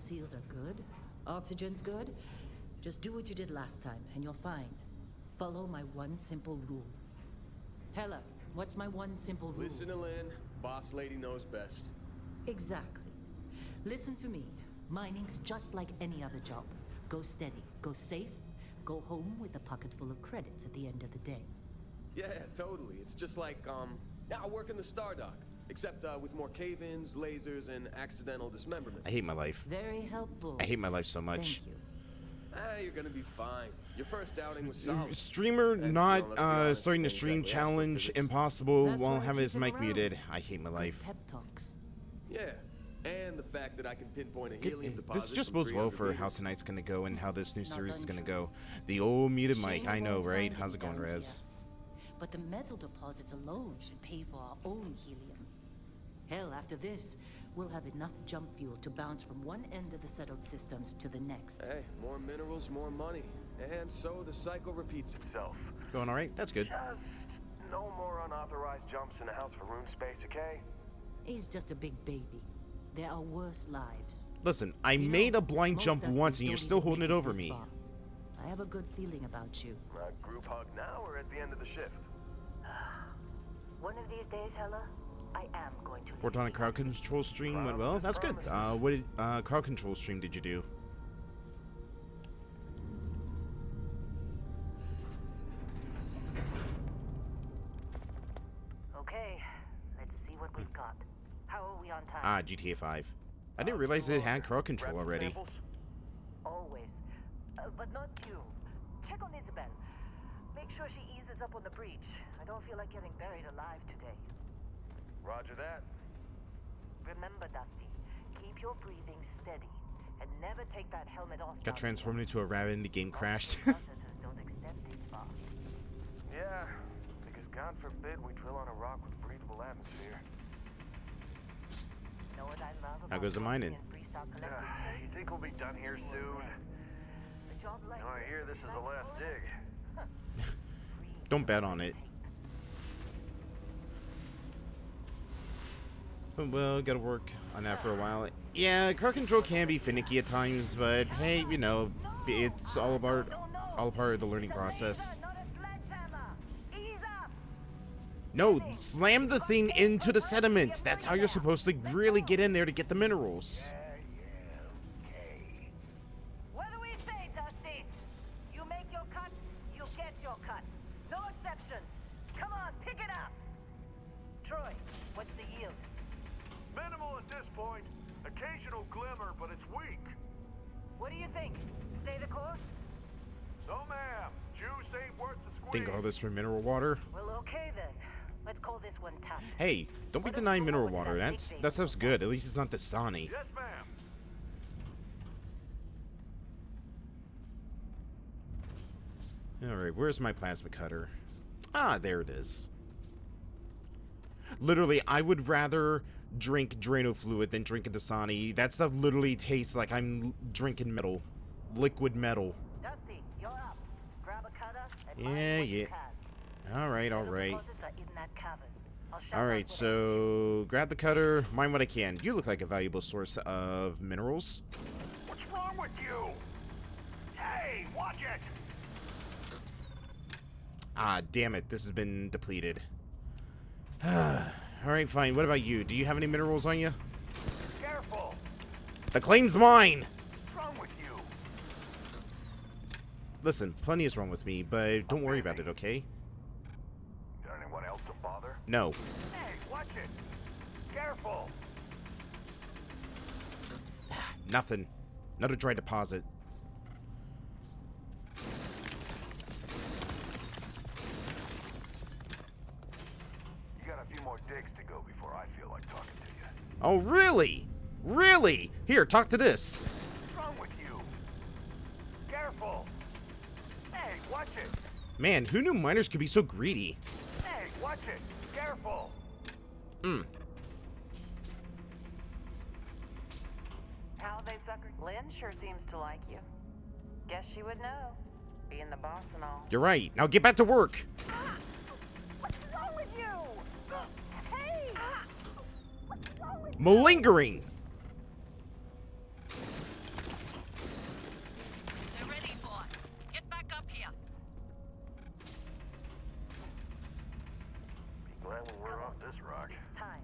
seals are good, oxygen's good, just do what you did last time and you're fine. Follow my one simple rule. Hella, what's my one simple rule? Listen to Lynn. Boss lady knows best. Exactly. Listen to me. Mining's just like any other job. Go steady, go safe, go home with a pocket full of credits at the end of the day. Yeah, totally. It's just like, I work in the Stardock. Except, with more cave-ins, lasers, and accidental dismemberment. I hate my life. Very helpful. I hate my life so much. Thank you. You're gonna be fine. Your first outing was solid. Streamer And, not let's be honest, starting the things stream exactly challenge physics. impossible That's while why I having his keep him mic around. muted. I hate my life. Good pep talks. Yeah, and the fact that I can pinpoint a helium deposit. This just from bodes well 300 for how meters. tonight's gonna go and how this new Not series is gonna untrue. go. The old muted mic, Shame I we know, won't right? find How's him it going, down Rez? here. But the metal deposits alone should pay for our own helium. Hell, after this, we'll have enough jump fuel to bounce from one end of the settled systems to the next. Hey, more minerals, more money. And so the cycle repeats itself. Going all right? That's good. Just no more unauthorized jumps in the house for room space, okay? He's just a big baby. There are worse lives. Listen, I You know, made a blind most jump Dusties once and you're don't still even holding make it over this me. far. I have a good feeling about you. Group hug now or at the end of the shift? One of these days, Hella, I am going to. Worked on a crowd control stream, went well. That's good. What did crowd control stream did you do? Okay, let's see what we've got. How are we on time? GTA 5. I didn't realize it had crowd control already. Always. But not you. Check on Isabel. Make sure she eases up on the breach. I don't feel like getting buried alive today. Roger that. Remember, Dusty, keep your breathing steady and never take that helmet off. Got transformed into a rabbit and the game crashed. Processes don't extend this far. Yeah, because God forbid we drill on a rock with breathable atmosphere. Know what I love about How goes the mining? working in Freestyle Collective space? You think we'll be done here soon? A job like I hear this is the last dig. Don't bet on it. But, well, gotta work on that for a while. Yeah, crowd control can be finicky at times, but hey, you know, it's all part of the learning process. No, slam the thing into the sediment. That's how you're supposed to really get in there to get the minerals. What do we say, Dusty? You make your cut, you get your cut. No exceptions. Come on, pick it up. Troy, what's the yield? Minimal at this point. Occasional glimmer, but it's weak. What do you think? Stay the course? No, ma'am. Juice ain't worth the squeeze. Think all this for mineral water? Well, okay then. Let's call this one tapped. Hey, don't be denying mineral water. That stuff's good. At least it's not Dasani. Yes, ma'am. Alright, where's my plasma cutter? Ah, there it is. Literally, I would rather drink Drano fluid than drink a Dasani. That stuff literally tastes like I'm drinking metal. Liquid metal. Dusty, you're up. Grab a cutter and Yeah, mine what you yeah. can. Alright, The alright. deposits are in that cavern. I'll shout out Alright, what I so grab the cutter, mine what I can. You look like a valuable source of minerals. What's wrong with you? Hey, watch it. Ah, damn it, this has been depleted. Alright, fine. What about you? Do you have any minerals on you? Careful. The claim's mine! What's wrong with you? Listen, plenty is wrong with me, but don't worry about it, okay? Got anyone else to bother? No. Hey, watch it. Careful. Nothing. Another dry deposit. You got a few more digs to go before I feel like talking to you. Oh, really? Really? Here, talk to this. What's wrong with you? Careful. Hey, watch it. Man, who knew miners could be so greedy? Hey, watch it. Careful. How they sucker? Lynn sure seems to like you. Guess she would know, being the boss and all. You're right. Now get back to work. What's wrong with you? Hey! What's wrong with Malingering. Glad we're off this rock. It's time.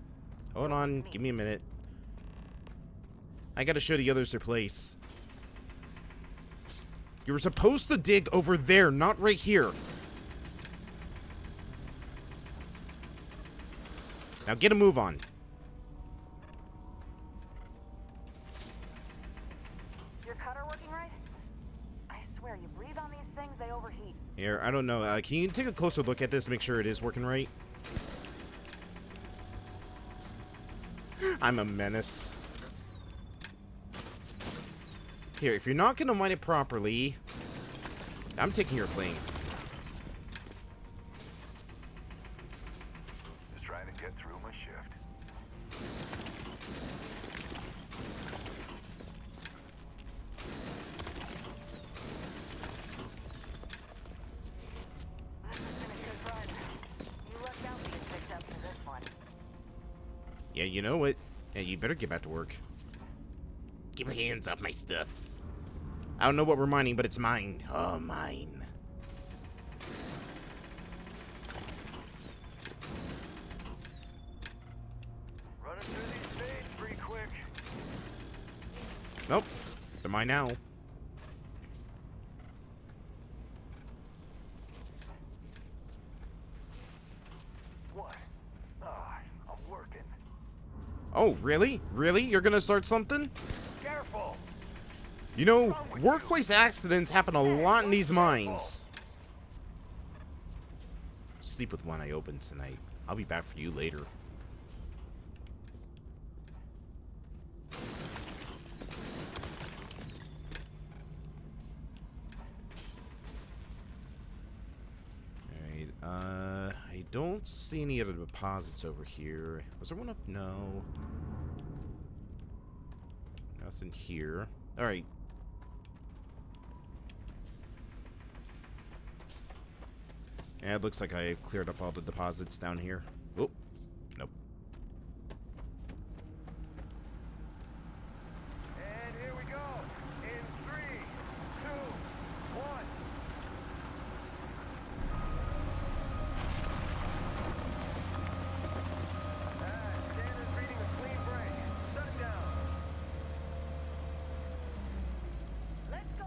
Hold on, give me a minute. I gotta show the others their place. You were supposed to dig over there, not right here. Now get a move on. Your cutter working right? I swear, you breathe on these things, they overheat. Here, I don't know. Can you take a closer look at this, make sure it is working right? I'm a menace. Here, if you're not gonna mine it properly, I'm taking your plane. Just trying to get through my shift. This has been a good ride. You lucked out being picked up for this one. Yeah, you know what? Yeah, you better get back to work. Keep your hands off my stuff. I don't know what we're mining, but it's mine. Oh, mine. Running through these spades pretty quick. Nope. They're mine now. What? I'm working. Oh, really? Really? You're gonna start something? Careful! You know, workplace accidents happen a lot in these mines. Sleep with one eye open tonight. I'll be back for you later. Alright, I don't see any other deposits over here. Was there one up? No. Nothing here. Alright. Yeah, it looks like I cleared up all the deposits down here. Oh, nope. And here we go. In 3, 2, 1. Standard's reading a clean break. Shut it down. Let's go!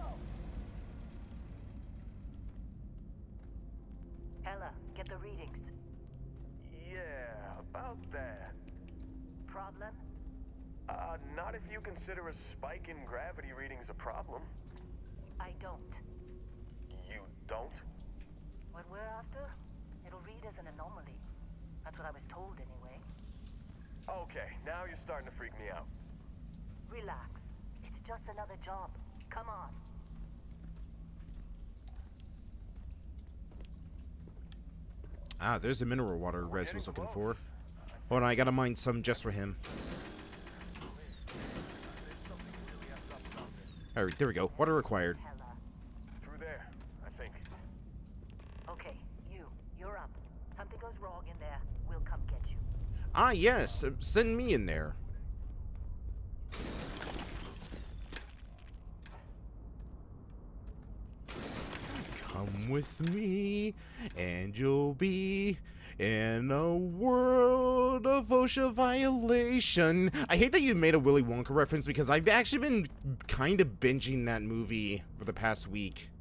Ella, get the readings. Yeah, about that. Problem? Not if you consider a spike in gravity readings a problem. I don't. You don't? What we're after, it'll read as an anomaly. That's what I was told anyway. Okay, now you're starting to freak me out. Relax. It's just another job. Come on. Ah, there's the mineral water Rez was looking for. Hold on, I gotta mine some just for him. Alright, there we go. Water required. Ella. Through there, I think. Okay, you're up. Something goes wrong in there, we'll come get you. Ah, yes. Send me in there. Come with me, and you'll be in a world of OSHA violation. I hate that you made a Willy Wonka reference because I've actually been kind of binging that movie for the past week.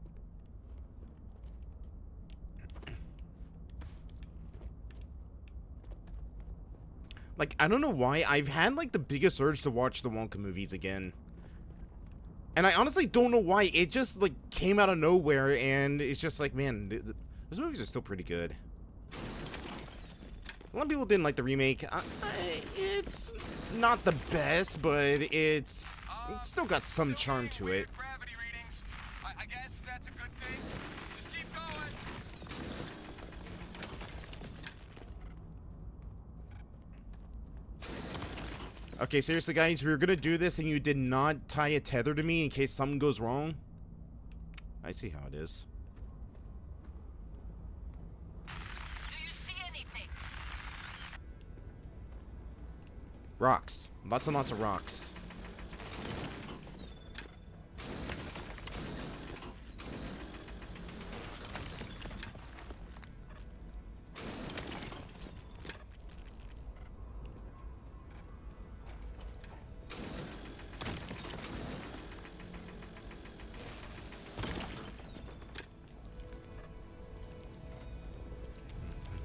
Like, I don't know why, I've had, like, the biggest urge to watch the Wonka movies again. And I honestly don't know why. It just, like, came out of nowhere, and it's just like, man, those movies are still pretty good. A lot of people didn't like the remake. It's not the best, but it's still got some charm to it. Gravity readings. I guess that's a good thing. Just keep going. Okay, seriously, guys, we were gonna do this, and you did not tie a tether to me in case something goes wrong. I see how it is. Do you see anything? Rocks. Lots and lots of rocks.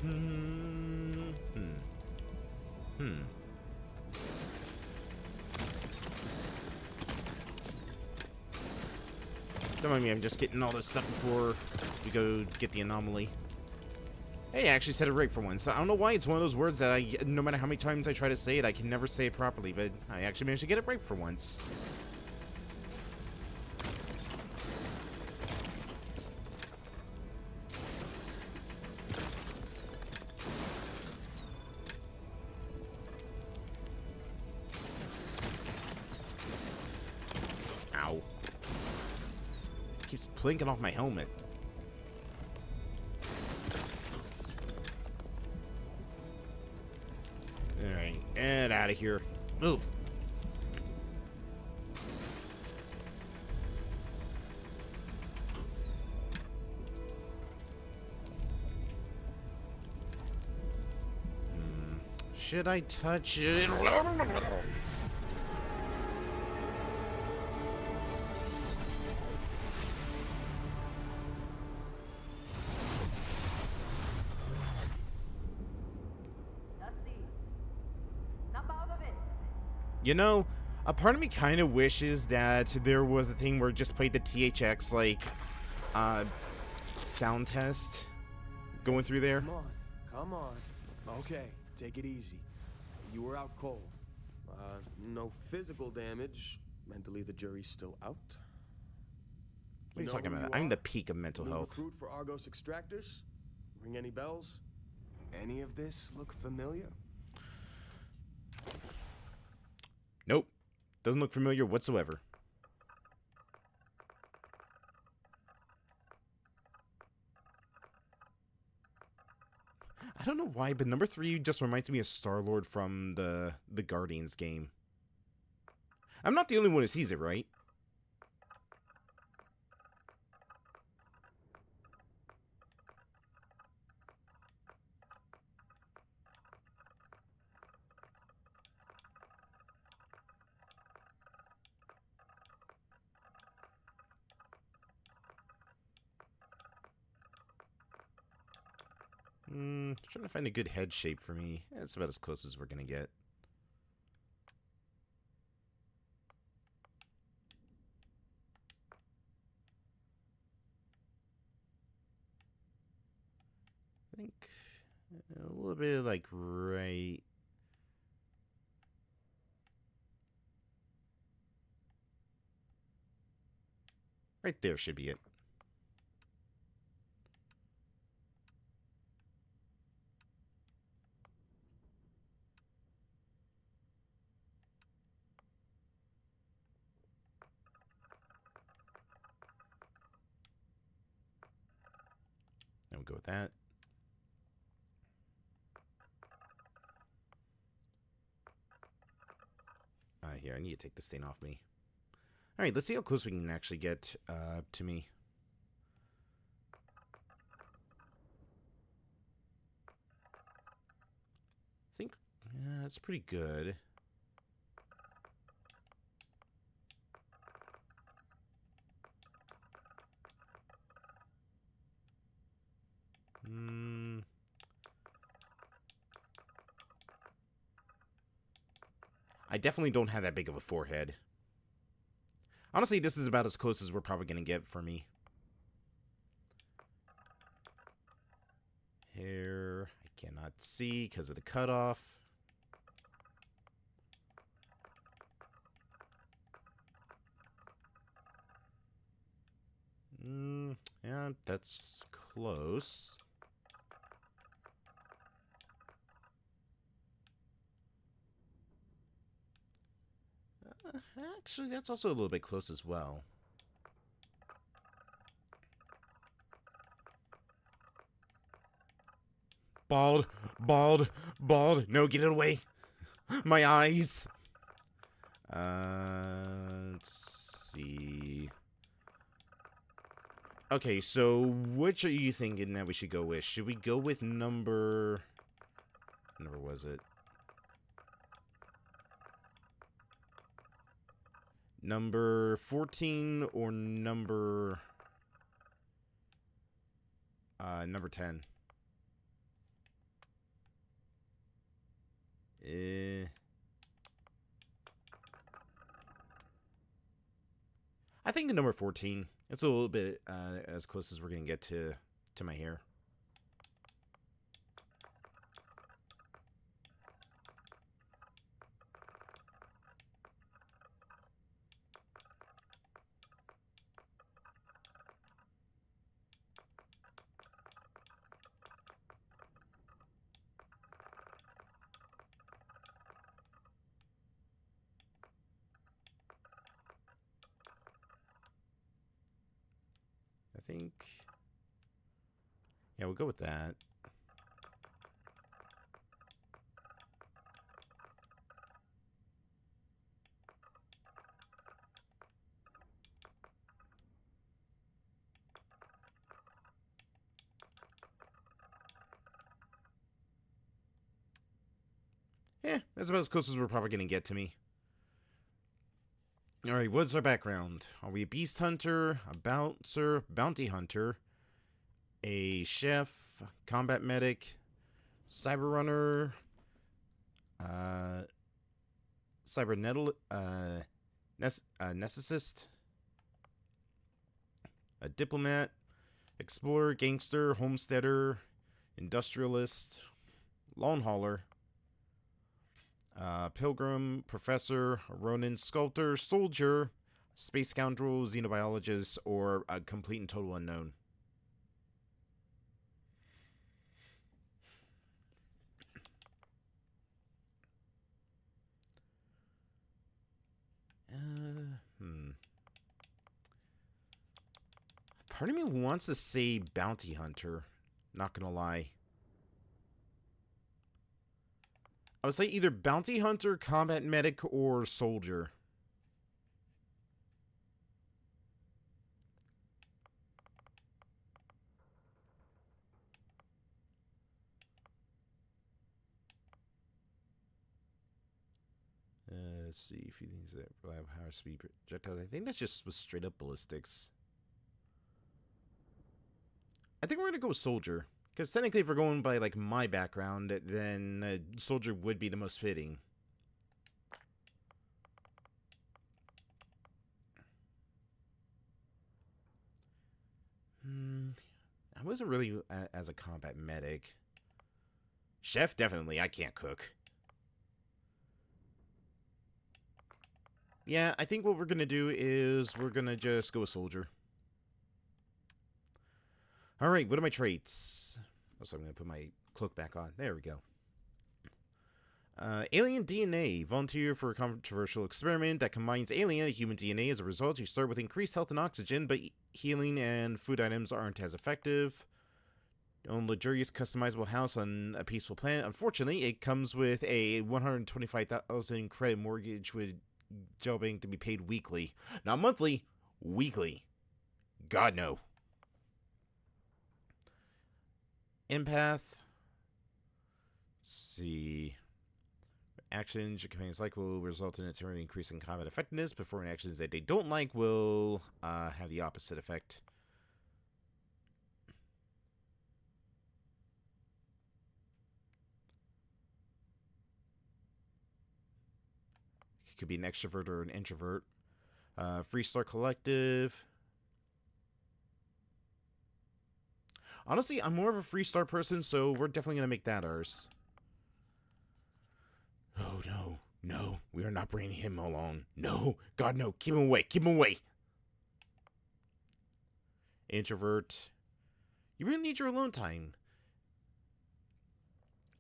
Don't mind me, I'm just getting all this stuff before we go get the anomaly. Hey, I actually said it right for once. I don't know why, it's one of those words that no matter how many times I try to say it, I can never say it properly, but I actually managed to get it right for once. Ow. It keeps plinking off my helmet. Alright, get out of here. Move. Should I touch it? You know, a part of me kind of wishes that there was a thing where it just played the THX, like, sound test going through there. Come on, come on. Okay, take it easy. You were out cold. No physical damage. Mentally, the jury's still out. What are you talking about? I'm the peak of mental health. Recruit for Argos extractors? Ring any bells? Any of this look familiar? Nope. Doesn't look familiar whatsoever. I don't know why, but number 3 just reminds me of Star-Lord from the Guardians game. I'm not the only one who sees it, right? Trying to find a good head shape for me. That's about as close as we're gonna get. I think a little bit like right there should be it. Then we'll go with that. Here, I need to take this stain off me. Alright, let's see how close we can actually get to me. I think that's pretty good. I definitely don't have that big of a forehead. Honestly, this is about as close as we're probably going to get for me. Hair, I cannot see because of the cutoff. Yeah, that's close. Actually, that's also a little bit close as well. Bald, bald, bald. No, get it away. My eyes. Let's see. Okay, so which are you thinking that we should go with? Should we go with number was it? Number 14 or number 10? I think the number 14. It's a little bit as close as we're going to get to my hair. I think, yeah, we'll go with that. Yeah, that's about as close as we're probably going to get to me. Alright, what's our background? Are we a beast hunter, a bouncer, bounty hunter, a chef, combat medic, cyber runner, necessist, a diplomat, explorer, gangster, homesteader, industrialist, lawn hauler, pilgrim, professor, ronin, sculptor, soldier, space scoundrel, xenobiologist, or a complete and total unknown. Part of me wants to say bounty hunter. Not gonna lie. I would say either bounty hunter, combat medic, or soldier. Let's see, a few things that reliable power speed projectiles. I think that's just with straight up ballistics. I think we're gonna go with soldier. Because technically, if we're going by, like, my background, then soldier would be the most fitting. I wasn't really as a combat medic. Chef, definitely. I can't cook. Yeah, I think what we're going to do is we're going to just go with soldier. Alright, what are my traits? Also, I'm going to put my cloak back on. There we go. Alien DNA. Volunteer for a controversial experiment that combines alien and human DNA. As a result, you start with increased health and oxygen, but healing and food items aren't as effective. Own luxurious customizable house on a peaceful planet. Unfortunately, it comes with a 125,000 credit mortgage with jobbing to be paid weekly. Not monthly, weekly. God, no. Empath. Let's see. Actions your companions like will result in a temporary increase in combat effectiveness. Performing actions that they don't like will have the opposite effect. It could be an extrovert or an introvert. Freestar Collective. Honestly, I'm more of a Freestar person, so we're definitely going to make that ours. Oh, no. No. We are not bringing him along. No. God, no. Keep him away. Keep him away. Introvert. You really need your alone time.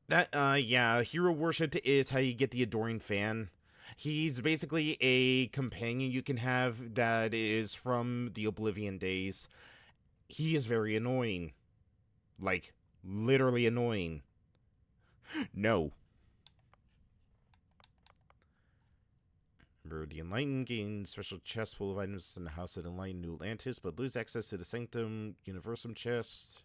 That, yeah. Hero worship is how you get the adoring fan. He's basically a companion you can have that is from the Oblivion days. He is very annoying. Like, literally annoying. No. Remember, the Enlightened gain special chests full of items in the House of Enlightened New Atlantis, but lose access to the Sanctum Universum chest.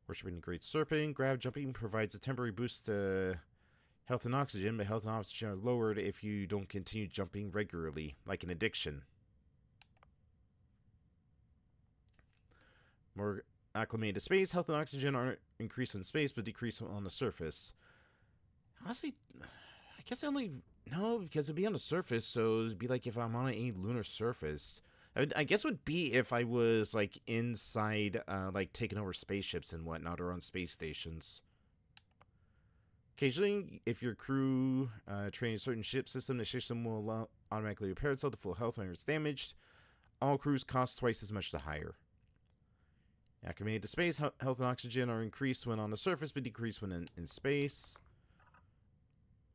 Worshipping the Great Serpent, grab jumping provides a temporary boost to health and oxygen, but health and oxygen are lowered if you don't continue jumping regularly, like an addiction. More acclimated to space, health and oxygen aren't increased in space, but decrease on the surface. Honestly, I guess I only... No, because it'd be on the surface, so it'd be like if I'm on a lunar surface. I guess it would be if I was, like, inside, like, taking over spaceships and whatnot, or on space stations. Occasionally, if your crew train a certain ship system, the system will automatically repair itself to full health when it's damaged. All crews cost twice as much to hire. After made it to space, health and oxygen are increased when on the surface, but decreased when in space.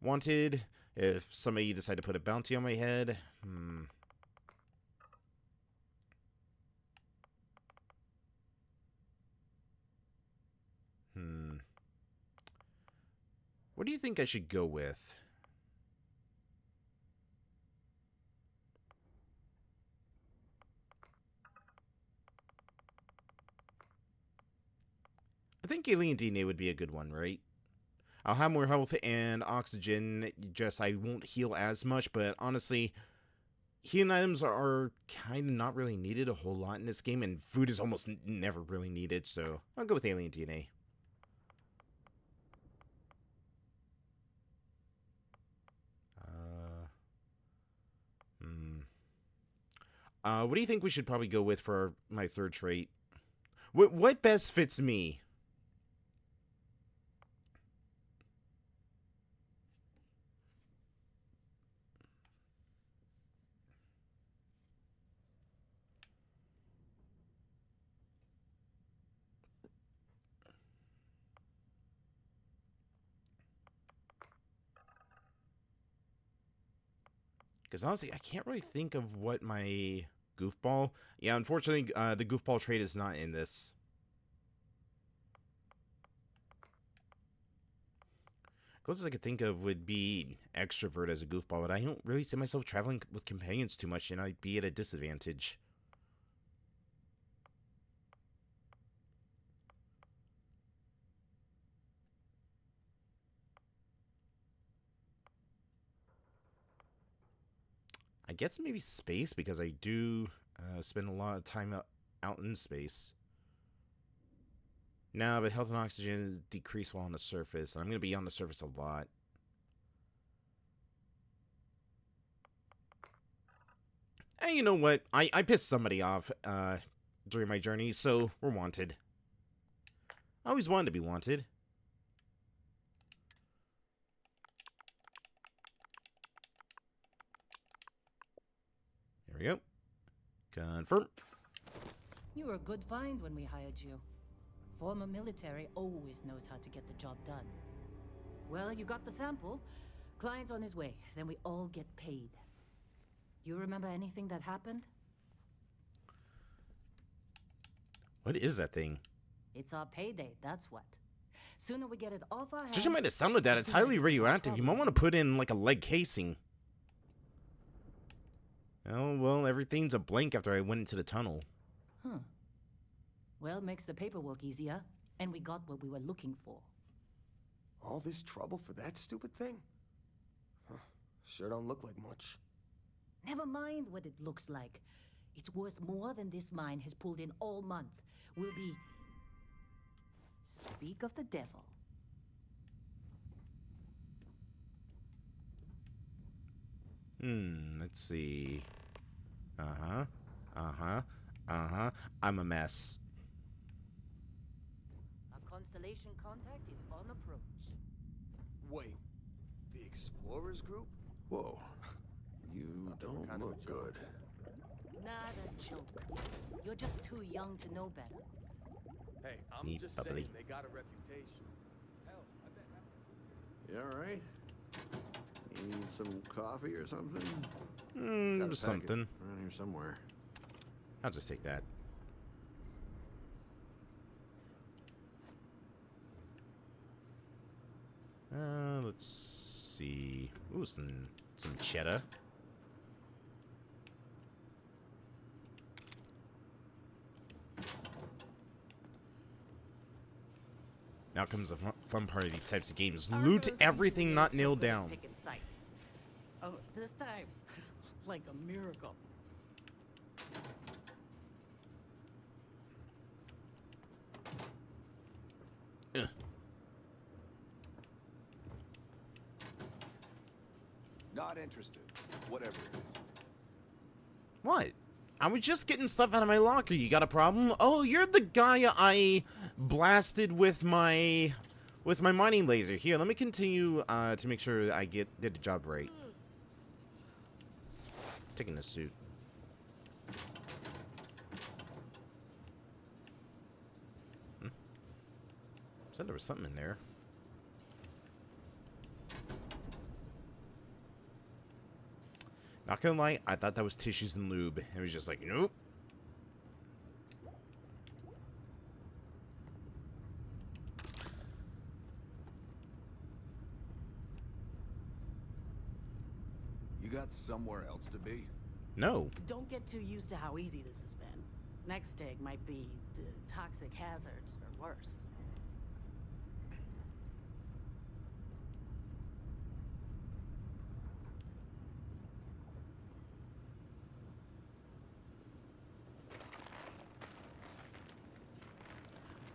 Wanted, if somebody decide to put a bounty on my head. What do you think I should go with? I think alien DNA would be a good one, right? I'll have more health and oxygen, just I won't heal as much, but honestly, healing items are kind of not really needed a whole lot in this game, and food is almost never really needed, so I'll go with alien DNA. What do you think we should probably go with for my third trait? What best fits me? Because honestly, I can't really think of what my goofball... Yeah, unfortunately, the goofball trait is not in this. Closest I could think of would be extrovert as a goofball, but I don't really see myself traveling with companions too much, and I'd be at a disadvantage. I guess maybe space, because I do spend a lot of time out in space. No, but health and oxygen is decreased while on the surface, and I'm going to be on the surface a lot. And you know what? I pissed somebody off during my journey, so we're wanted. I always wanted to be wanted. There we go. Confirm. You were a good find when we hired you. Former military always knows how to get the job done. Well, you got the sample. Client's on his way, then we all get paid. You remember anything that happened? What is that thing? It's our payday, that's what. Sooner we get it off our hands... Judging by the sound of that, it's highly radioactive. You might want to put in, like, a lead casing. Oh, well, everything's a blank after I went into the tunnel. Huh. Well, makes the paperwork easier, and we got what we were looking for. All this trouble for that stupid thing? Huh. Sure don't look like much. Never mind what it looks like. It's worth more than this mine has pulled in all month. We'll be... Speak of the devil. Let's see. I'm a mess. Our constellation contact is on approach. Wait, the Explorers group? Whoa, you don't look good. Not a joke. You're just too young to know better. Hey, I'm Neat just bubbly. saying they got a reputation. Hell, I bet half the... You all right? Need some coffee or something? Got a packet Something. around here somewhere. I'll just take that. Let's see. Ooh, some cheddar. Now comes the fun part of these types of games. Loot everything not nailed down. Picking sites. Oh, this time, like a miracle. Not interested. Whatever it is. What? I was just getting stuff out of my locker. You got a problem? Oh, you're the guy I blasted with my mining laser. Here, let me continue to make sure I did the job right. Taking the suit. Said there was something in there. Not gonna lie, I thought that was tissues and lube. It was just like, nope. You got somewhere else to be? No. Don't get too used to how easy this has been. Next dig might be the toxic hazards or worse.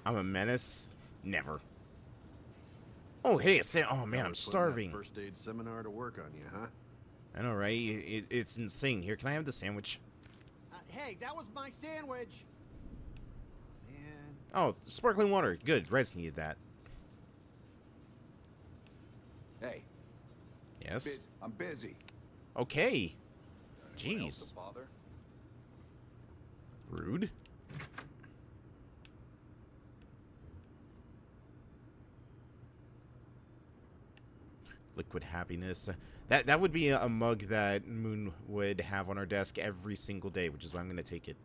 I'm a menace? Never. Oh, hey, oh man, I'm starving. First aid seminar to work on you, huh? I know, right? It's insane. Here, can I have the sandwich? Hey, that was my sandwich. Man. Oh, sparkling water. Good. Rez needed that. Hey. Yes? I'm busy. Okay. Anyone else Jeez. to bother? Rude. Liquid happiness. That would be a mug that Moon would have on our desk every single day, which is why I'm going to take it.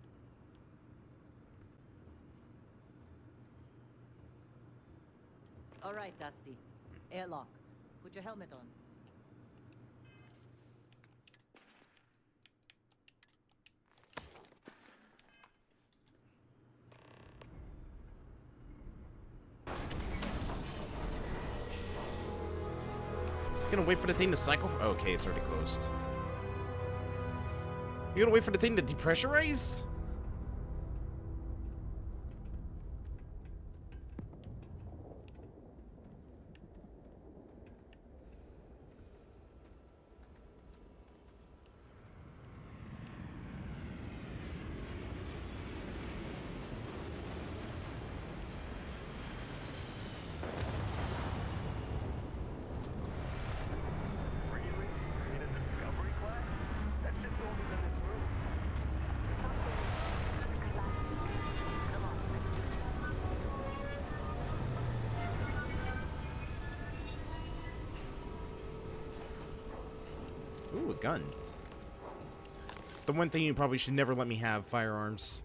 All right, Dusty. Airlock. Put your helmet on. Gonna wait for the thing to cycle for— okay, it's already closed. You gonna wait for the thing to depressurize? Really? In a discovery class? That shit's older than this room. Ooh, a gun. The one thing you probably should never let me have, firearms.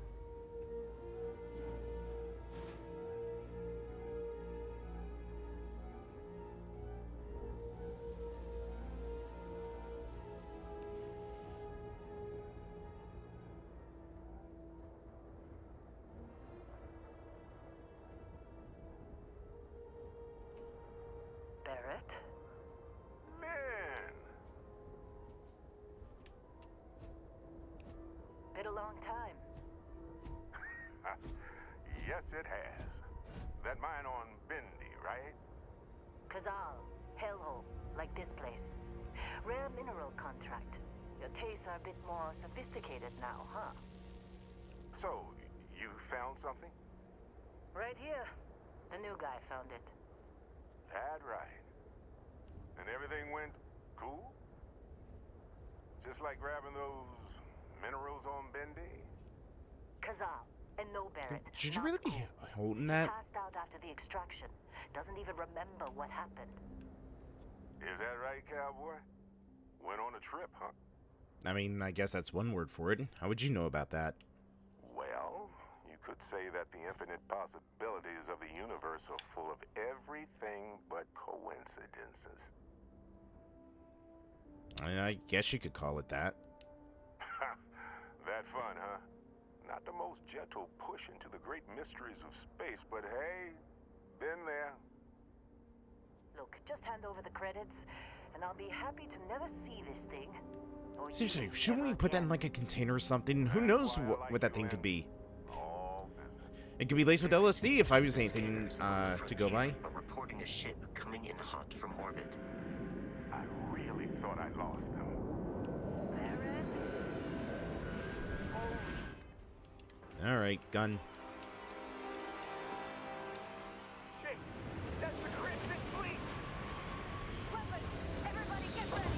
Barrett? Man! Been a long time. Yes, it has. That mine on Bendy, right? Kazal, hellhole, like this place. Rare mineral contract. Your tastes are a bit more sophisticated now, huh? So, you found something? Right here. The new guy found it. That right. And everything went cool? Just like grabbing those minerals on Bendy? Kazal, and no Barrett. Should you Not really be cool. holding that? Passed out after the extraction. Doesn't even remember what happened. Is that right, cowboy? Went on a trip, huh? I mean, I guess that's one word for it. How would you know about that? Well, you could say that the infinite possibilities of the universe are full of everything but coincidences. I guess you could call it that. That fun, huh? Not the most gentle push into the great mysteries of space, but hey, been there. Look, just hand over the credits, and I'll be happy to never see this thing. Or you Seriously, shouldn't we ever put that in again. like a container or something? Who That's knows why I like what that you, thing Em. could be? All business. It could be laced with LSD if I was anything to go by. But reporting a ship coming in hot from orbit. I really thought thought I lost them. Barrett? Holy Alright, gun. Shit! That's the Crimson Fleet! weapons! Everybody get ready!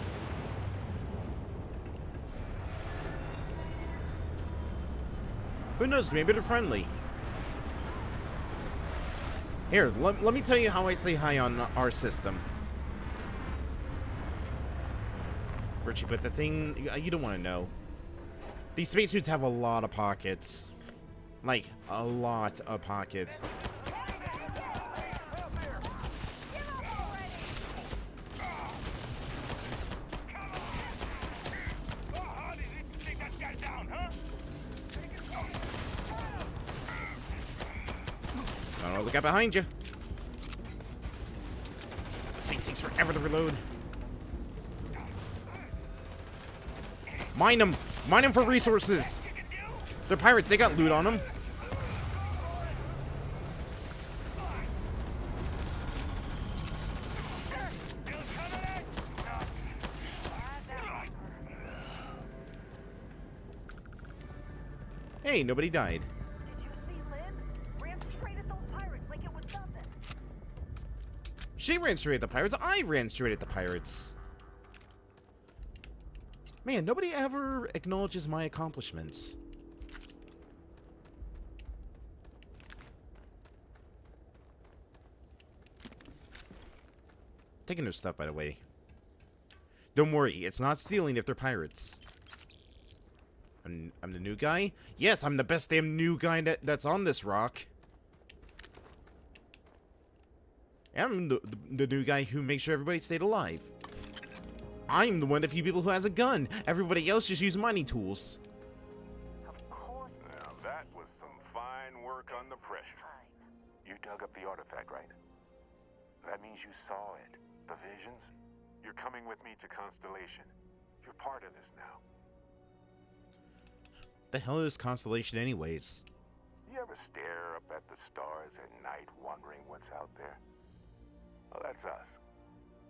Who knows, maybe they're friendly. Here, let me tell you how I say hi on our system. Richie, but the thing, you don't want to know. These spacesuits have a lot of pockets. Like, a lot of pockets. Oh, look out behind you. This thing takes forever to reload. Mine them! Mine them for resources! They're pirates, they got loot on them. Hey, nobody died. Did you see Lynn? Ran straight at those pirates like it was nothing. She ran straight at the pirates. I ran straight at the pirates. Man, nobody ever acknowledges my accomplishments. Taking their stuff, by the way. Don't worry, it's not stealing if they're pirates. I'm the new guy? Yes, I'm the best damn new guy that's on this rock. I'm the new guy who makes sure everybody stayed alive. I'm the one of the few people who has a gun. Everybody else just use mining tools. Of course. Now that was some fine work under pressure. Fine. You dug up the artifact, right? That means you saw it. The visions? You're coming with me to Constellation. You're part of this now. The hell is Constellation anyways? You ever stare up at the stars at night wondering what's out there? Well, that's us.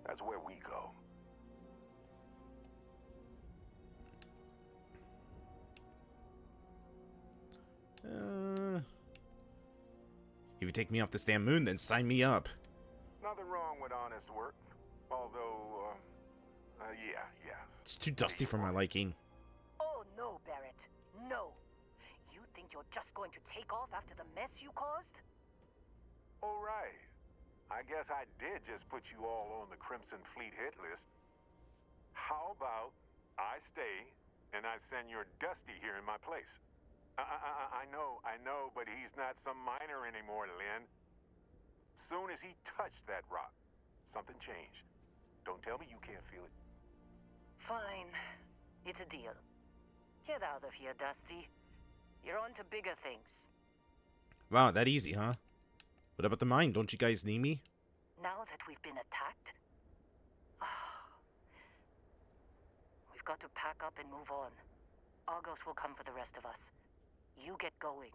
That's where we go. If you take me off this damn moon, then sign me up. Nothing wrong with honest work. Although, yeah. It's too dusty for my liking. Oh, no, Barrett. No. You think you're just going to take off after the mess you caused? All right. I guess I did just put you all on the Crimson Fleet hit list. How about I stay and I send your Dusty here in my place? I know, but he's not some miner anymore, Lynn. Soon as he touched that rock, something changed. Don't tell me you can't feel it. Fine. It's a deal. Get out of here, Dusty. You're on to bigger things. Wow, that easy, huh? What about the mine? Don't you guys need me? Now that we've been attacked, we've got to pack up and move on. Argos will come for the rest of us. You get going.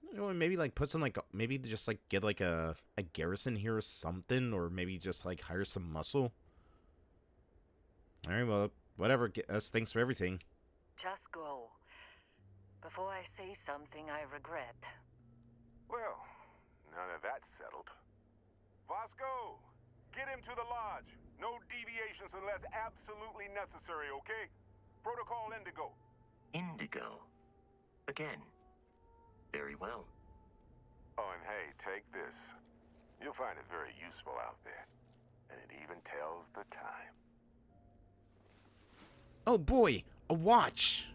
You know, maybe like put some like maybe just like get like a garrison here or something, or maybe just like hire some muscle. All right, well, whatever. Thanks for everything. Just go. Before I say something I regret. Well, none of that's settled. Vasco, get him to the lodge. No deviations unless absolutely necessary, okay? Protocol Indigo. Indigo. Again. Very well. Oh, and hey, take this. You'll find it very useful out there. And it even tells the time. Oh boy, a watch.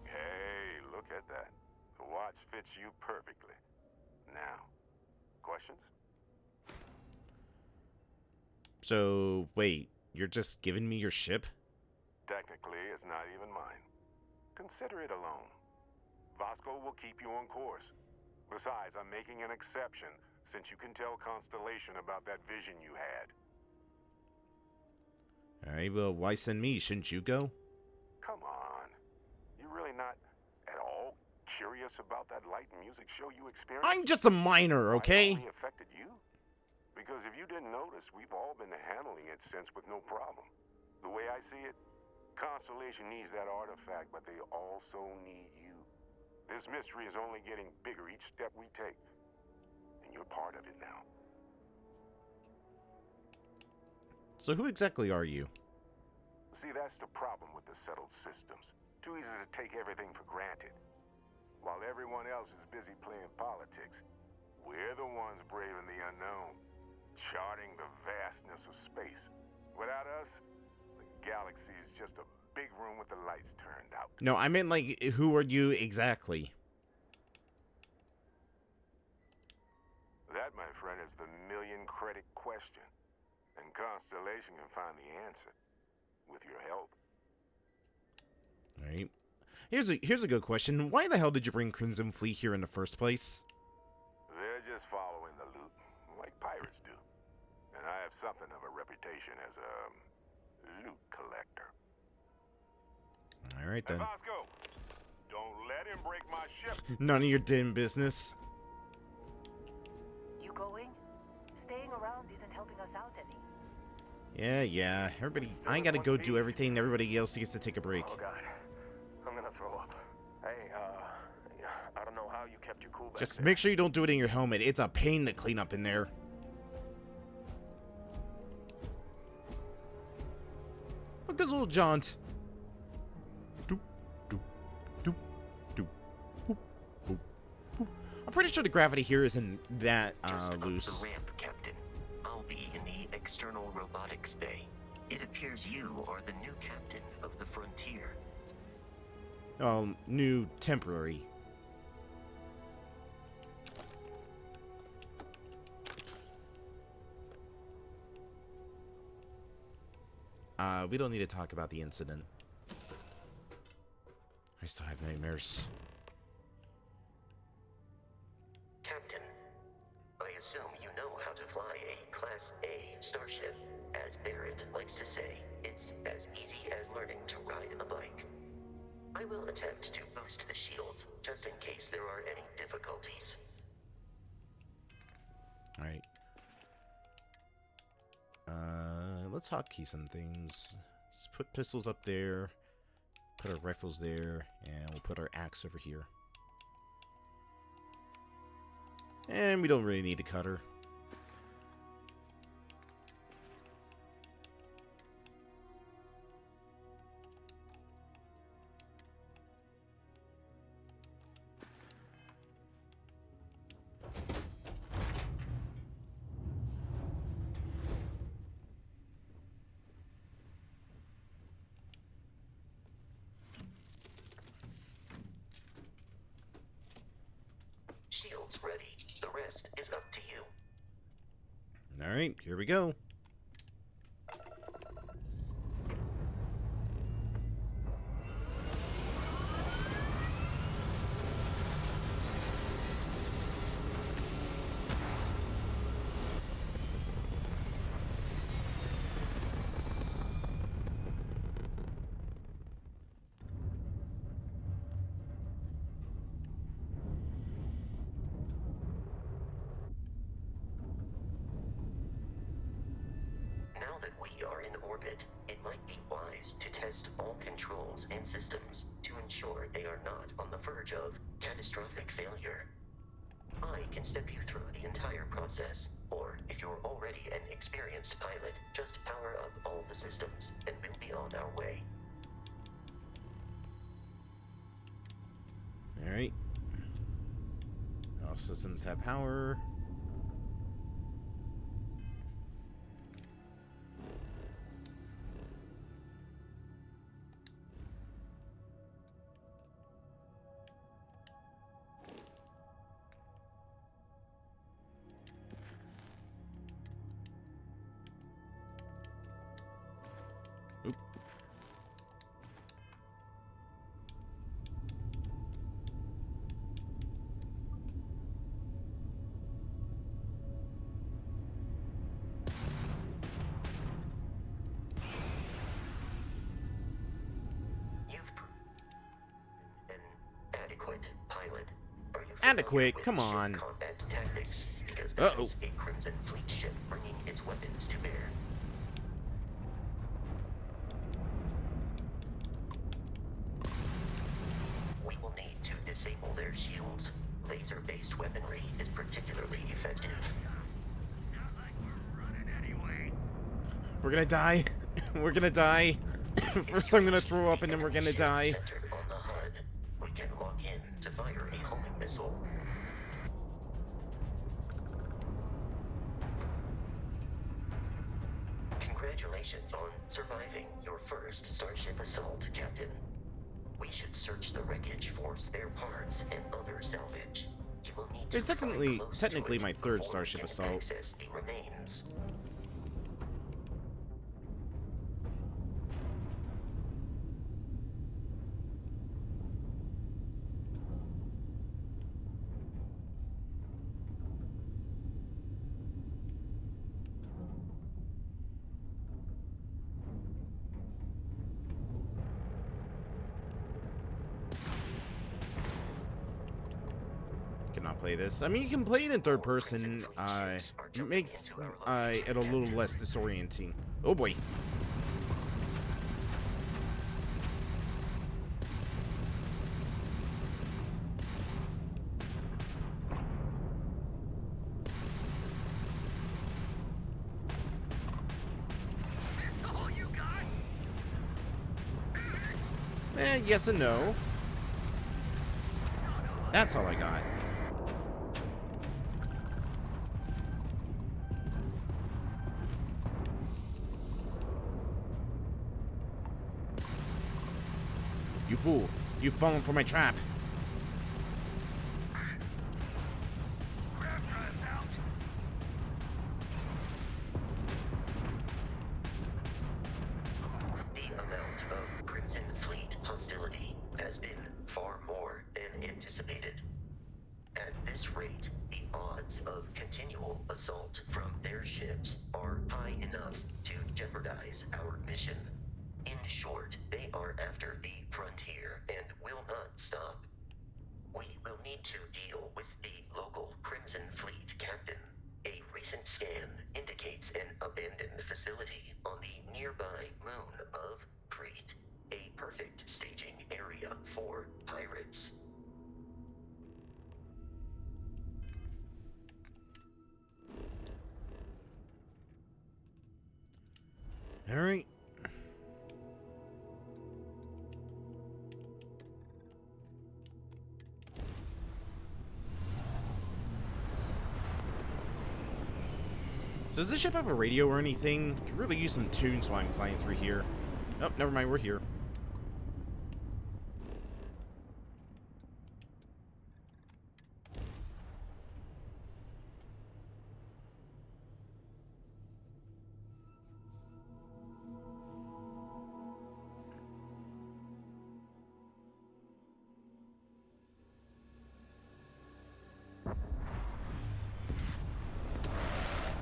Hey, look at that. The watch fits you perfectly. Now, questions? So, wait, you're just giving me your ship? Technically, it's not even mine. Consider it a loan. Vasco will keep you on course. Besides, I'm making an exception since you can tell Constellation about that vision you had. Alright, well, why send me? Shouldn't you go? Come on. You're really not at all curious about that light and music show you experienced? I'm just a miner, Why, it okay? only affected you? Because if you didn't notice, we've all been handling it since with no problem. The way I see it, Constellation needs that artifact, but they also need you. This mystery is only getting bigger each step we take. And you're part of it now. So who exactly are you? See, that's the problem with the settled systems. Too easy to take everything for granted. While everyone else is busy playing politics, we're the ones braving the unknown, charting the vastness of space. Without us, the galaxy is just a big room with the lights turned out. No, I meant, like, who are you exactly? That, my friend, is the million-credit question. And Constellation can find the answer. With your help. Alright. Here's a good question. Why the hell did you bring Crimson Fleet here in the first place? They're just following the loot, like pirates do. And I have something of a reputation as a loot collector. Alright then. Hey, Vasco, don't let him break my ship. None of your damn business. You going? Staying around isn't helping us out any. Yeah. Everybody, I gotta go do everything. Everybody else gets to take a break. Oh, God. I'm gonna throw up. Hey, I don't know how you kept your cool back Just there. make sure you don't do it in your helmet. It's a pain to clean up in there. A good little jaunt. Doop, doop, doop, doop, boop, boop, boop. I'm pretty sure the gravity here isn't that Just up loose. the ramp, Captain. I'll be in the external robotics bay. It appears you are the new captain of the Frontier. New temporary. We don't need to talk about the incident. I still have nightmares. Captain, I assume you know how to fly a Class A starship. As Barrett likes to say, it's as easy as learning to ride a bike. I will attempt to boost the shields, just in case there are any difficulties. Alright. Let's hotkey some things. Let's put pistols up there. Put our rifles there. And we'll put our axe over here. And we don't really need a cutter. Shields ready. The rest is up to you. Alright, here we go. Now that we are in orbit, it might be wise to test all controls and systems to ensure they are not on the verge of catastrophic failure. I can step you through the entire process, or if you're already an experienced pilot, just power up all the systems and we'll be on our way. Alright. All systems have power. Oop. You've an adequate pilot. Are you Adequate? familiar with Come ship on. combat tactics? Because That is a Crimson Fleet ship bringing its weapons to bear. We will need to disable their shields. Laser-based weaponry is particularly effective. We're gonna die. We're gonna die. First I'm gonna throw up and then we're gonna die. Centered on the HUD, we can lock in to fire a homing missile. Congratulations on surviving your first Starship assault, Captain. We should search the wreckage for spare parts and other salvage. You will need to It's technically my third Starship assault. access the remains. Cannot play this. I mean, you can play it in third person. It makes it a little less disorienting. Oh boy. Yes and no. That's all I got. You fool. You've fallen for my trap. The amount of Crimson Fleet hostility has been far more than anticipated. At this rate, the odds of continual assault from their ships are high enough to jeopardize our mission. In short, they are after the frontier and will not stop. We will need to deal with the local Crimson Fleet captain. A recent scan indicates an abandoned facility on the nearby moon of Crete, a perfect staging area for pirates. All right. Does this ship have a radio or anything? Could really use some tunes while I'm flying through here. Oh, never mind, we're here.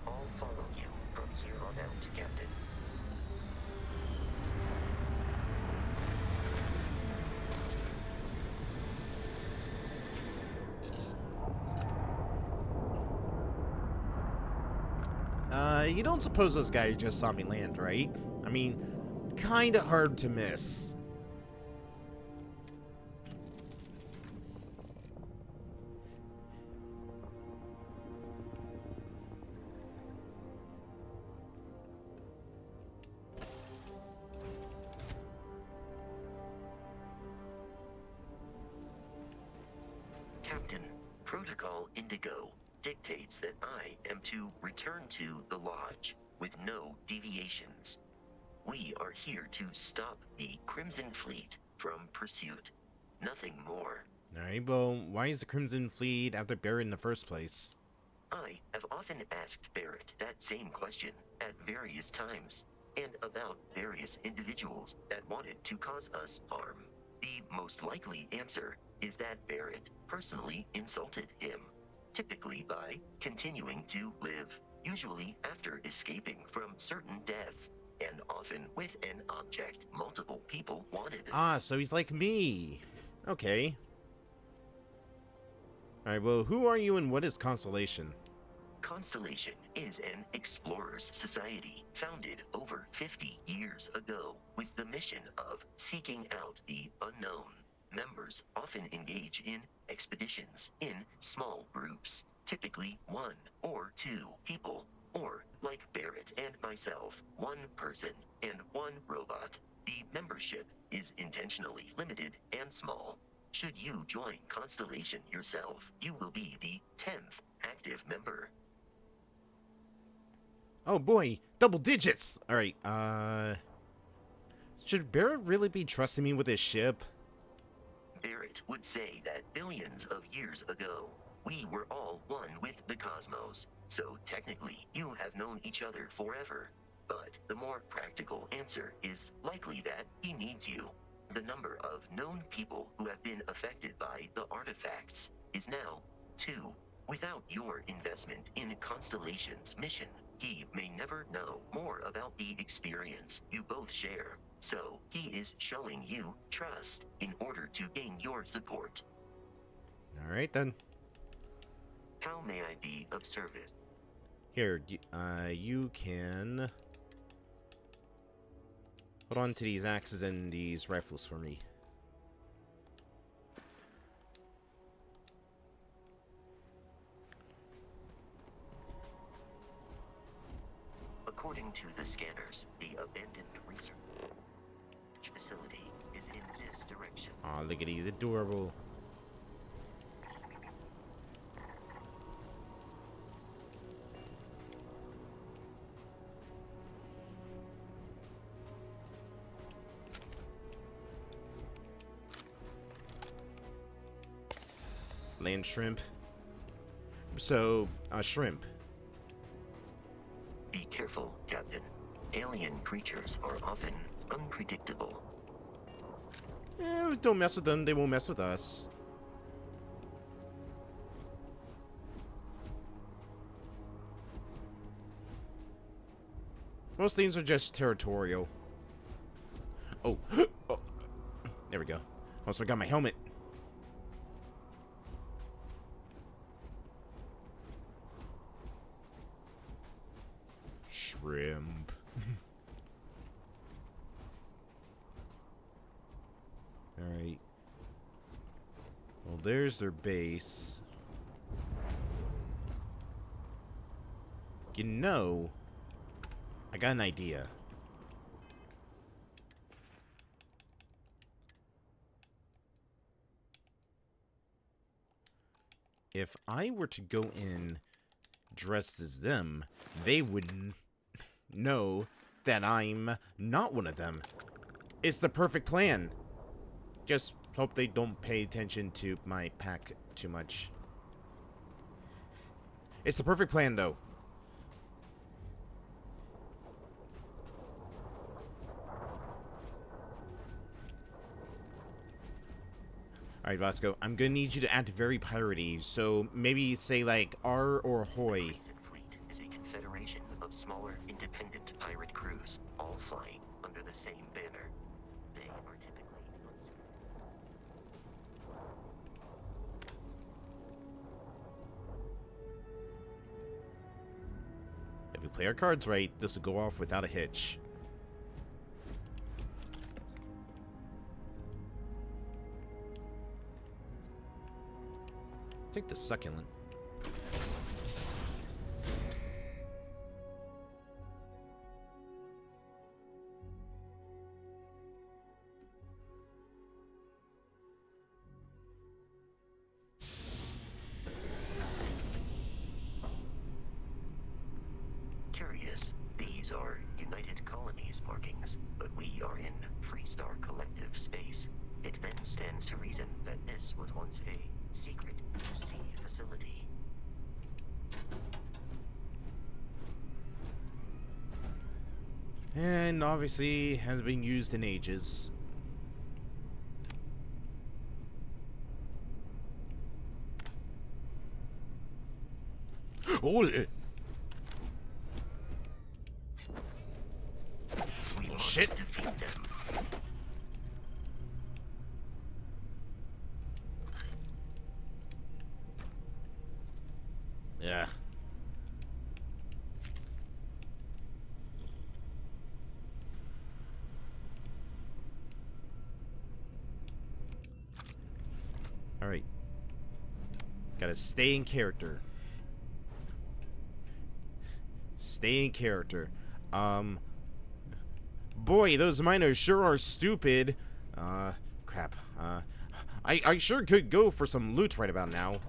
I'll follow you from here on out, Captain. You don't suppose those guys just saw me land, right? I mean, kinda hard to miss. Captain, Protocol Indigo dictates that I am to return to the Lodge with no deviations. We are here to stop the Crimson Fleet from pursuit. Nothing more. Alright, well, why is the Crimson Fleet after Barrett in the first place? I have often asked Barrett that same question at various times, and about various individuals that wanted to cause us harm. The most likely answer is that Barrett personally insulted him, typically by continuing to live, usually after escaping from certain death, and often with an object multiple people wanted. Ah, so he's like me. Okay. Alright, well, who are you and what is Constellation? Constellation is an explorers society founded over 50 years ago with the mission of seeking out the unknown. Members often engage in expeditions in small groups, typically 1 or 2 people, or, like Barrett and myself, 1 person and 1 robot. The membership is intentionally limited and small. Should you join Constellation yourself, you will be the 10th active member. Oh boy, double digits! Alright, should Barrett really be trusting me with his ship? Barrett would say that billions of years ago, we were all one with the cosmos, so technically you have known each other forever. But the more practical answer is likely that he needs you. The number of known people who have been affected by the artifacts is now 2. Without your investment in Constellation's mission, he may never know more about the experience you both share. So, he is showing you trust in order to gain your support. Alright then. How may I be of service? Here, you can hold on to these axes and these rifles for me. According to the scanners, the abandoned research facility is in this direction. Aw, look at these, adorable. Land shrimp. So, shrimp. Be careful, Captain. Alien creatures are often unpredictable. Don't mess with them, they won't mess with us. Most things are just territorial. Oh. Oh. There we go. Almost forgot my helmet. Shrimp. Alright. Well, there's their base. You know, I got an idea. If I were to go in dressed as them, they would know that I'm not one of them. It's the perfect plan. Just hope they don't pay attention to my pack too much. It's the perfect plan, though. Alright, Vasco, I'm gonna need you to act very piratey, so maybe say like R or Hoy. The Crimson Fleet is a confederation of smaller, independent pirate crews, all flying under the same banner. They are typically If we play our cards right, this will go off without a hitch. Take the succulent. curious. These are United Colonies markings, but we are in Freestar Collective space. It then stands to reason that this was once a secret sea facility. And obviously has been used in ages. Oh, We must shit. defeat them. Yeah. Alright. Gotta stay in character. Stay in character. Boy, those miners sure are stupid. Crap. I sure could go for some loot right about now.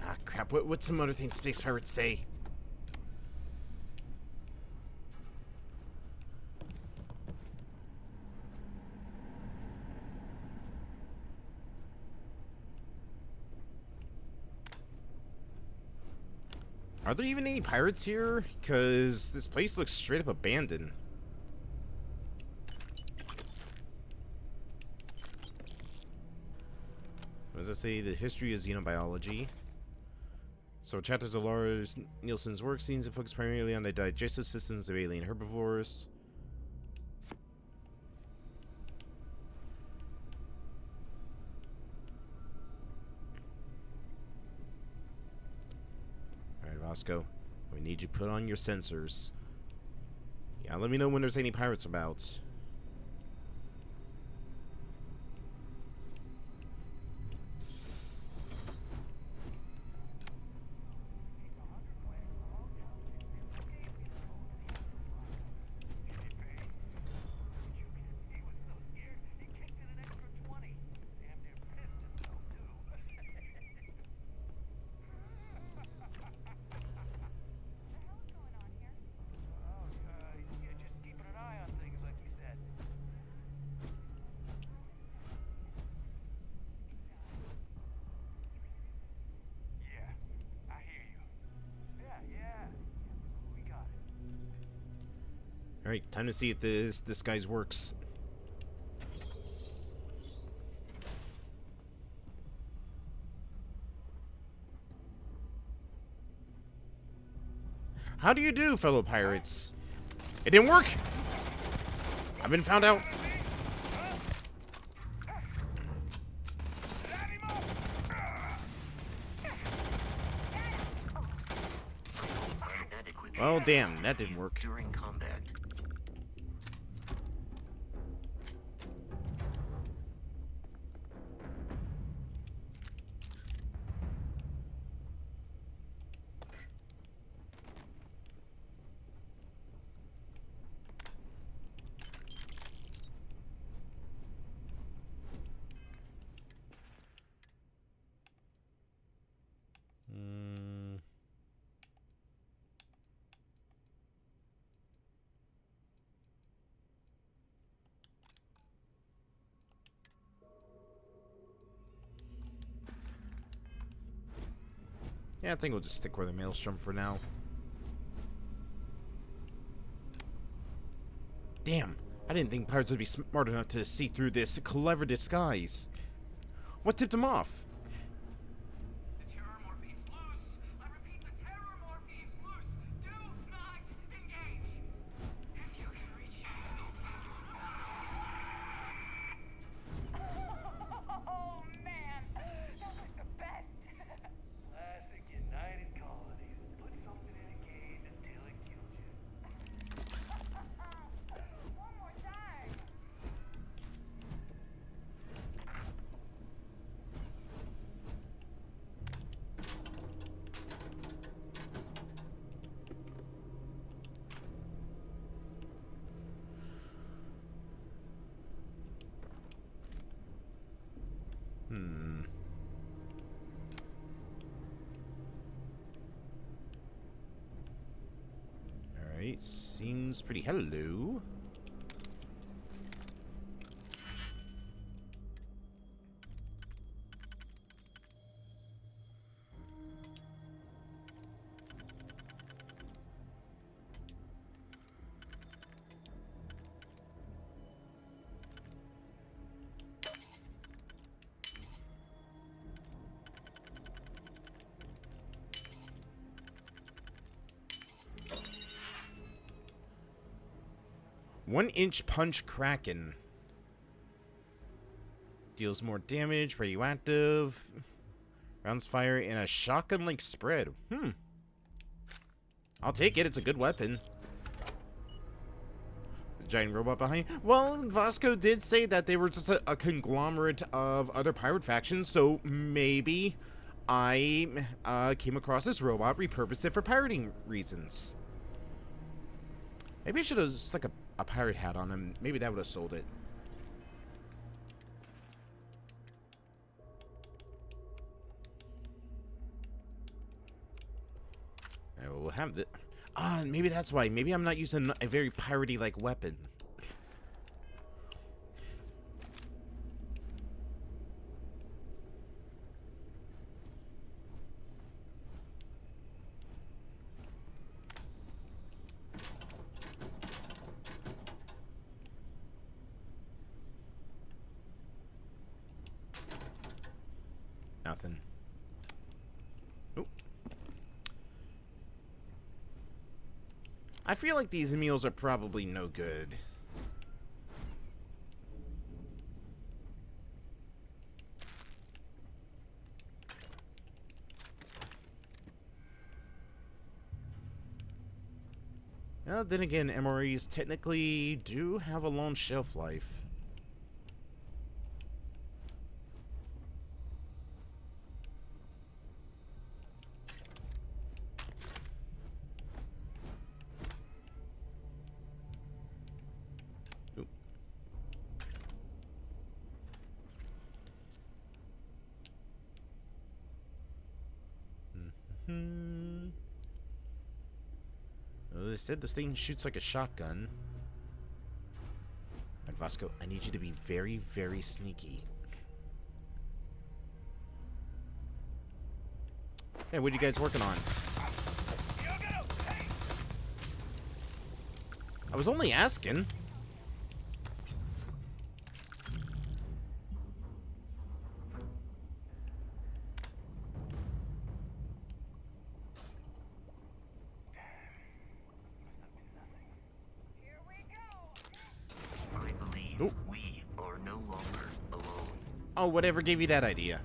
Ah, crap. What's some other things space pirates say? Are there even any pirates here? Because this place looks straight up abandoned. What does it say? The history of xenobiology. So chapters of Lars Nielsen's work seems to focus primarily on the digestive systems of alien herbivores. Alright, Vasco. We need you to put on your sensors. Yeah, let me know when there's any pirates about. Alright, time to see if this guy's works. How do you do, fellow pirates? It didn't work! I've been found out. Well, damn, that didn't work. During combat. Yeah, I think we'll just stick with the Maelstrom for now. Damn, I didn't think pirates would be smart enough to see through this clever disguise. What tipped them off? The terror morph is loose. I repeat, the terror morph is loose. Do not engage. If you can reach Oh man, that was the best. Classic United Colonies. Put something in a cage until it kills you. One more time. Alright, seems pretty hello. One-inch punch Kraken. Deals more damage, radioactive. Rounds fire in a shotgun-like spread. I'll take it, it's a good weapon. giant robot behind. Well, Vasco did say that they were just a conglomerate of other pirate factions, so maybe I came across this robot, repurposed it for pirating reasons. Maybe I should have stuck a pirate hat on him. Maybe that would have sold it. We'll have the. Maybe that's why. Maybe I'm not using a very piratey-like weapon. Nothing. Oop. I feel like these meals are probably no good. Then again, MREs technically do have a long shelf life. They said this thing shoots like a shotgun. And Vasco, I need you to be very, very sneaky. Hey, what are you guys working on? I was only asking. Oh, whatever gave you that idea?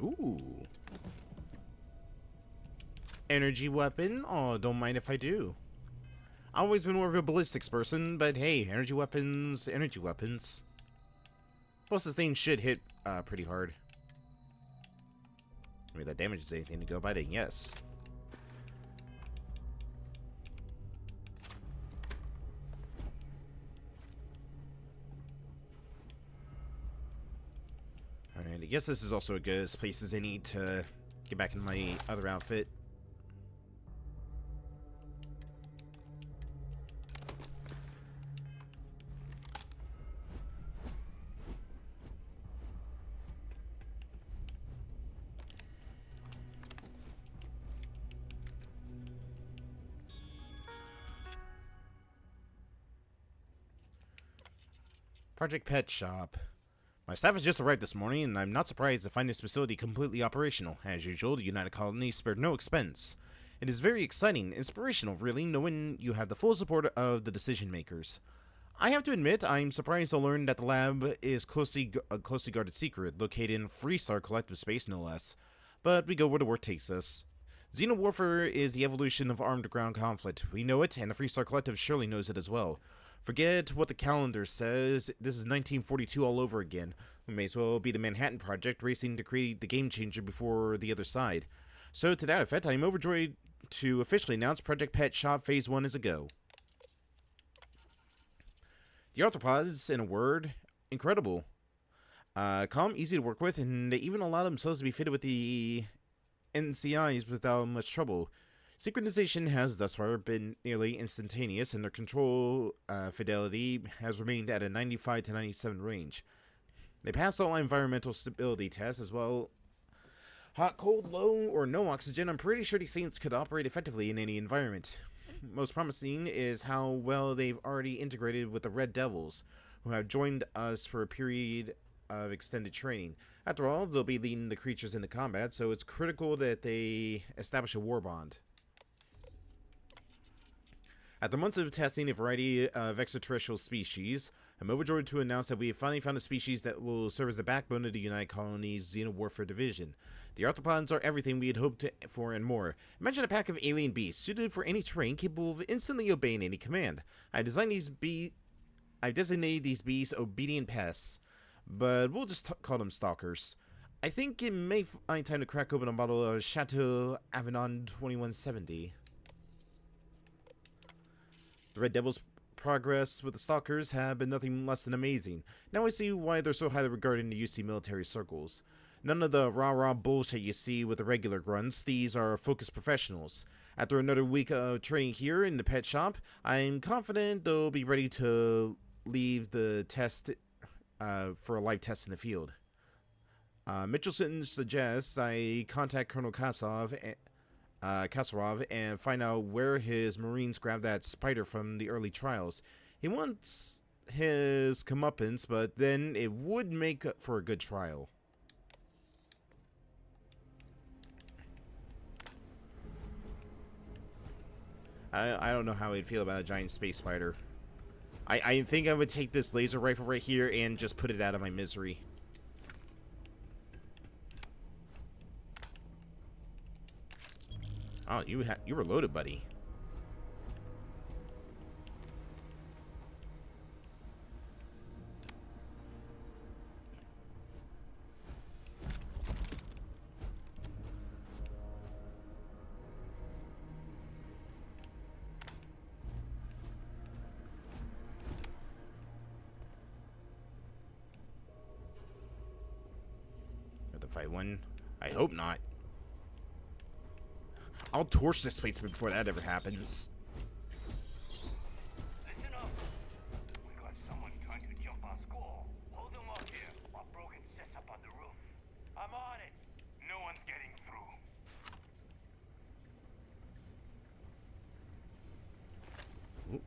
Ooh. Energy weapon? Oh, don't mind if I do. I've always been more of a ballistics person, but hey, energy weapons, energy weapons. Plus, this thing should hit pretty hard. I mean, that damage is anything to go by, then yes. Alright, I guess this is also as good as place as any to get back in my other outfit. Project Pet Shop. My staff has just arrived this morning, and I'm not surprised to find this facility completely operational. As usual, the United Colony spared no expense. It is very exciting, inspirational, really, knowing you have the full support of the decision makers. I have to admit, I'm surprised to learn that the lab is a closely guarded secret, located in Freestar Collective Space, no less. But we go where the work takes us. Xenowarfare is the evolution of armed ground conflict. We know it, and the Freestar Collective surely knows it as well. Forget what the calendar says. This is 1942 all over again. We may as well be the Manhattan Project, racing to create the game changer before the other side. So, to that effect, I am overjoyed to officially announce Project Pet Shop Phase 1 is a go. The arthropods, in a word, incredible. Calm, easy to work with, and they even allow themselves to be fitted with the NCIs without much trouble. Synchronization has thus far been nearly instantaneous, and their control fidelity has remained at a 95 to 97 range. They passed all environmental stability tests as well. Hot, cold, low, or no oxygen, I'm pretty sure these things could operate effectively in any environment. Most promising is how well they've already integrated with the Red Devils, who have joined us for a period of extended training. After all, they'll be leading the creatures into combat, so it's critical that they establish a war bond. After months of testing a variety of extraterrestrial species, I'm overjoyed to announce that we have finally found a species that will serve as the backbone of the United Colony's Xenowarfare Division. The arthropods are everything we had hoped for and more. Imagine a pack of alien beasts suited for any terrain, capable of instantly obeying any command. I've designated these beasts obedient pests, but we'll just call them stalkers. I think it may find time to crack open a bottle of Chateau Avenon 2170. The Red Devil's progress with the Stalkers have been nothing less than amazing. Now I see why they're so highly regarded in the UC military circles. None of the rah-rah bullshit you see with the regular grunts. These are focused professionals. After another week of training here in the pet shop, I'm confident they'll be ready to leave the test for a live test in the field. Mitchelson suggests I contact Colonel Kasarov and find out where his Marines grabbed that spider from the early trials. He wants his comeuppance, but then it would make for a good trial. I don't know how I'd feel about a giant space spider. I think I would take this laser rifle right here and just put it out of my misery. Oh, you were loaded, buddy. Have to fight one? I hope not. I'll torch this place before that ever happens. Listen up. We got someone trying to jump our school. Hold them up here while Brogan sets up on the roof. I'm on it. No one's getting through. Ooh.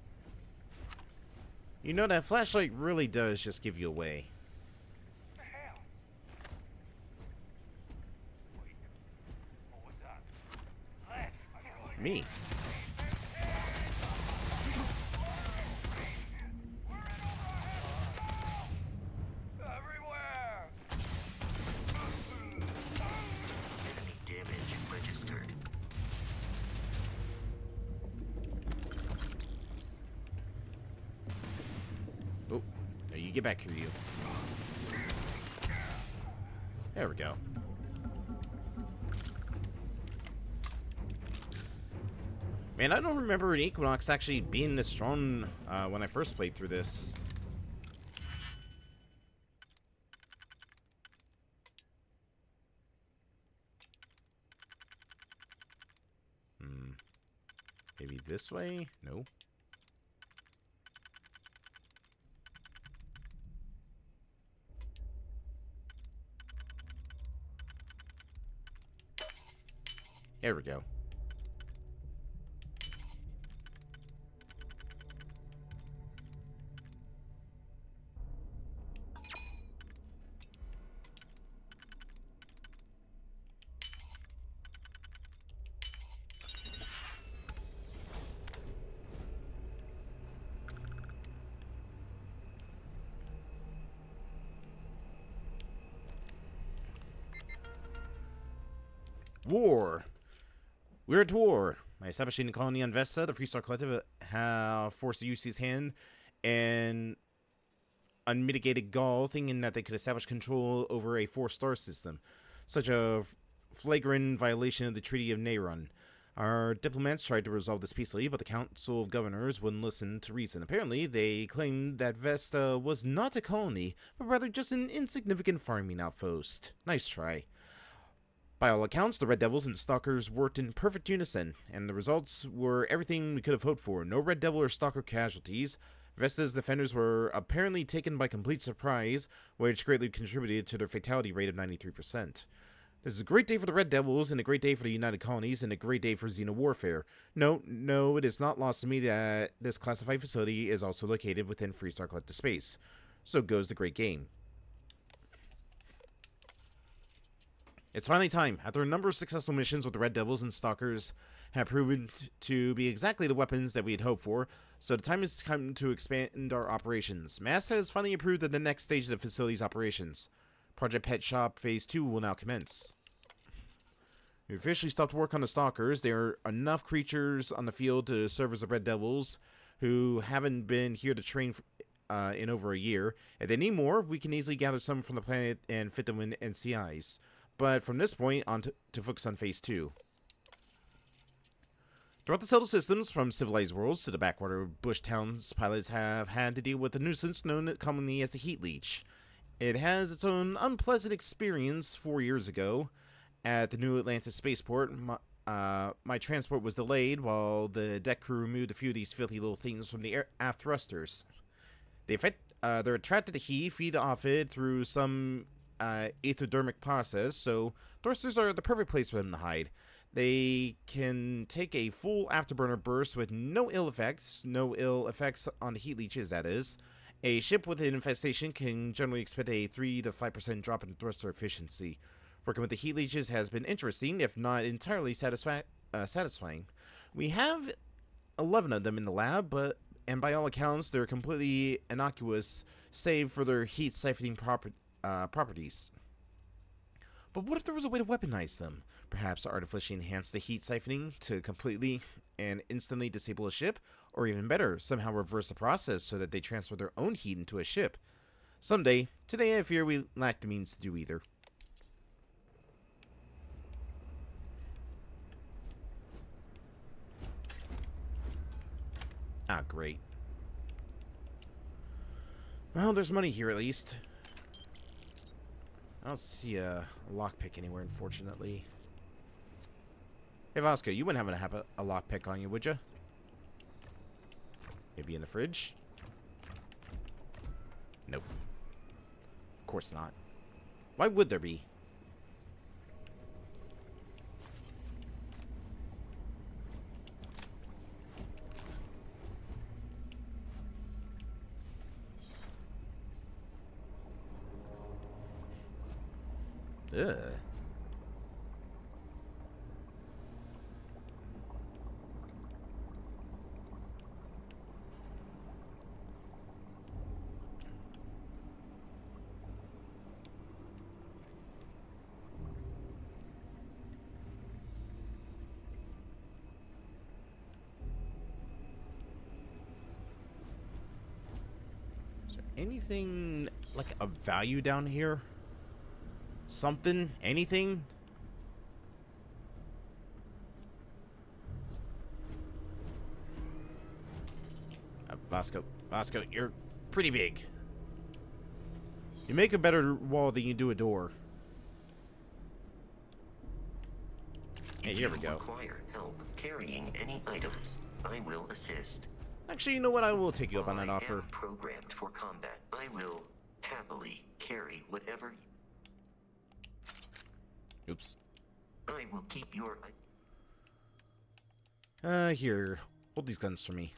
You know, that flashlight really does just give you away. What the hell? Wait. What was that? Me. Everywhere. Enemy damage registered. Oh, no, you get back here, you. There we go. Man, I don't remember an Equinox actually being this strong when I first played through this. Maybe this way? No. There we go. War. We're at war. By establishing a colony on Vesta, the Freestar Collective have forced the UC's hand and unmitigated gall, thinking that they could establish control over a 4-star system. Such a flagrant violation of the Treaty of Neyron. Our diplomats tried to resolve this peacefully, but the Council of Governors wouldn't listen to reason. Apparently, they claimed that Vesta was not a colony, but rather just an insignificant farming outpost. Nice try. By all accounts, the Red Devils and Stalkers worked in perfect unison, and the results were everything we could have hoped for. No Red Devil or Stalker casualties. Vesta's defenders were apparently taken by complete surprise, which greatly contributed to their fatality rate of 93%. This is a great day for the Red Devils, and a great day for the United Colonies, and a great day for Xeno warfare. No, it is not lost to me that this classified facility is also located within Freestar Collective space. So goes the great game. It's finally time. After a number of successful missions with the Red Devils and Stalkers have proven to be exactly the weapons that we had hoped for, so the time has come to expand our operations. MAST has finally approved of the next stage of the facility's operations. Project Pet Shop Phase 2 will now commence. We officially stopped work on the Stalkers. There are enough creatures on the field to serve as the Red Devils who haven't been here to train in over a year. If they need more, we can easily gather some from the planet and fit them in NCIs. But from this point on to focus on Phase 2. Throughout the settled systems, from civilized worlds to the backwater bush towns, pilots have had to deal with a nuisance known commonly as the heat leech. It has its own unpleasant experience 4 years ago. At the New Atlantis spaceport, my transport was delayed while the deck crew removed a few of these filthy little things from the aft thrusters. They're attracted to heat, feed off it through some ectodermic process, so thrusters are the perfect place for them to hide. They can take a full afterburner burst with no ill effects on the heat leeches, that is. A ship with an infestation can generally expect a 3 to 5% drop in thruster efficiency. Working with the heat leeches has been interesting, if not entirely satisfying. We have 11 of them in the lab, and by all accounts, they're completely innocuous, save for their heat siphoning properties. But what if there was a way to weaponize them? Perhaps artificially enhance the heat siphoning to completely and instantly disable a ship? Or even better, somehow reverse the process so that they transfer their own heat into a ship. Someday. Today I fear we lack the means to do either. Ah, great. Well, there's money here at least. I don't see a lockpick anywhere, unfortunately. Hey, Vasco, you wouldn't have a lockpick on you, would you? Maybe in the fridge? Nope. Of course not. Why would there be? Ugh. Is there anything like of value down here? Something? Anything? Vasco, you're pretty big. You make a better wall than you do a door. Hey, here we go. Require help carrying any items, I will assist. Actually, you know what? I will take you up on that I offer. am programmed for combat. I will happily carry whatever. Oops. I will keep your. Here. Hold these guns for me.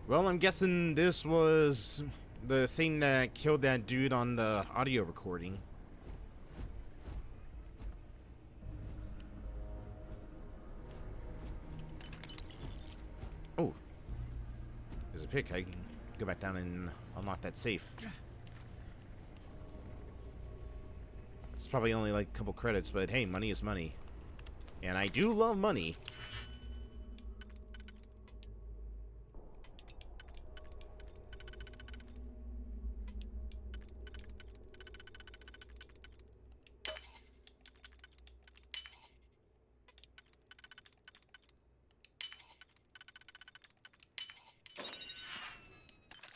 Well, I'm guessing this was the thing that killed that dude on the audio recording. Oh. There's a pick. I can go back down and unlock that safe. It's probably only like a couple credits, but hey, money is money. And I do love money.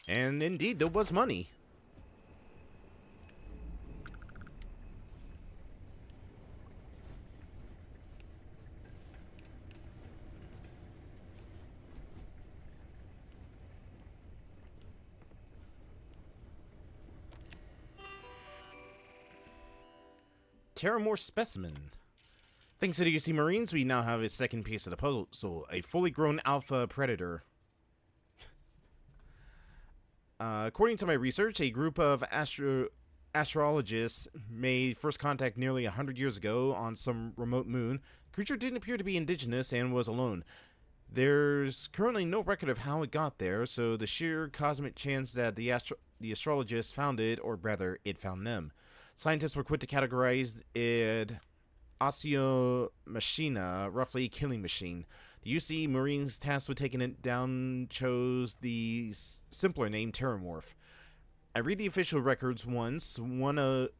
And indeed, there was money. Terramore specimen. Thanks to the UC Marines, we now have a second piece of the puzzle, a fully grown alpha predator. According to my research, a group of astrologists made first contact nearly 100 years ago on some remote moon. The creature didn't appear to be indigenous and was alone. There's currently no record of how it got there, so the sheer cosmic chance that the astrologists found it, or rather, it found them. Scientists were quick to categorize it Osseo Machina, roughly killing machine. The UC Marines tasked with taking it down chose the simpler name Terramorph. I read the official records once. One of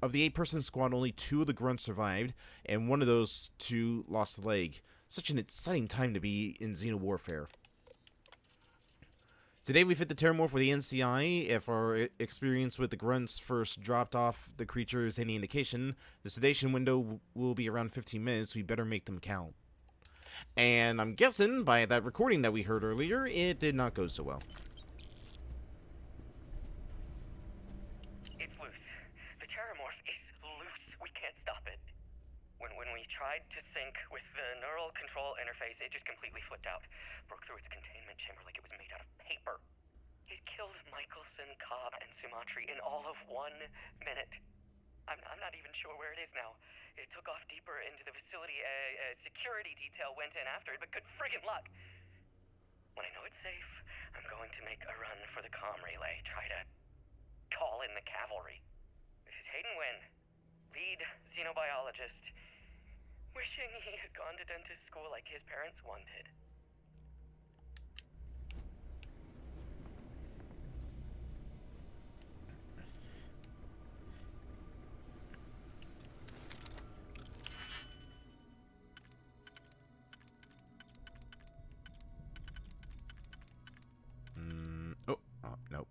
the 8-person squad, only 2 of the grunts survived, and one of those 2 lost a leg. Such an exciting time to be in Xenowarfare. Today we fit the Terramorph with the NCI. If our experience with the grunts first dropped off the creature is any indication, the sedation window will be around 15 minutes. We better make them count. And I'm guessing by that recording that we heard earlier, it did not go so well. It's loose. The Terramorph is loose. We can't stop it. When we tried to sync with the neural control interface, it just completely flipped out. Broke through its containment chamber like it was made out of paper. It killed Michelson, Cobb, and Sumatri in all of 1 minute. I'm not even sure where it is now. It took off deeper into the facility. A security detail went in after it, but good friggin' luck. When I know it's safe, I'm going to make a run for the comm relay. Try to call in the cavalry. This is Hayden Wynn, lead xenobiologist. Wishing he had gone to dentist school like his parents wanted. Oh, nope.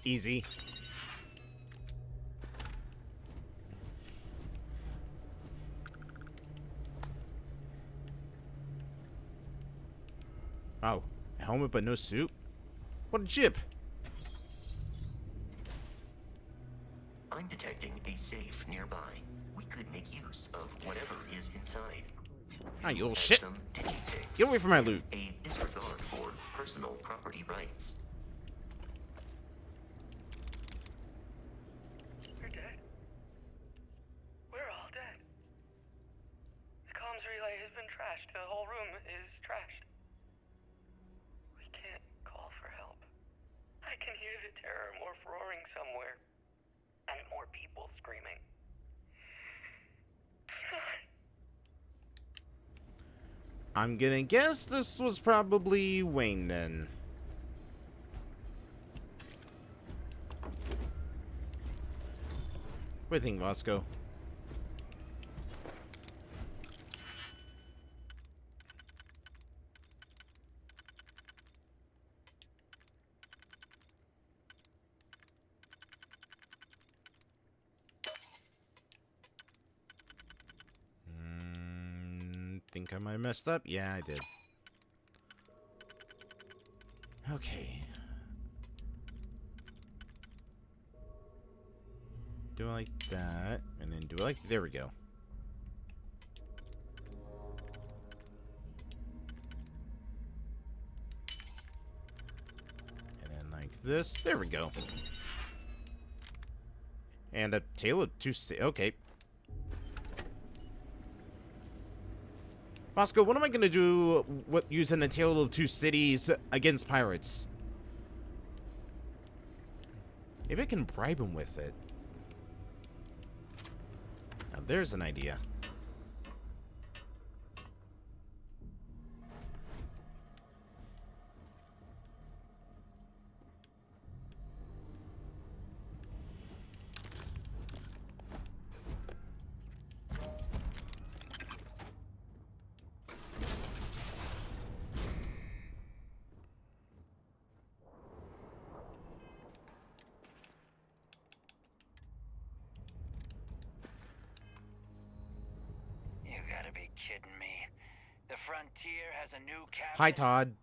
Easy. Oh, a helmet but no suit? What a jip! I'm detecting a safe nearby. We could make use of whatever is inside. Ah, you little shit! Some digitics Get away from my loot! and a disregard for personal property rights. We're dead. We're all dead. The comms relay has been trashed. The whole room is trashed. We can't call for help. I can hear the Terramorph roaring somewhere. And more people screaming. I'm gonna guess this was probably Wayne then. What do you think, Vasco? Think I might have messed up? Yeah, I did. Okay. Do it like that, and then do it like... There we go. this. There we go. And a Tale of Two Cities. Okay. Bosco, what am I gonna do using the Tale of Two Cities against pirates? Maybe I can bribe him with it. Now there's an idea. Kidding me. The Frontier has a new captain. Hi, Todd.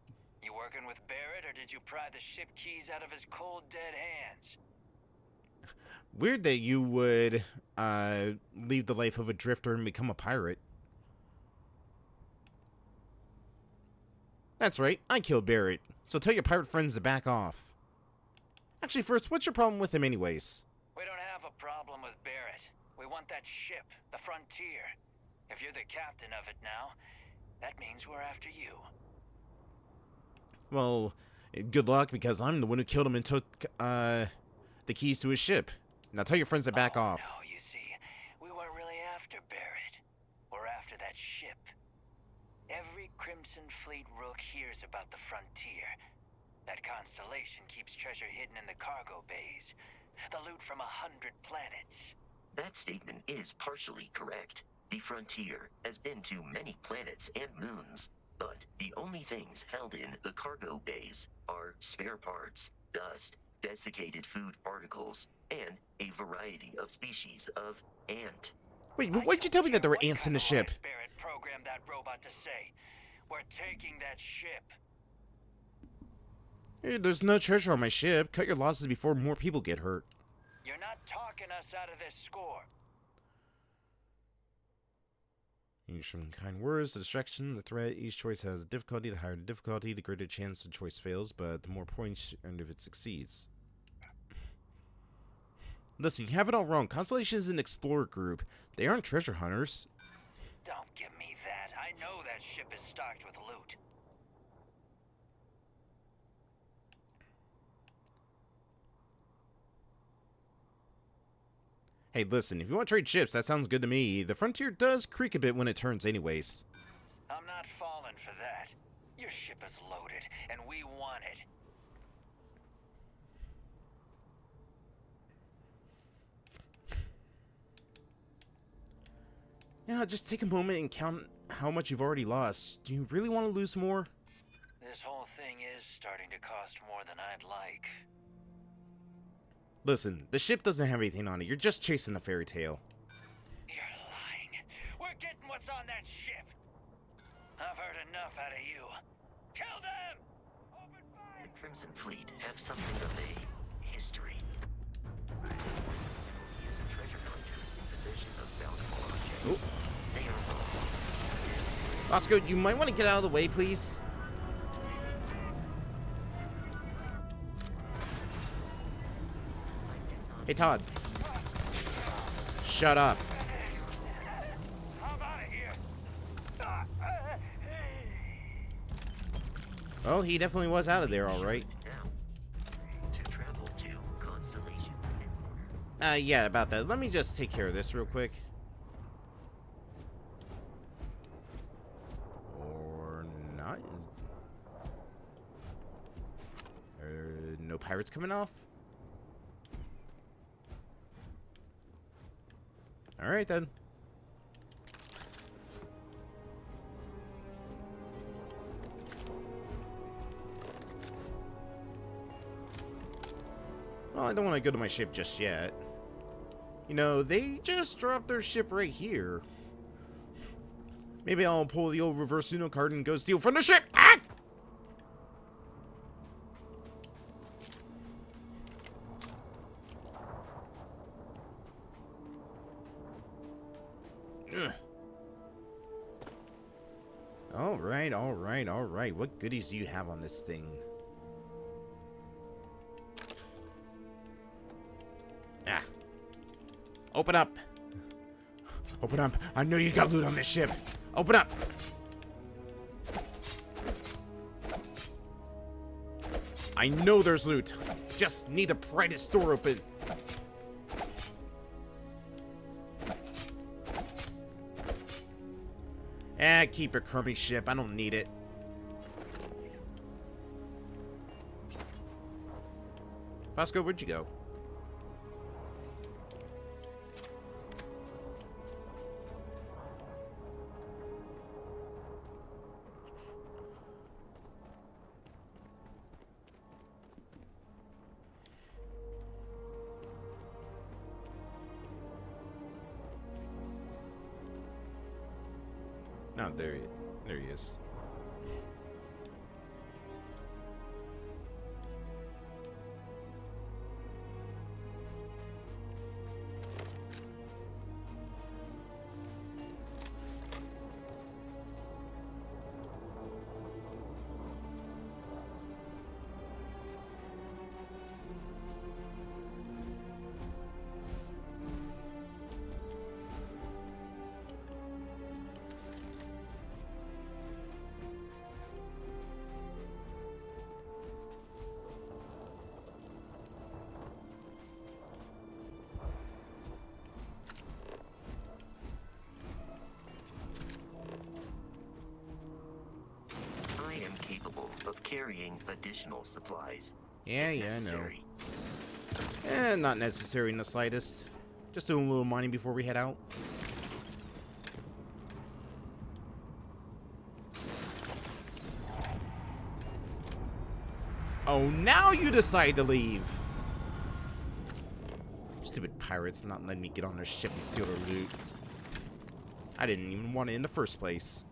You working with Barrett, or did you pry the ship keys out of his cold, dead hands? Weird that you would leave the life of a drifter and become a pirate. That's right, I killed Barrett. So tell your pirate friends to back off. Actually, first, what's your problem with him anyways? We don't have a problem with Barrett. We want that ship, the Frontier. If you're the captain of it now, that means we're after you. Well, good luck, because I'm the one who killed him and took the keys to his ship. Now tell your friends to back off. No, you see, we weren't really after Barrett. We're after that ship. Every Crimson Fleet rook hears about the Frontier. That constellation keeps treasure hidden in the cargo bays. The loot from 100 planets. That statement is partially correct. The Frontier has been to many planets and moons, but the only things held in the cargo bays are spare parts, dust, desiccated food particles, and a variety of species of ant. Wait, why'd you tell me that there were ants in the ship? Barrett programmed that robot to say, we're taking that ship. Hey, there's no treasure on my ship. Cut your losses before more people get hurt. You're not talking us out of this score. Use some kind words, the distraction, the threat. Each choice has a difficulty. The higher the difficulty, the greater chance the choice fails, but the more points and if it succeeds. Listen, you have it all wrong. Constellation is an explorer group. They aren't treasure hunters. Don't give me that. I know that ship is stocked with loot. Hey, listen, if you want to trade ships, that sounds good to me. The Frontier does creak a bit when it turns anyways. I'm not falling for that. Your ship is loaded, and we want it. Yeah, just take a moment and count how much you've already lost. Do you really want to lose more? This whole thing is starting to cost more than I'd like. Listen, the ship doesn't have anything on it. You're just chasing a fairy tale. You're lying. We're getting what's on that ship. I've heard enough out of you. Kill them! Open fire! The Crimson Fleet have something of a history. Forces assume he is a treasure hunter in possession of valuable objects. Oh. They are wrong. Bosco, you might want to get out of the way, please. Hey, Todd. Shut up. I'm out of here. Well, he definitely was out of there, all right. Now, to travel to Constellation headquarters. Yeah, about that. Let me just take care of this real quick. Or not. No pirates coming off? Alright then. Well, I don't want to go to my ship just yet. You know, they just dropped their ship right here. Maybe I'll pull the old reverse Uno card and go steal from the ship! Ah! Ugh. Alright. What goodies do you have on this thing? Open up. Open up. I know you got loot on this ship. Open up. I know there's loot. Just need to pry this door open. Keep your crummy ship. I don't need it. Fosco, where'd you go? No, there he is. Of carrying additional supplies. Yeah, I know. Not necessary in the slightest. Just doing a little mining before we head out. Oh, now you decide to leave. Stupid pirates not letting me get on their ship and steal their loot. I didn't even want it in the first place.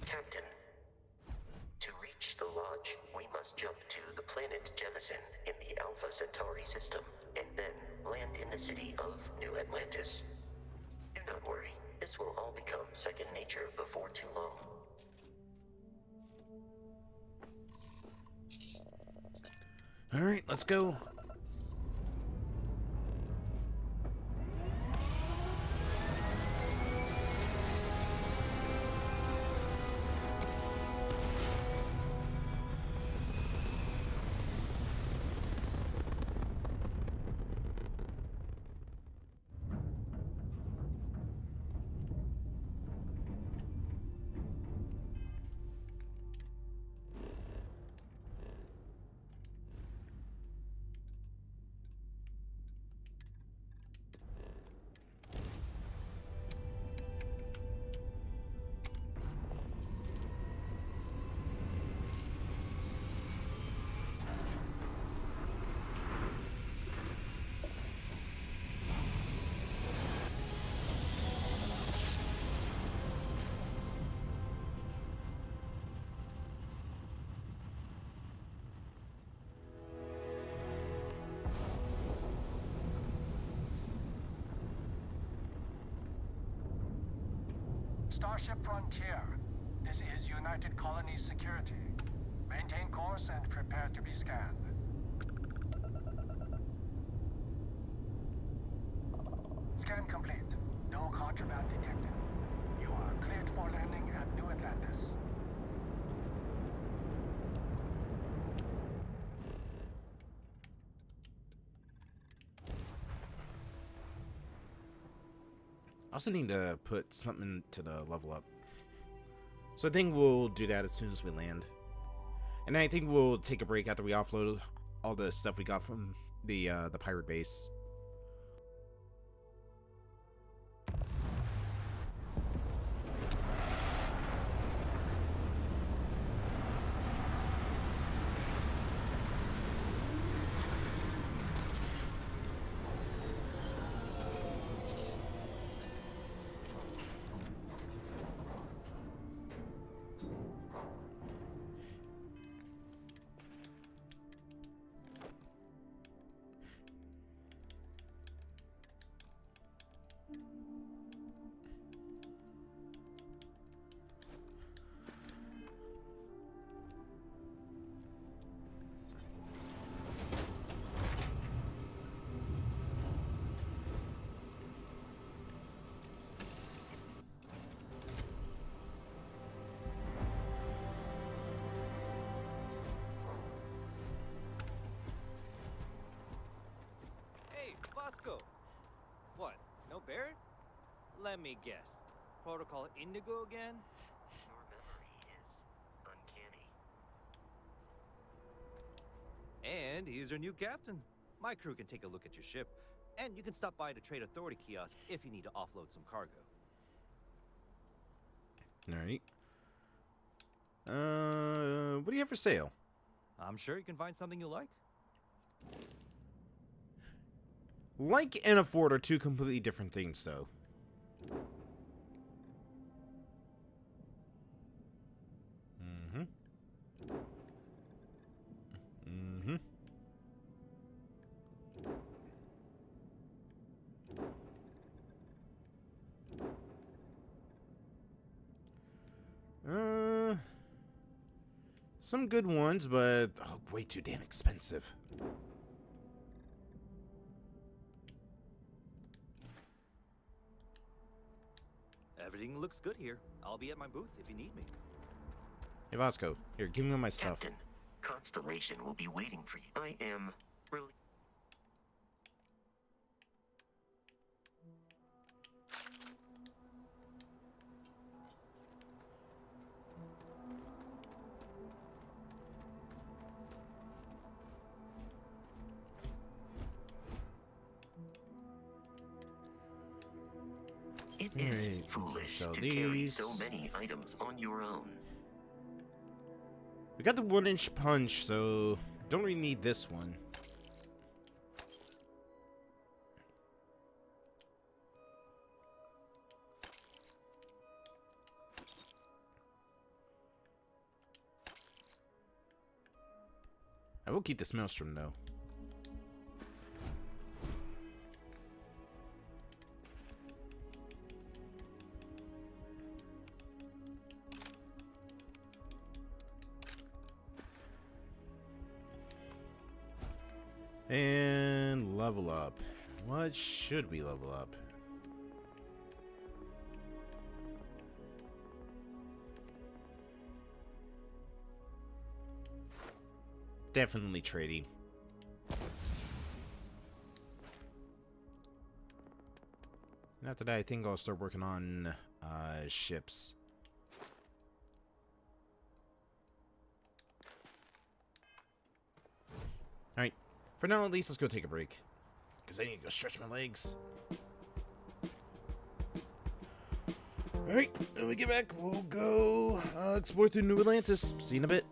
Captain, to reach the lodge, we must jump to the planet Jemison in the Alpha Centauri system, and then land in the city of New Atlantis. Do not worry, this will all become second nature before too long. Alright, let's go. Starship Frontier. This is United Colonies Security. Maintain course and prepare to be scanned. Scan complete. No contraband detected. You are cleared for landing at New Atlantis. I also need to put something to the level up. So I think we'll do that as soon as we land. And I think we'll take a break after we offload all the stuff we got from the pirate base. Let me guess. Protocol Indigo again? Your memory is uncanny. And he's your new captain. My crew can take a look at your ship, and you can stop by the Trade Authority kiosk if you need to offload some cargo. Alright. What do you have for sale? I'm sure you can find something you like. Like and afford are two completely different things, though. Mm-hmm. Mm-hmm. Some good ones, but way too damn expensive. Everything looks good here. I'll be at my booth if you need me. Hey, Vasco, here, give me my stuff. Captain, Constellation will be waiting for you. I am really... It is foolish to carry so many items on your own. We got the 1-inch punch, so don't really need this one. I will keep this maelstrom, though. And level up. What should we level up? Definitely trading. And after that, I think I'll start working on ships. Alright. For now, at least, let's go take a break. Because I need to go stretch my legs. Alright, when we get back, we'll go explore through New Atlantis. See you in a bit.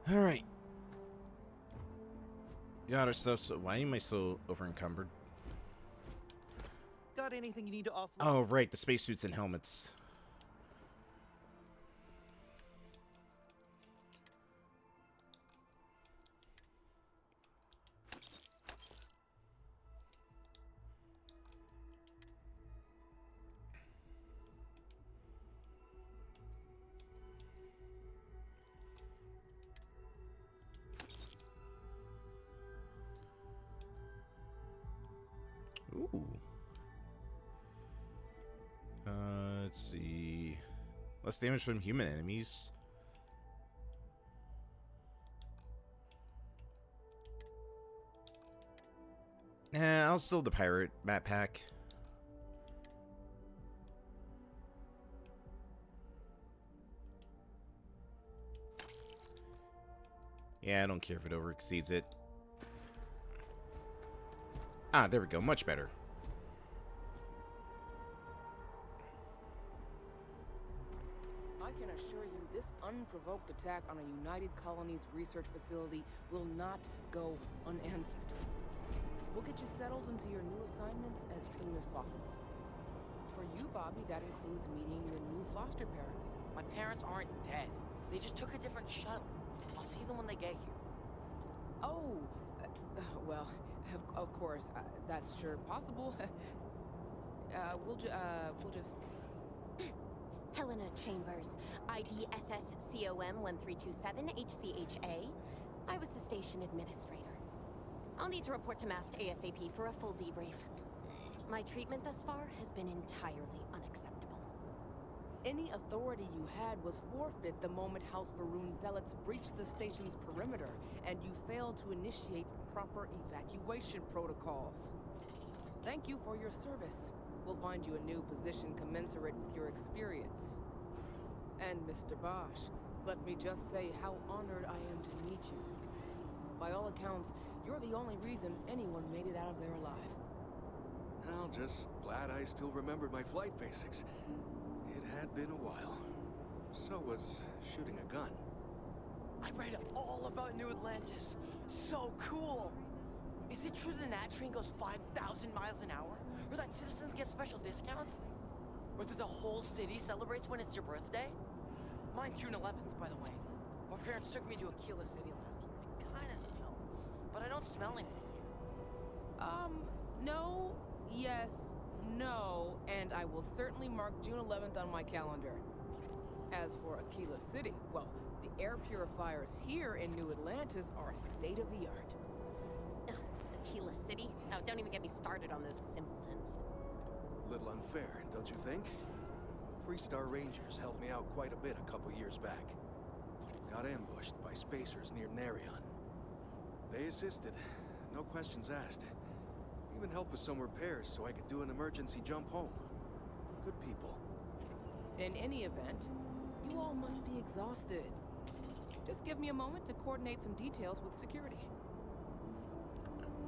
Alright. Got our stuff, so why am I so over-encumbered? Got anything you need to offload? Oh, right, the spacesuits and helmets. Ooh. Let's see. Less damage from human enemies. I'll still the pirate backpack. Yeah, I don't care if it over exceeds it. Ah, there we go. Much better. I can assure you this unprovoked attack on a United Colonies research facility will not go unanswered. We'll get you settled into your new assignments as soon as possible. For you, Bobby, that includes meeting your new foster parent. My parents aren't dead. They just took a different shuttle. I'll see them when they get here. Oh, well, of course, that's sure possible. We'll just... Helena Chambers, ID SSCOM 1327 HCHA. I was the station administrator. I'll need to report to MAST ASAP for a full debrief. My treatment thus far has been entirely unacceptable. Any authority you had was forfeit the moment House Varun zealots breached the station's perimeter, and you failed to initiate proper evacuation protocols. Thank you for your service. We'll find you a new position commensurate with your experience. And Mr. Bosch, let me just say how honored I am to meet you. By all accounts, you're the only reason anyone made it out of there alive. Well, just glad I still remembered my flight basics. It had been a while. So was shooting a gun. I read all about New Atlantis. So cool! Is it true the Nat train goes 5,000 miles an hour? Or that citizens get special discounts? Or that the whole city celebrates when it's your birthday? Mine's June 11th, by the way. My parents took me to Aquila City last year. I kinda smell, but I don't smell anything here. No, yes, no, and I will certainly mark June 11th on my calendar. As for Aquila City, well, the air purifiers here in New Atlantis are state-of-the-art. Ugh, Aquila City? Oh, don't even get me started on those simpletons. Little unfair, don't you think? Freestar Rangers helped me out quite a bit a couple years back. Got ambushed by spacers near Narion. They assisted, no questions asked. Even helped with some repairs so I could do an emergency jump home. Good people. In any event, you all must be exhausted. Just give me a moment to coordinate some details with security.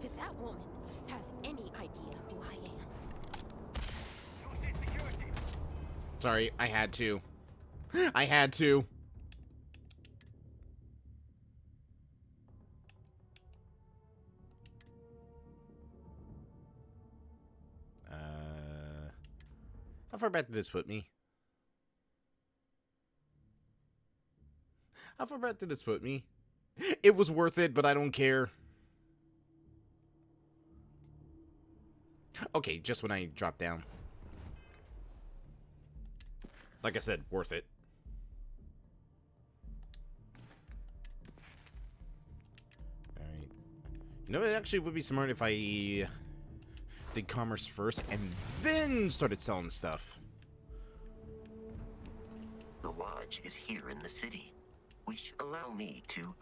Does that woman have any idea who I am? Sorry, I had to. I had to. How far back did this put me? How far back did this put me? It was worth it, but I don't care. Okay, just when I dropped down. Like I said, worth it. Alright. You know, it actually would be smart if I did commerce first and then started selling stuff. The lodge is here in the city. Which allow me to...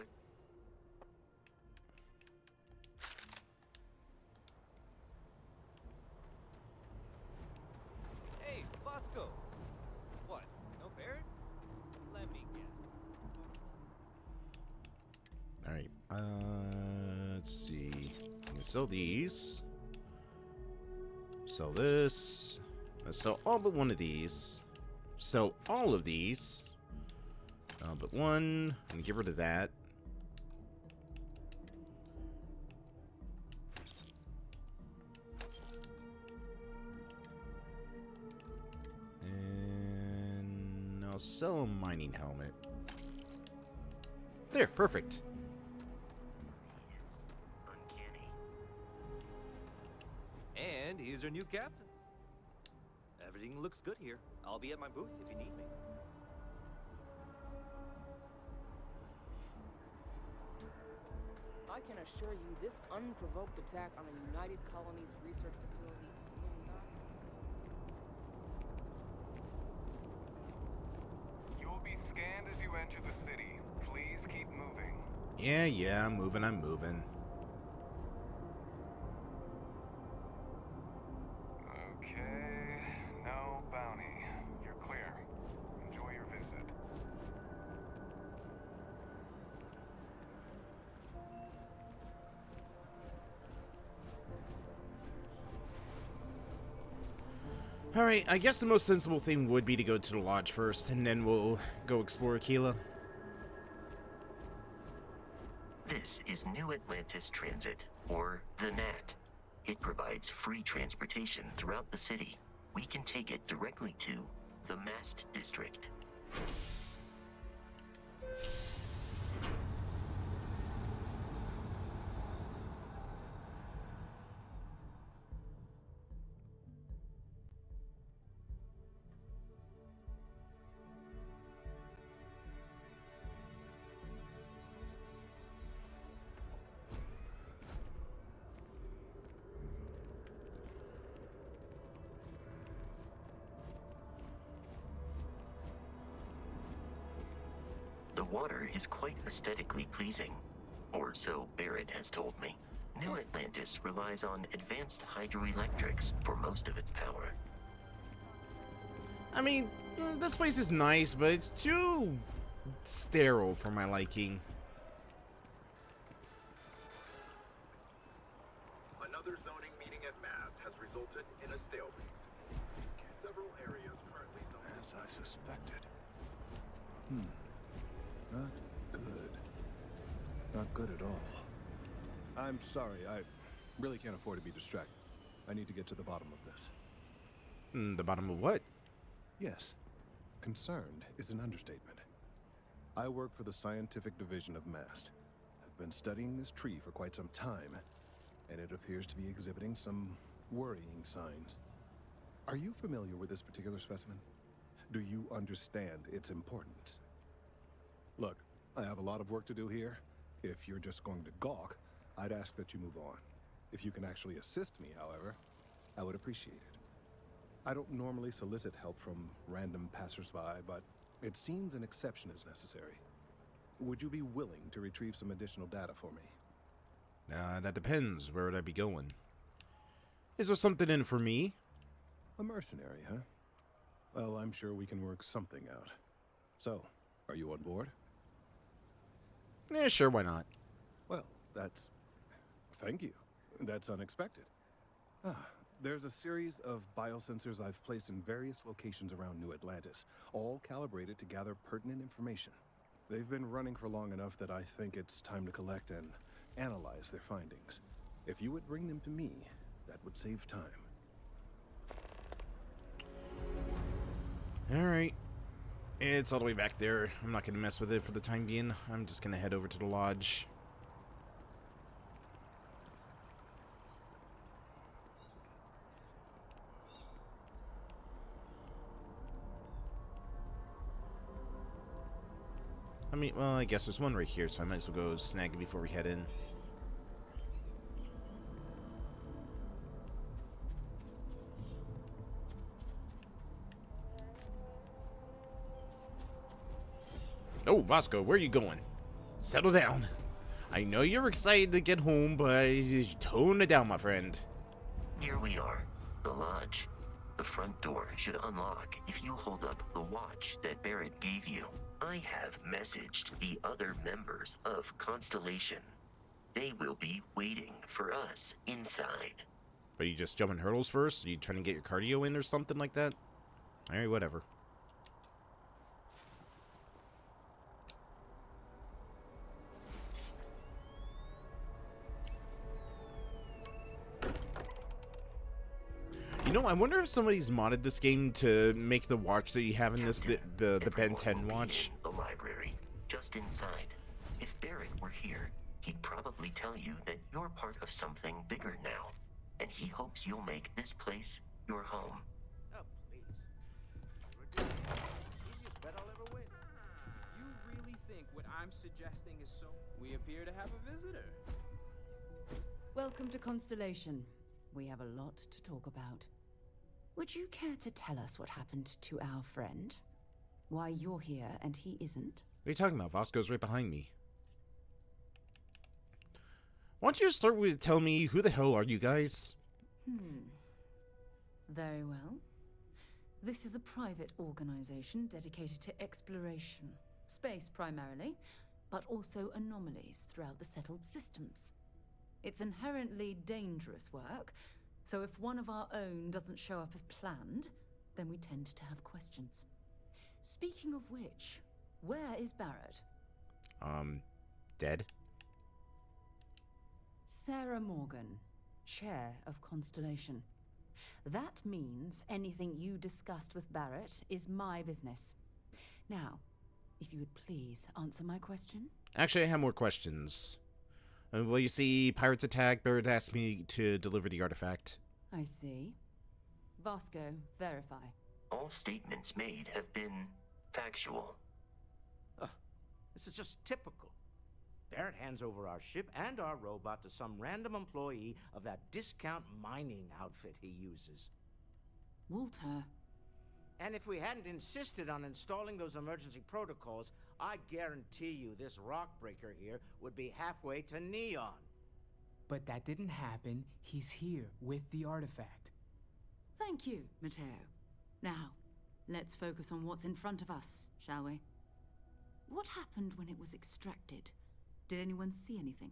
Hey, Bosco! What? No Barrett? Let me guess. Alright, let's see. I can sell these. Sell this. Let's sell all but one of these. Sell all of these. But one. I'm gonna get rid of that. And I'll sell a mining helmet. There, perfect. And here's our new captain. Everything looks good here. I'll be at my booth if you need me. I can assure you this unprovoked attack on a United Colonies research facility will not... You will be scanned as you enter the city. Please keep moving. Yeah, I'm moving. Okay, no bounty. You're clear. Enjoy your visit. Alright, I guess the most sensible thing would be to go to the lodge first, and then we'll go explore Aquila. This is New Atlantis Transit, or the NAT. It provides free transportation throughout the city. We can take it directly to the Mast District. The water is quite aesthetically pleasing, or so Barrett has told me. New Atlantis relies on advanced hydroelectrics for most of its power. I mean, this place is nice, but it's too sterile for my liking. Another zoning meeting at Mast has resulted in a stalemate. Several areas currently zoned. As I suspected. Not good. Not good at all. I'm sorry, I really can't afford to be distracted. I need to get to the bottom of this. The bottom of what? Yes. Concerned is an understatement. I work for the scientific division of MAST. I've been studying this tree for quite some time, and it appears to be exhibiting some worrying signs. Are you familiar with this particular specimen? Do you understand its importance? Look, I have a lot of work to do here. If you're just going to gawk, I'd ask that you move on. If you can actually assist me, however, I would appreciate it. I don't normally solicit help from random passersby, but it seems an exception is necessary. Would you be willing to retrieve some additional data for me? That depends. Where would I be going? Is there something in for me? A mercenary, huh? Well, I'm sure we can work something out. So, are you on board? Yeah, sure, why not? Well, that's... Thank you. That's unexpected. There's a series of biosensors I've placed in various locations around New Atlantis, all calibrated to gather pertinent information. They've been running for long enough that I think it's time to collect and analyze their findings. If you would bring them to me, that would save time. Alright. It's all the way back there. I'm not going to mess with it for the time being. I'm just going to head over to the lodge. I mean, well, I guess there's one right here, so I might as well go snag it before we head in. Oh, Vasco, where are you going? Settle down. I know you're excited to get home, but tone it down, my friend. Here we are, the lodge. The front door should unlock if you hold up the watch that Barrett gave you. I have messaged the other members of Constellation. They will be waiting for us inside. But you just jumping hurdles first? Are you trying to get your cardio in or something like that? Alright, whatever. You know, I wonder if somebody's modded this game to make the watch that you have in this the Ben 10 watch. The library, just inside. If Barrett were here, he'd probably tell you that you're part of something bigger now, and he hopes you'll make this place your home. Oh, please. Ridiculous. Easiest bet I'll ever win. You really think what I'm suggesting is so? We appear to have a visitor. Welcome to Constellation. We have a lot to talk about. Would you care to tell us what happened to our friend? Why you're here and he isn't? What are you talking about? Vasco's right behind me. Why don't you start with telling me who the hell are you guys? Very well. This is a private organization dedicated to exploration. Space primarily, but also anomalies throughout the settled systems. It's inherently dangerous work, so if one of our own doesn't show up as planned, then we tend to have questions. Speaking of which, where is Barrett? Dead? Sarah Morgan, Chair of Constellation. That means anything you discussed with Barrett is my business. Now, if you would please answer my question. Actually, I have more questions. Well, you see, pirates attack. Barrett asked me to deliver the artifact. I see. Vasco, verify. All statements made have been factual. This is just typical. Barrett hands over our ship and our robot to some random employee of that discount mining outfit he uses. Walter. And if we hadn't insisted on installing those emergency protocols, I guarantee you this rock breaker here would be halfway to Neon. But that didn't happen. He's here with the artifact. Thank you, Matteo. Now, let's focus on what's in front of us, shall we? What happened when it was extracted? Did anyone see anything?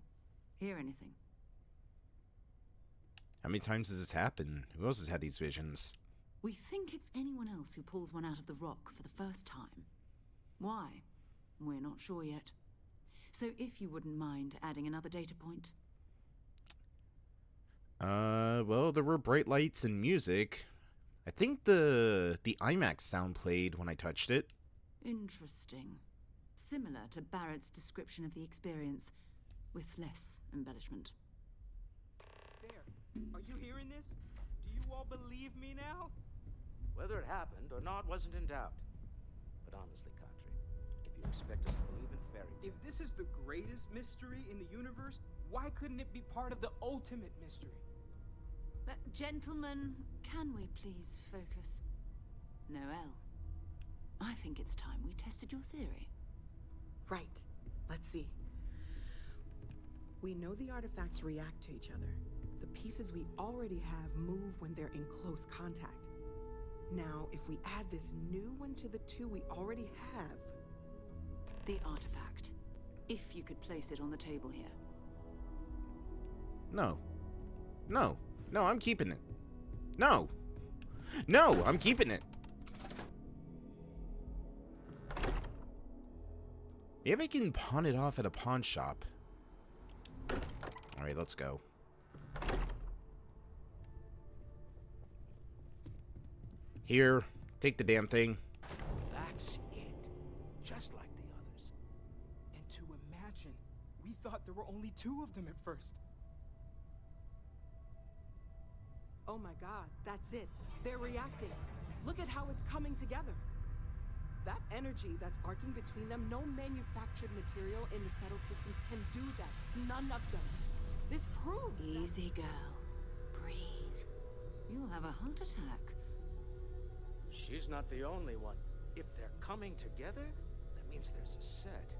Hear anything? How many times has this happened? Who else has had these visions? We think it's anyone else who pulls one out of the rock for the first time. Why? We're not sure yet. So if you wouldn't mind adding another data point. Well, there were bright lights and music. I think the IMAX sound played when I touched it. Interesting. Similar to Barrett's description of the experience, with less embellishment. There. Are you hearing this? Do you all believe me now? Whether it happened or not wasn't in doubt. But honestly, Kadri, if you expect us to believe in fairy tales... If this is the greatest mystery in the universe, why couldn't it be part of the ultimate mystery? Gentlemen, can we please focus? Noelle, I think it's time we tested your theory. Right. Let's see. We know the artifacts react to each other. The pieces we already have move when they're in close contact. Now, if we add this new one to the two we already have... The artifact. If you could place it on the table here. No. No. No, I'm keeping it. No. No, I'm keeping it. Maybe I can pawn it off at a pawn shop. Alright, let's go. Here, take the damn thing. That's it. Just like the others. And to imagine, we thought there were only 2 of them at first. Oh my god, that's it. They're reacting. Look at how it's coming together. That energy that's arcing between them, no manufactured material in the settled systems can do that. None of them. This proves Easy, girl. Breathe. You'll have a heart attack. She's not the only one. If they're coming together, that means there's a set.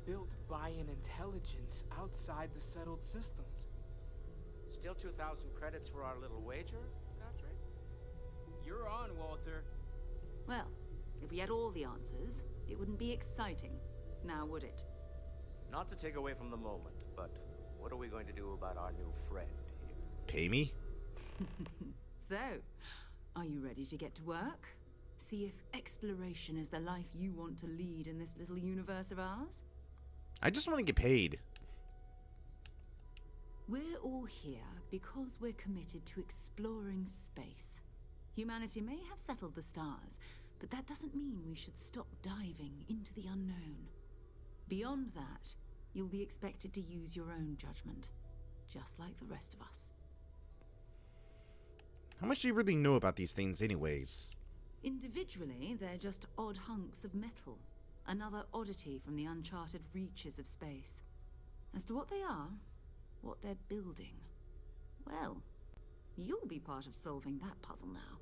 Built by an intelligence outside the settled systems. Still 2,000 credits for our little wager, Godfrey? You're on, Walter. Well, if we had all the answers, it wouldn't be exciting. Now, would it? Not to take away from the moment, but what are we going to do about our new friend here? Pay me? So, are you ready to get to work? See if exploration is the life you want to lead in this little universe of ours? I just want to get paid. We're all here because we're committed to exploring space. Humanity may have settled the stars, but that doesn't mean we should stop diving into the unknown. Beyond that, you'll be expected to use your own judgment, just like the rest of us. How much do you really know about these things anyways? Individually, they're just odd hunks of metal. Another oddity from the uncharted reaches of space. As to what they are, what they're building, well, you'll be part of solving that puzzle now.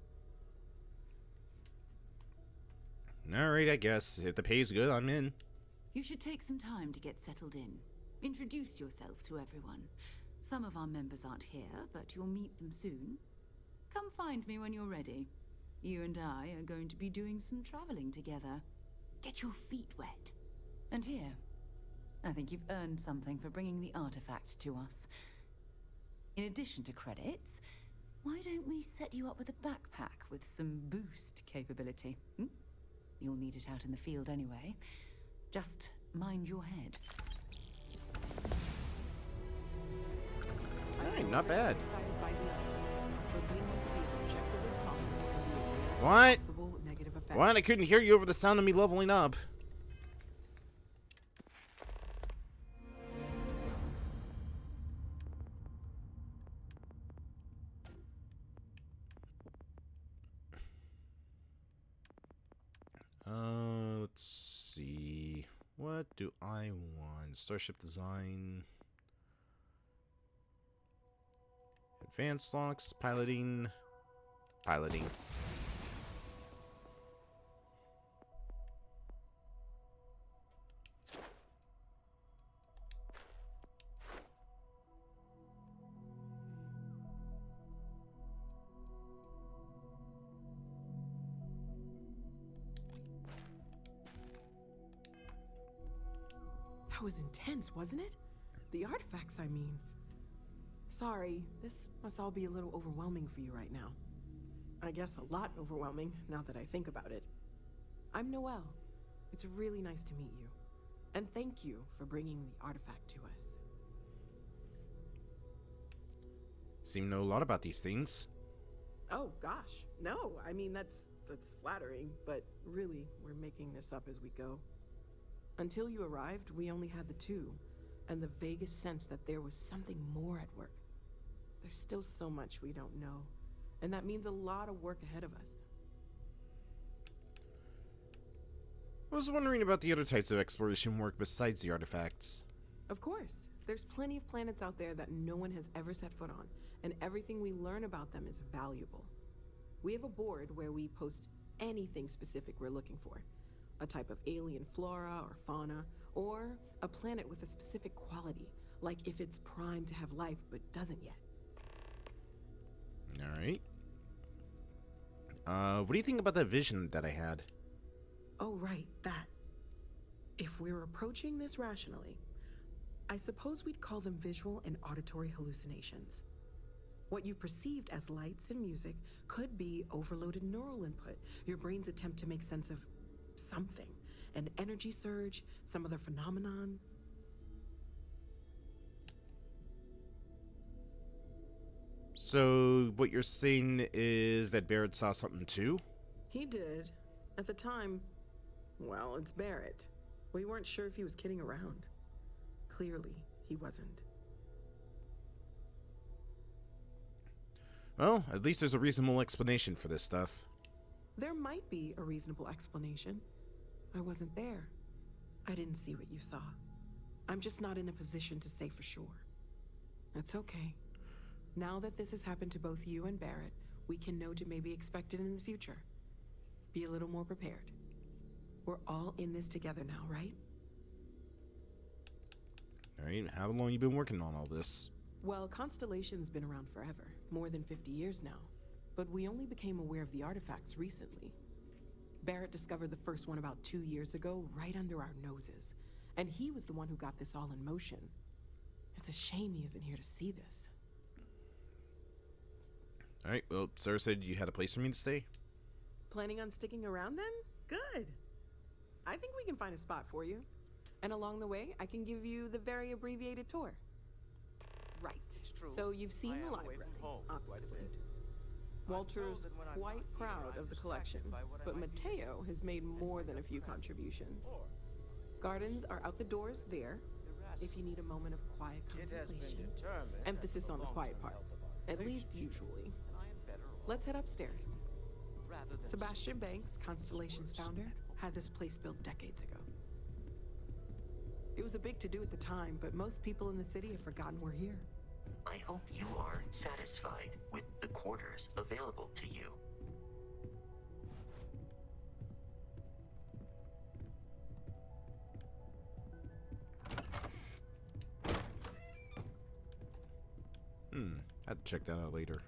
Alright, I guess. If the pay's good, I'm in. You should take some time to get settled in. Introduce yourself to everyone. Some of our members aren't here, but you'll meet them soon. Come find me when you're ready. You and I are going to be doing some traveling together. Get your feet wet. And here, I think you've earned something for bringing the artifact to us. In addition to credits, why don't we set you up with a backpack with some boost capability? You'll need it out in the field anyway. Just mind your head. Alright, not bad. Excited by the ideas, but we need to be as objective as possible and be aware of What? possible negative effects. What? I couldn't hear you over the sound of me leveling up. Let's see. What do I want? Starship design. Advanced locks, piloting. Piloting. That was intense, wasn't it? The artifacts, I mean. Sorry, this must all be a little overwhelming for you right now. I guess a lot overwhelming, now that I think about it. I'm Noelle. It's really nice to meet you. And thank you for bringing the artifact to us. Seem to know a lot about these things. Oh, gosh. No, I mean, that's flattering, but really, we're making this up as we go. Until you arrived, we only had the two, and the vaguest sense that there was something more at work. There's still so much we don't know, and that means a lot of work ahead of us. I was wondering about the other types of exploration work besides the artifacts. Of course, there's plenty of planets out there that no one has ever set foot on, and everything we learn about them is valuable. We have a board where we post anything specific we're looking for. A type of alien flora or fauna, or a planet with a specific quality, like if it's primed to have life but doesn't yet. Alright. What do you think about that vision that I had? Oh, right, that. If we're approaching this rationally, I suppose we'd call them visual and auditory hallucinations. What you perceived as lights and music could be overloaded neural input, your brain's attempt to make sense of something. An energy surge, some other phenomenon. So, what you're saying is that Barrett saw something too? He did. At the time, well, it's Barrett. We weren't sure if he was kidding around. Clearly, he wasn't. Well, at least there's a reasonable explanation for this stuff. There might be a reasonable explanation. I wasn't there. I didn't see what you saw. I'm just not in a position to say for sure. That's okay. Now that this has happened to both you and Barrett, we can know to maybe expect it in the future. Be a little more prepared. We're all in this together now, right? Alright, how long you been working on all this? Well, Constellation's been around forever, more than 50 years now. But we only became aware of the artifacts recently. Barrett discovered the first one about 2 years ago, right under our noses. And he was the one who got this all in motion. It's a shame he isn't here to see this. Alright, well, Sarah said you had a place for me to stay? Planning on sticking around then? Good. I think we can find a spot for you. And along the way, I can give you the very abbreviated tour. Right. So you've seen the library, obviously. Walter's quite proud of the collection, but Mateo has made more than a few contributions. Gardens are out the doors there, if you need a moment of quiet contemplation. Emphasis on the quiet part, at least usually. Let's head upstairs. Sebastian Banks, Constellation's founder, had this place built decades ago. It was a big to-do at the time, but most people in the city have forgotten we're here. I hope you are satisfied with the quarters available to you. I'd check that out later.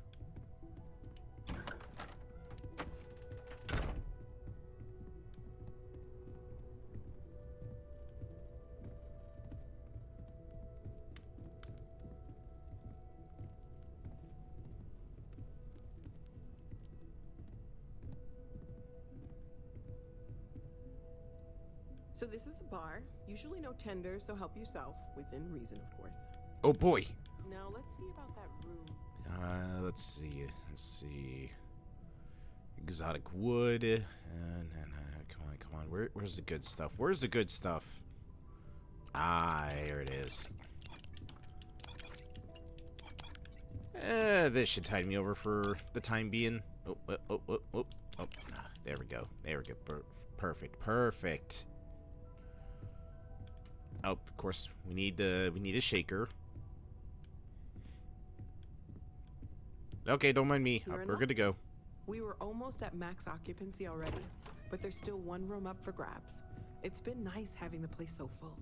So this is the bar. Usually no tender, so help yourself. Within reason, of course. Oh boy. Now let's see about that room. Let's see. Exotic wood. Come on. Where's the good stuff? Where's the good stuff? Ah, here it is. This should tide me over for the time being. Oh. There we go. Perfect. Oh, of course, we need a shaker. Okay, don't mind me. We're good to go. We were almost at max occupancy already, but there's still one room up for grabs. It's been nice having the place so full.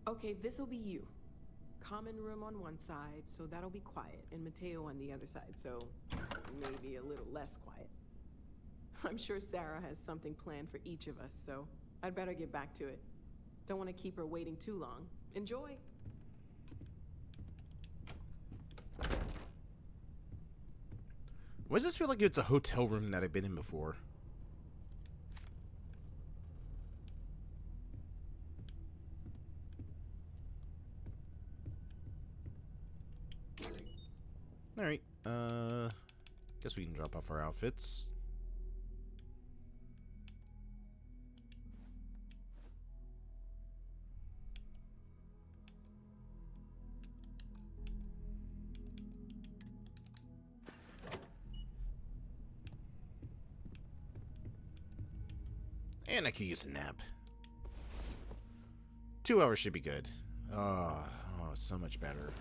Okay, this'll be you. Common room on one side, so that'll be quiet, and Mateo on the other side, so maybe a little less quiet. I'm sure Sarah has something planned for each of us, so I'd better get back to it. Don't want to keep her waiting too long. Enjoy! Why does this feel like it's a hotel room that I've been in before? Alright, guess we can drop off our outfits. And I could use a nap. 2 hours should be good. Oh, so much better.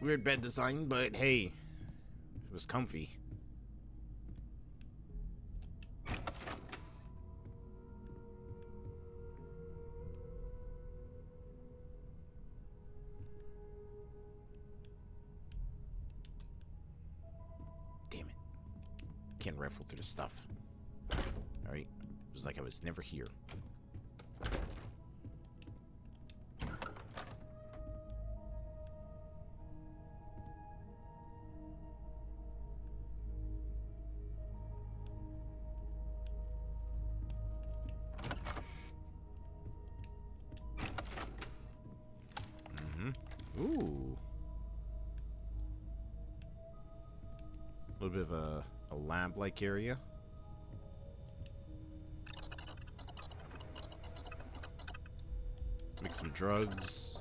Weird bed design, but hey, it was comfy. Damn it. Can't rifle through the stuff. Alright, it was like I was never here. Ooh. A little bit of a lab-like area. Make some drugs.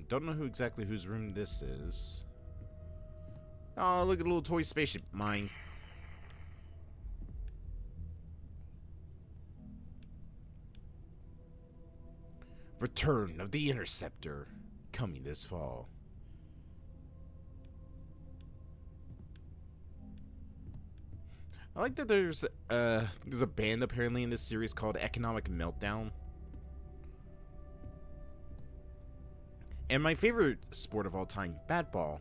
Don't know exactly whose room this is. Oh, look at a little toy spaceship. Mine. Return of the Interceptor. Coming this fall. I like that there's a band apparently in this series called Economic Meltdown. And my favorite sport of all time, badball.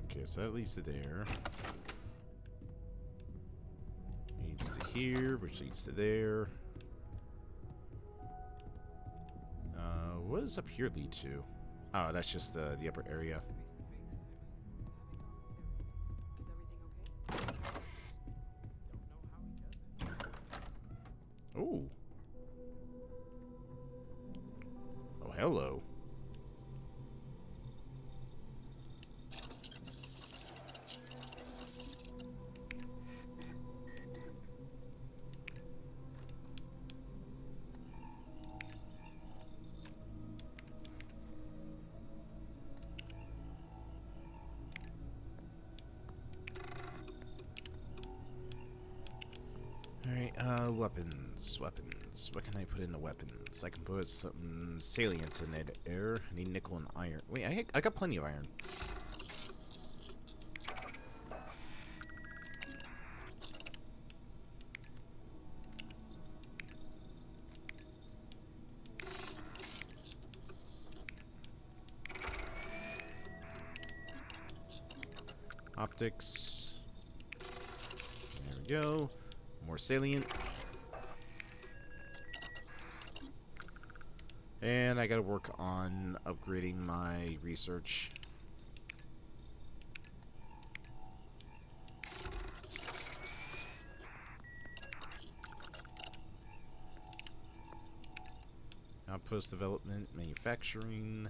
Okay, so that leads to there. Leads to here, which leads to there. What does up here lead to? Oh, that's just the upper area. Oh. Oh, hello. Alright, weapons. What can I put into weapons? I can put some salient in it. Air. I need nickel and iron. Wait, I got plenty of iron. Optics. There we go. More salient. And I gotta work on upgrading my research. Outpost development, manufacturing.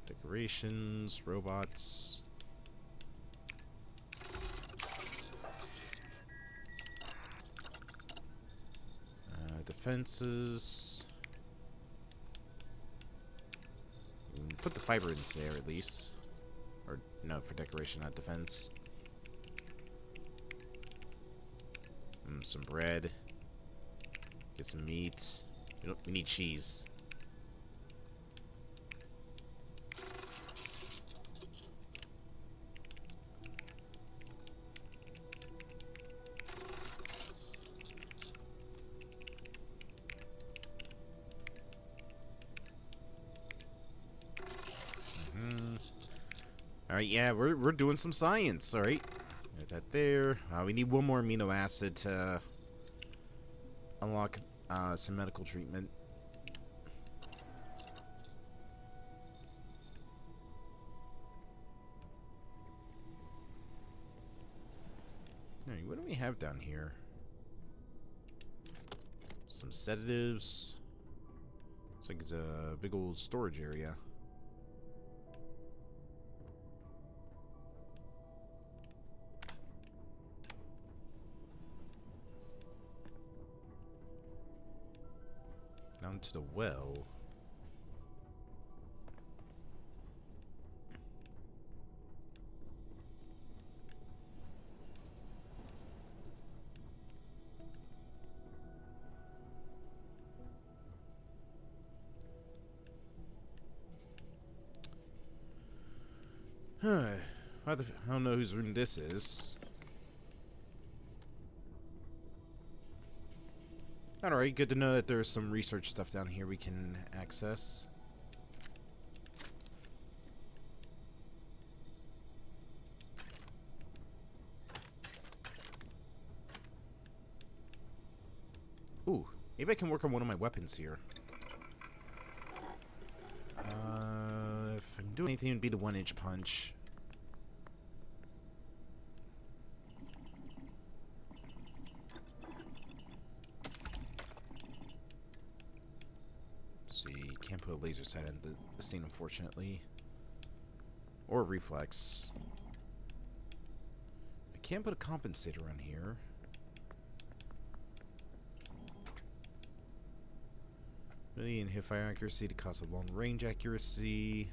Decorations, robots. Defenses. Put the fiber into there at least. Or, no, for decoration, not defense. Some bread. Get some meat. We need cheese. Alright, yeah, we're doing some science, alright. Got that there. We need one more amino acid to unlock some medical treatment. Alright, what do we have down here? Some sedatives. Looks like it's a big old storage area. Down to the well. I don't know whose room this is. Alright, good to know that there's some research stuff down here we can access. Ooh, maybe I can work on one of my weapons here. If I'm doing anything, it'd be the 1-inch punch. Can't put a laser sight on the scene, unfortunately. Or a reflex. I can't put a compensator on here. Really, and hip fire accuracy to cost of long range accuracy.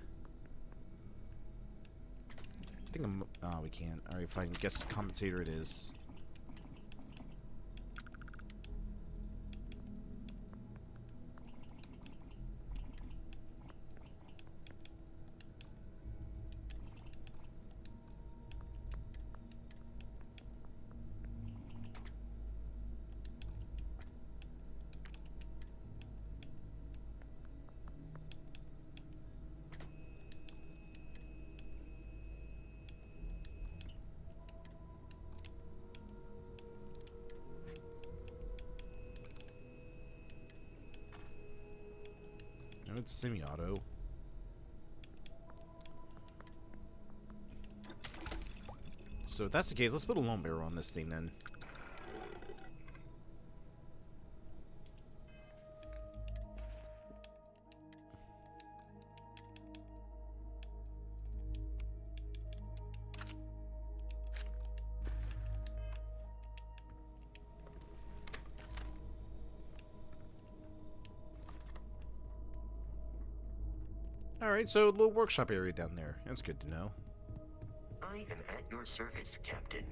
I think I'm. Oh, we can't. Alright, fine. Guess compensator it is. No, it's semi-auto. So if that's the case, let's put a long barrel on this thing then. Alright, so a little workshop area down there. That's good to know. I am at your service, Captain.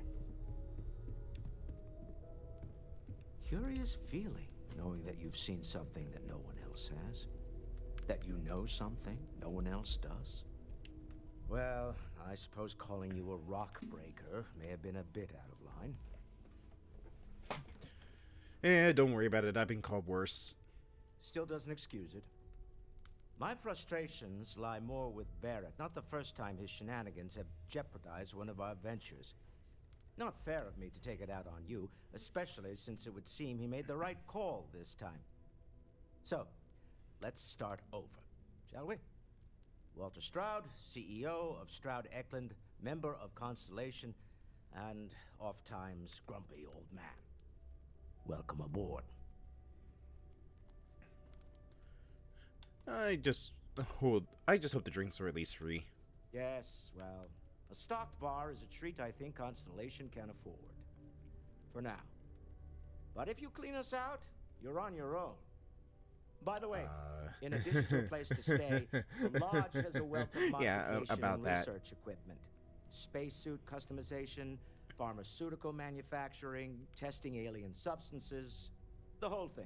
Curious feeling, knowing that you've seen something that no one else has. That you know something no one else does. Well, I suppose calling you a rock breaker may have been a bit out of line. Eh, don't worry about it. I've been called worse. Still doesn't excuse it. My frustrations lie more with Barrett. Not the first time his shenanigans have jeopardized one of our ventures. Not fair of me to take it out on you, especially since it would seem he made the right call this time. So, let's start over, shall we? Walter Stroud, CEO of Stroud Eklund, member of Constellation, and oft-times grumpy old man. Welcome aboard. I just hope the drinks are at least free. Yes, well, a stocked bar is a treat I think Constellation can afford. For now. But if you clean us out, you're on your own. By the way, in addition to a place to stay, the Lodge has a wealth of modification about and that. research equipment. Spacesuit customization, pharmaceutical manufacturing, testing alien substances, the whole thing.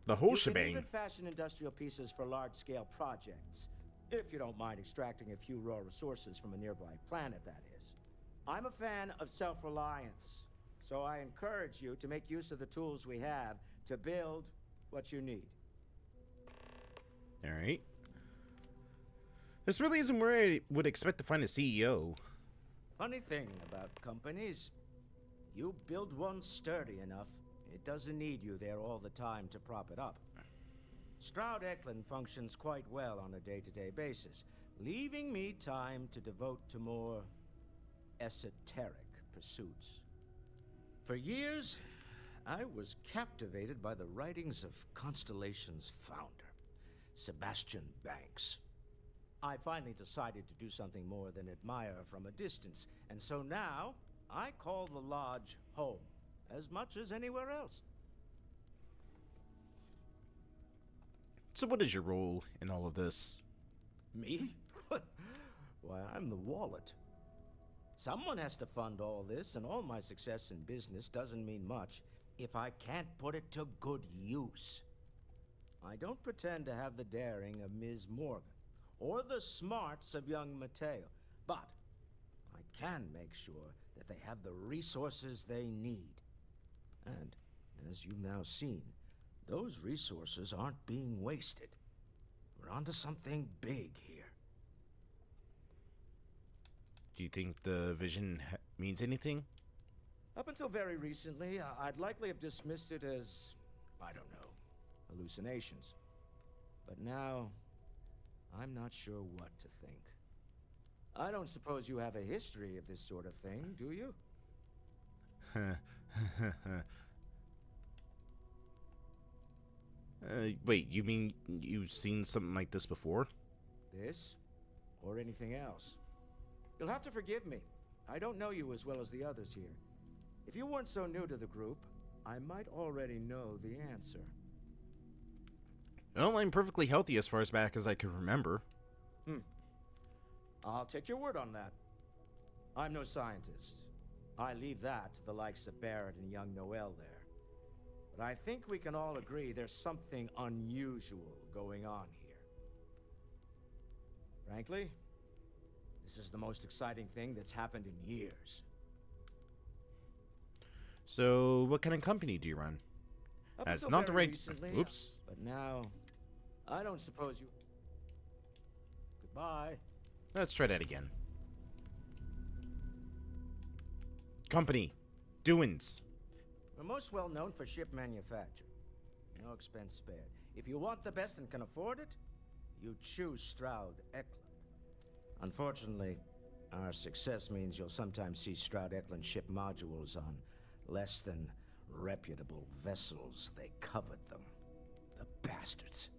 The whole You shebang. can even fashion industrial pieces for large-scale projects, if you don't mind extracting a few raw resources from a nearby planet, that is. I'm a fan of self-reliance, so I encourage you to make use of the tools we have to build what you need. Alright. This really isn't where I would expect to find a CEO. Funny thing about companies, you build one sturdy enough, it doesn't need you there all the time to prop it up. Stroud Eklund functions quite well on a day-to-day basis, leaving me time to devote to more esoteric pursuits. For years, I was captivated by the writings of Constellation's founder, Sebastian Banks. I finally decided to do something more than admire from a distance, and so now I call the Lodge home, as much as anywhere else. So what is your role in all of this? Me? Why, I'm the wallet. Someone has to fund all this, and all my success in business doesn't mean much if I can't put it to good use. I don't pretend to have the daring of Ms. Morgan, or the smarts of young Mateo, but I can make sure that they have the resources they need. And, as you've now seen, those resources aren't being wasted. We're onto something big here. Do you think the vision means anything? Up until very recently, I'd likely have dismissed it as, I don't know, hallucinations. But now, I'm not sure what to think. I don't suppose you have a history of this sort of thing, do you? Wait, you mean you've seen something like this before? This? Or anything else? You'll have to forgive me. I don't know you as well as the others here. If you weren't so new to the group, I might already know the answer. Well, I'm perfectly healthy as far as back as I can remember. I'll take your word on that. I'm no scientist. I leave that to the likes of Barrett and young Noel there. But I think we can all agree there's something unusual going on here. Frankly, this is the most exciting thing that's happened in years. So, what kind of company do you run? Up That's until not the very right... recently, Oops. But now, I don't suppose you... Goodbye. Let's try that again. Company. Doings. We're most well known for ship manufacture. No expense spared. If you want the best and can afford it, you choose Stroud Eklund. Unfortunately, our success means you'll sometimes see Stroud Eklund ship modules on less than reputable vessels. They covet them. The bastards.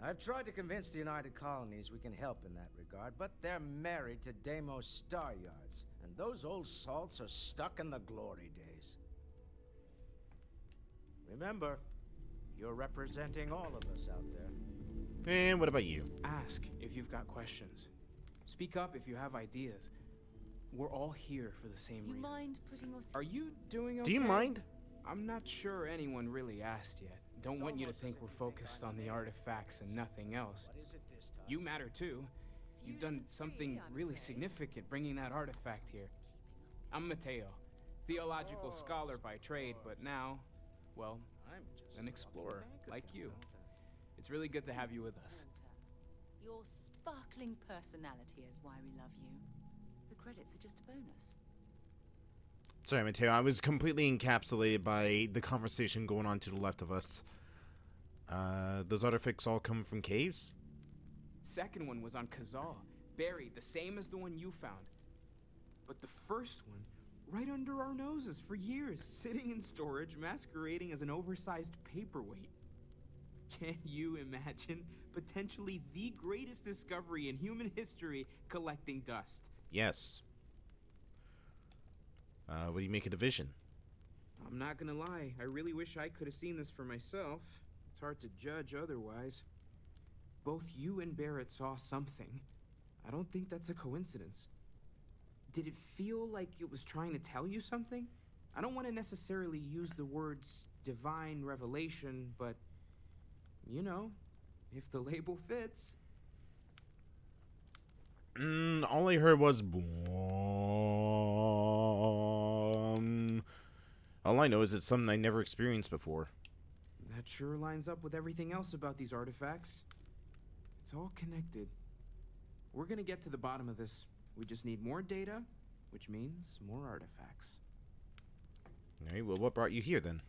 I've tried to convince the United Colonies we can help in that regard, but they're married to Deimos Star Yards, and those old salts are stuck in the glory days. Remember, you're representing all of us out there. And what about you? Ask if you've got questions. Speak up if you have ideas. We're all here for the same reason. Mind putting your... Are you doing okay? Do you mind? I'm not sure anyone really asked yet. Don't want you to think we're focused on the artifacts and nothing else. You matter too. You've done something really significant bringing that artifact here. I'm Mateo, theological scholar by trade, but now, well, an explorer like you. It's really good to have you with us. Your sparkling personality is why we love you. The credits are just a bonus. Sorry, Mateo. I was completely encapsulated by the conversation going on to the left of us. Those artifacts all come from caves? Second one was on Kazal, buried, the same as the one you found. But the first one, right under our noses for years, sitting in storage, masquerading as an oversized paperweight. Can you imagine potentially the greatest discovery in human history collecting dust? Yes. What do you make of the vision? I'm not gonna lie, I really wish I could have seen this for myself. It's hard to judge otherwise. Both you and Barrett saw something. I don't think that's a coincidence. Did it feel like it was trying to tell you something? I don't want to necessarily use the words divine revelation, but, you know, if the label fits. All I heard was... All I know is it's something I never experienced before. That sure lines up with everything else about these artifacts. It's all connected. We're gonna get to the bottom of this. We just need more data, which means more artifacts. Alright, well, what brought you here then?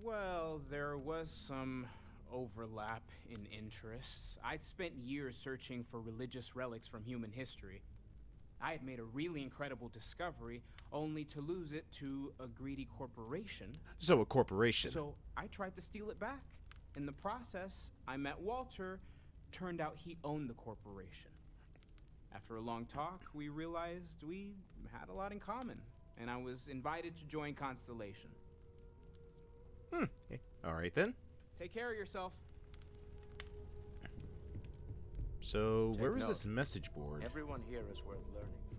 Well, there was some overlap in interests. I'd spent years searching for religious relics from human history. I had made a really incredible discovery, only to lose it to a greedy corporation. So a corporation. So I tried to steal it back. In the process, I met Walter. Turned out he owned the corporation. After a long talk, we realized we had a lot in common, and I was invited to join Constellation. Okay. Alright then. Take care of yourself. So, Take where is note. this message board? Everyone here is worth learning from.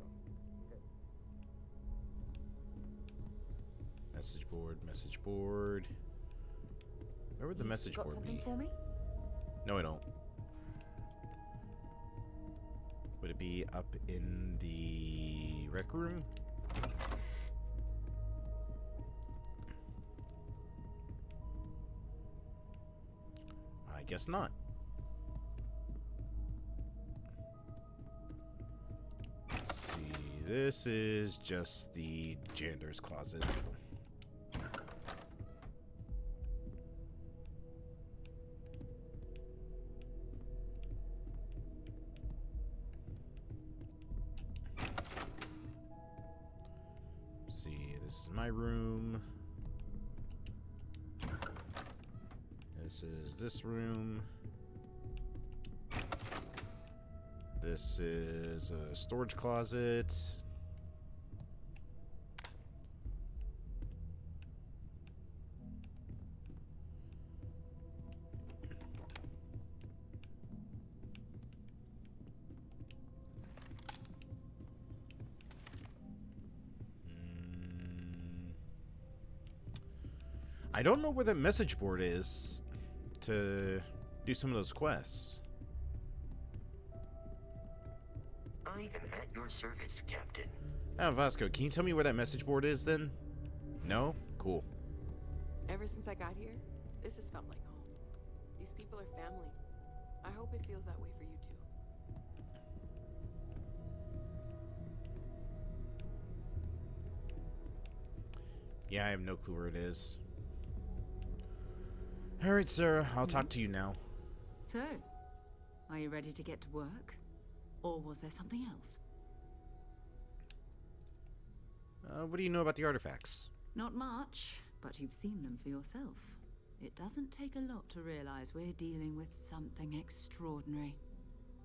Message board, message board. Where would the message Got board something be? for me? No, I don't. Would it be up in the rec room? I guess not. Let's see, this is just the janitor's closet. See, this is my room. This is this room. This is a storage closet. I don't know where that message board is to do some of those quests. I am at your service, Captain. Vasco, can you tell me where that message board is then? No? Cool. Ever since I got here, this has felt like home. These people are family. I hope it feels that way for you too. Yeah, I have no clue where it is. Alright, Sarah, I'll talk to you now. So, are you ready to get to work? Or was there something else? What do you know about the artifacts? Not much, but you've seen them for yourself. It doesn't take a lot to realize we're dealing with something extraordinary.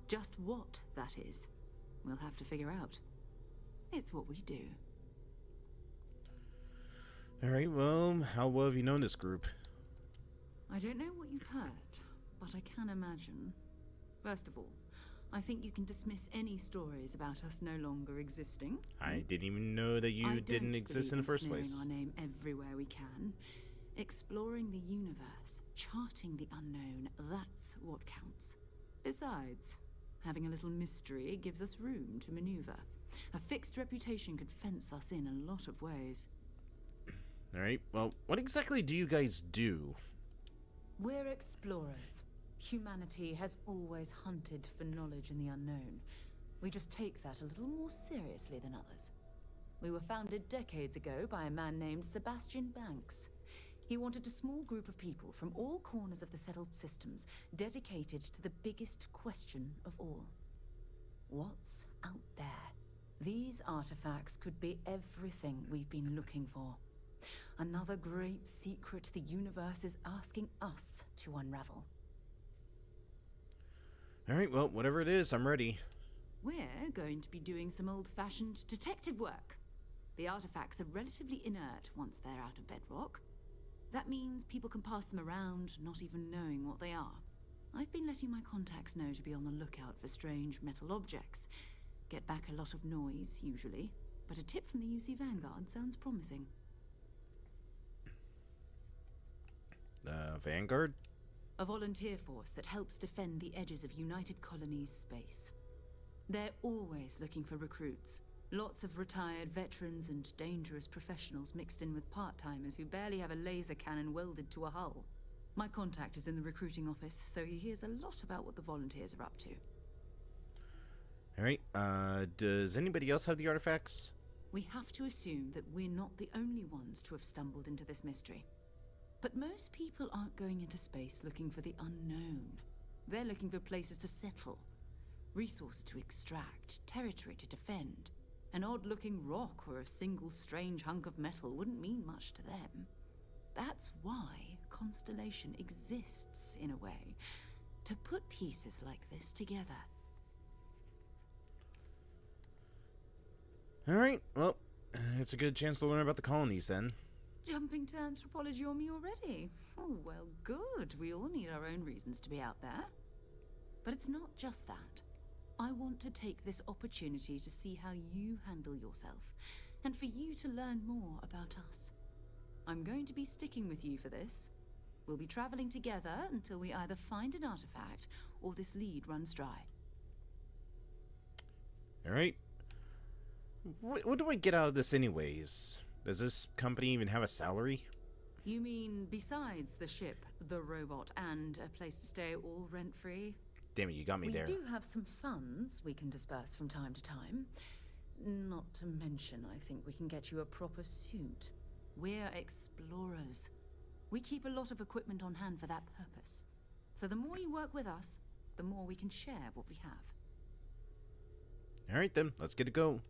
Just what that is, we'll have to figure out. It's what we do. Alright, well, how well have you known this group? I don't know what you've heard, but I can imagine. First of all, I think you can dismiss any stories about us no longer existing. I didn't even know that you didn't exist in the first place. Our name everywhere we can. Exploring the universe, charting the unknown, that's what counts. Besides, having a little mystery gives us room to maneuver. A fixed reputation could fence us in a lot of ways. Alright, well, what exactly do you guys do? We're explorers. Humanity has always hunted for knowledge in the unknown. We just take that a little more seriously than others. We were founded decades ago by a man named Sebastian Banks. He wanted a small group of people from all corners of the settled systems dedicated to the biggest question of all. What's out there? These artifacts could be everything we've been looking for. Another great secret the universe is asking us to unravel. Alright, well, whatever it is, I'm ready. We're going to be doing some old-fashioned detective work. The artifacts are relatively inert once they're out of bedrock. That means people can pass them around, not even knowing what they are. I've been letting my contacts know to be on the lookout for strange metal objects. Get back a lot of noise, usually, but a tip from the UC Vanguard sounds promising. Vanguard? A volunteer force that helps defend the edges of United Colonies space. They're always looking for recruits. Lots of retired veterans and dangerous professionals mixed in with part-timers who barely have a laser cannon welded to a hull. My contact is in the recruiting office, so he hears a lot about what the volunteers are up to. Alright, does anybody else have the artifacts? We have to assume that we're not the only ones to have stumbled into this mystery. But most people aren't going into space looking for the unknown. They're looking for places to settle, resources to extract, territory to defend. An odd-looking rock or a single strange hunk of metal wouldn't mean much to them. That's why Constellation exists, in a way, to put pieces like this together. Alright, well, it's a good chance to learn about the colonies then. Jumping to anthropology on me already? Oh, well, good. We all need our own reasons to be out there. But it's not just that. I want to take this opportunity to see how you handle yourself, and for you to learn more about us. I'm going to be sticking with you for this. We'll be traveling together until we either find an artifact or this lead runs dry. Alright. What do I get out of this anyways? Does this company even have a salary? You mean besides the ship, the robot, and a place to stay all rent-free? Damn it, you got me there. We do have some funds we can disperse from time to time. Not to mention, I think we can get you a proper suit. We're explorers. We keep a lot of equipment on hand for that purpose. So the more you work with us, the more we can share what we have. Alright then, let's get it go.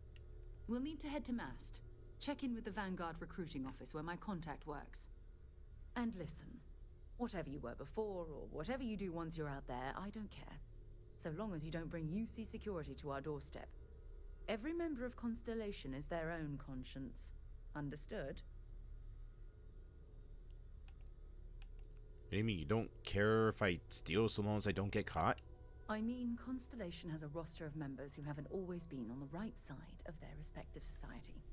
We'll need to head to Mast. Check in with the Vanguard recruiting office where my contact works. And listen, whatever you were before or whatever you do once you're out there, I don't care. So long as you don't bring UC security to our doorstep. Every member of Constellation is their own conscience. Understood? What do you mean, you don't care if I steal so long as I don't get caught? I mean, Constellation has a roster of members who haven't always been on the right side of their respective society.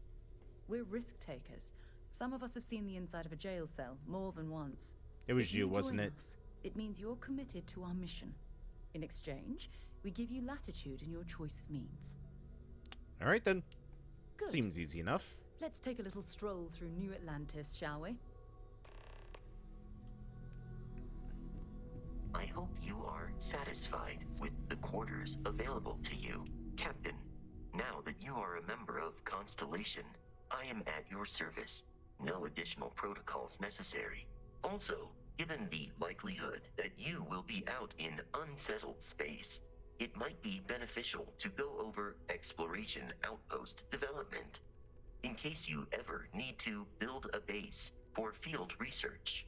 We're risk takers, Some of us have seen the inside of a jail cell more than once. It was If you, wasn't join it? us, it means you're committed to our mission. In exchange, we give you latitude in your choice of means. All right, then. Good. Seems easy enough. Let's take a little stroll through New Atlantis, shall we? I hope you are satisfied with the quarters available to you, Captain. Now that you are a member of Constellation, I am at your service. No additional protocols necessary. Also, given the likelihood that you will be out in unsettled space, it might be beneficial to go over exploration outpost development, in case you ever need to build a base for field research.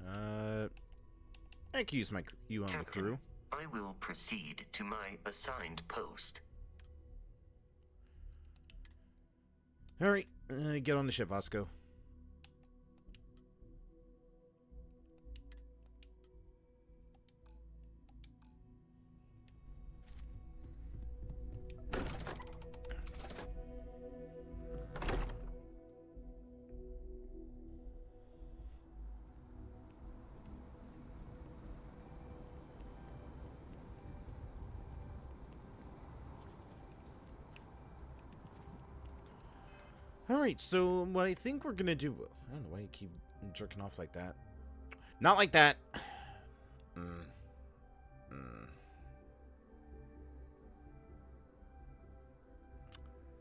I can use you on the crew. I will proceed to my assigned post. All right, get on the ship, Vasco. Alright, so what I think we're gonna do... I don't know why you keep jerking off like that. Not like that! I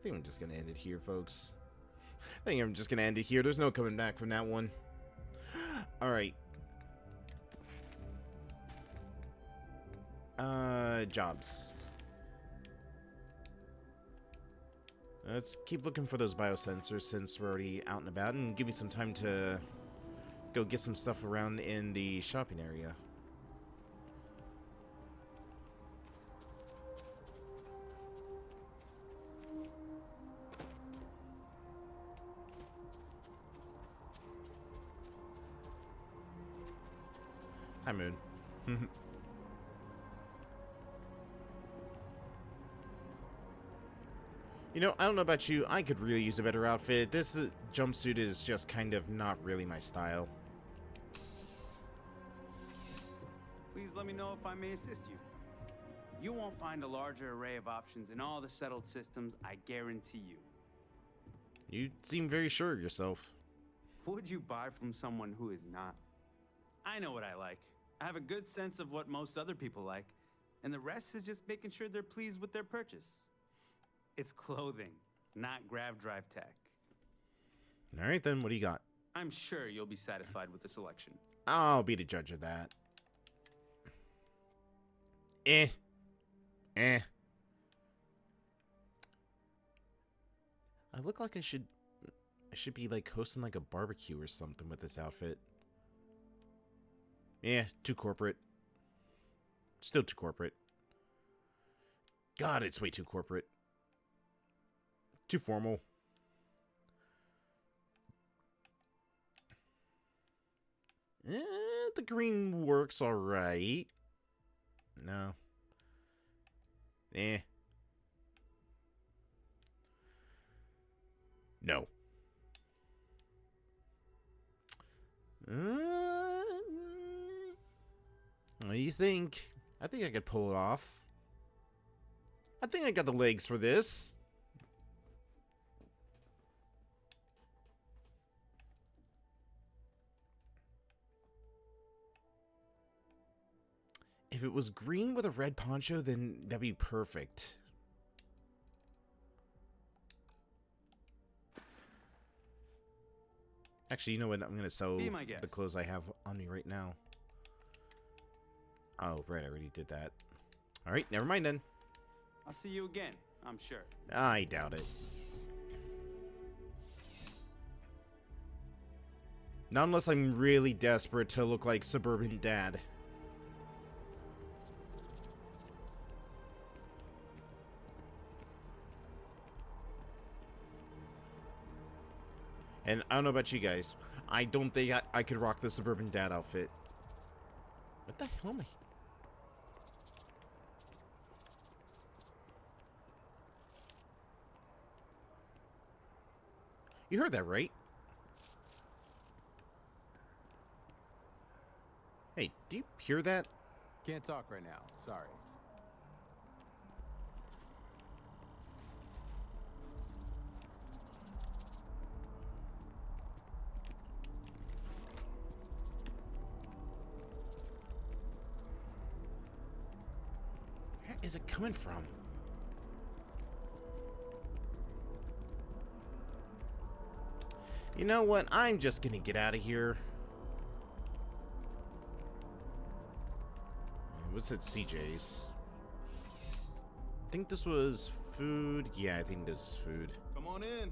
think I'm just gonna end it here, folks. I think I'm just gonna end it here. There's no coming back from that one. Alright. Jobs. Let's keep looking for those biosensors since we're already out and about, and give me some time to go get some stuff around in the shopping area. Hi, Moon. You know, I don't know about you, I could really use a better outfit. This jumpsuit is just kind of not really my style. Please let me know if I may assist you. You won't find a larger array of options in all the settled systems, I guarantee you. You seem very sure of yourself. Would you buy from someone who is not? I know what I like. I have a good sense of what most other people like, and the rest is just making sure they're pleased with their purchase. It's clothing, not grav drive tech. Alright then, what do you got? I'm sure you'll be satisfied with the selection. I'll be the judge of that. I look like I should be like hosting like a barbecue or something with this outfit. Yeah, too corporate. Still too corporate. God, it's way too corporate. Too formal. The green works alright. No. No. What do you think? I think I could pull it off. I think I got the legs for this. If it was green with a red poncho, then that'd be perfect. Actually, you know what? I'm going to sew the clothes I have on me right now. Oh, right. I already did that. All right. Never mind then. I'll see you again, I'm sure. I doubt it. Not unless I'm really desperate to look like suburban dad. And I don't know about you guys. I don't think I could rock the suburban dad outfit. What the hell am I... You heard that, right? Hey, do you hear that? Can't talk right now. Sorry. Where is it coming from? You know what? I'm just gonna get out of here. What's at CJ's? I think this was food. Yeah, I think this is food. Come on in.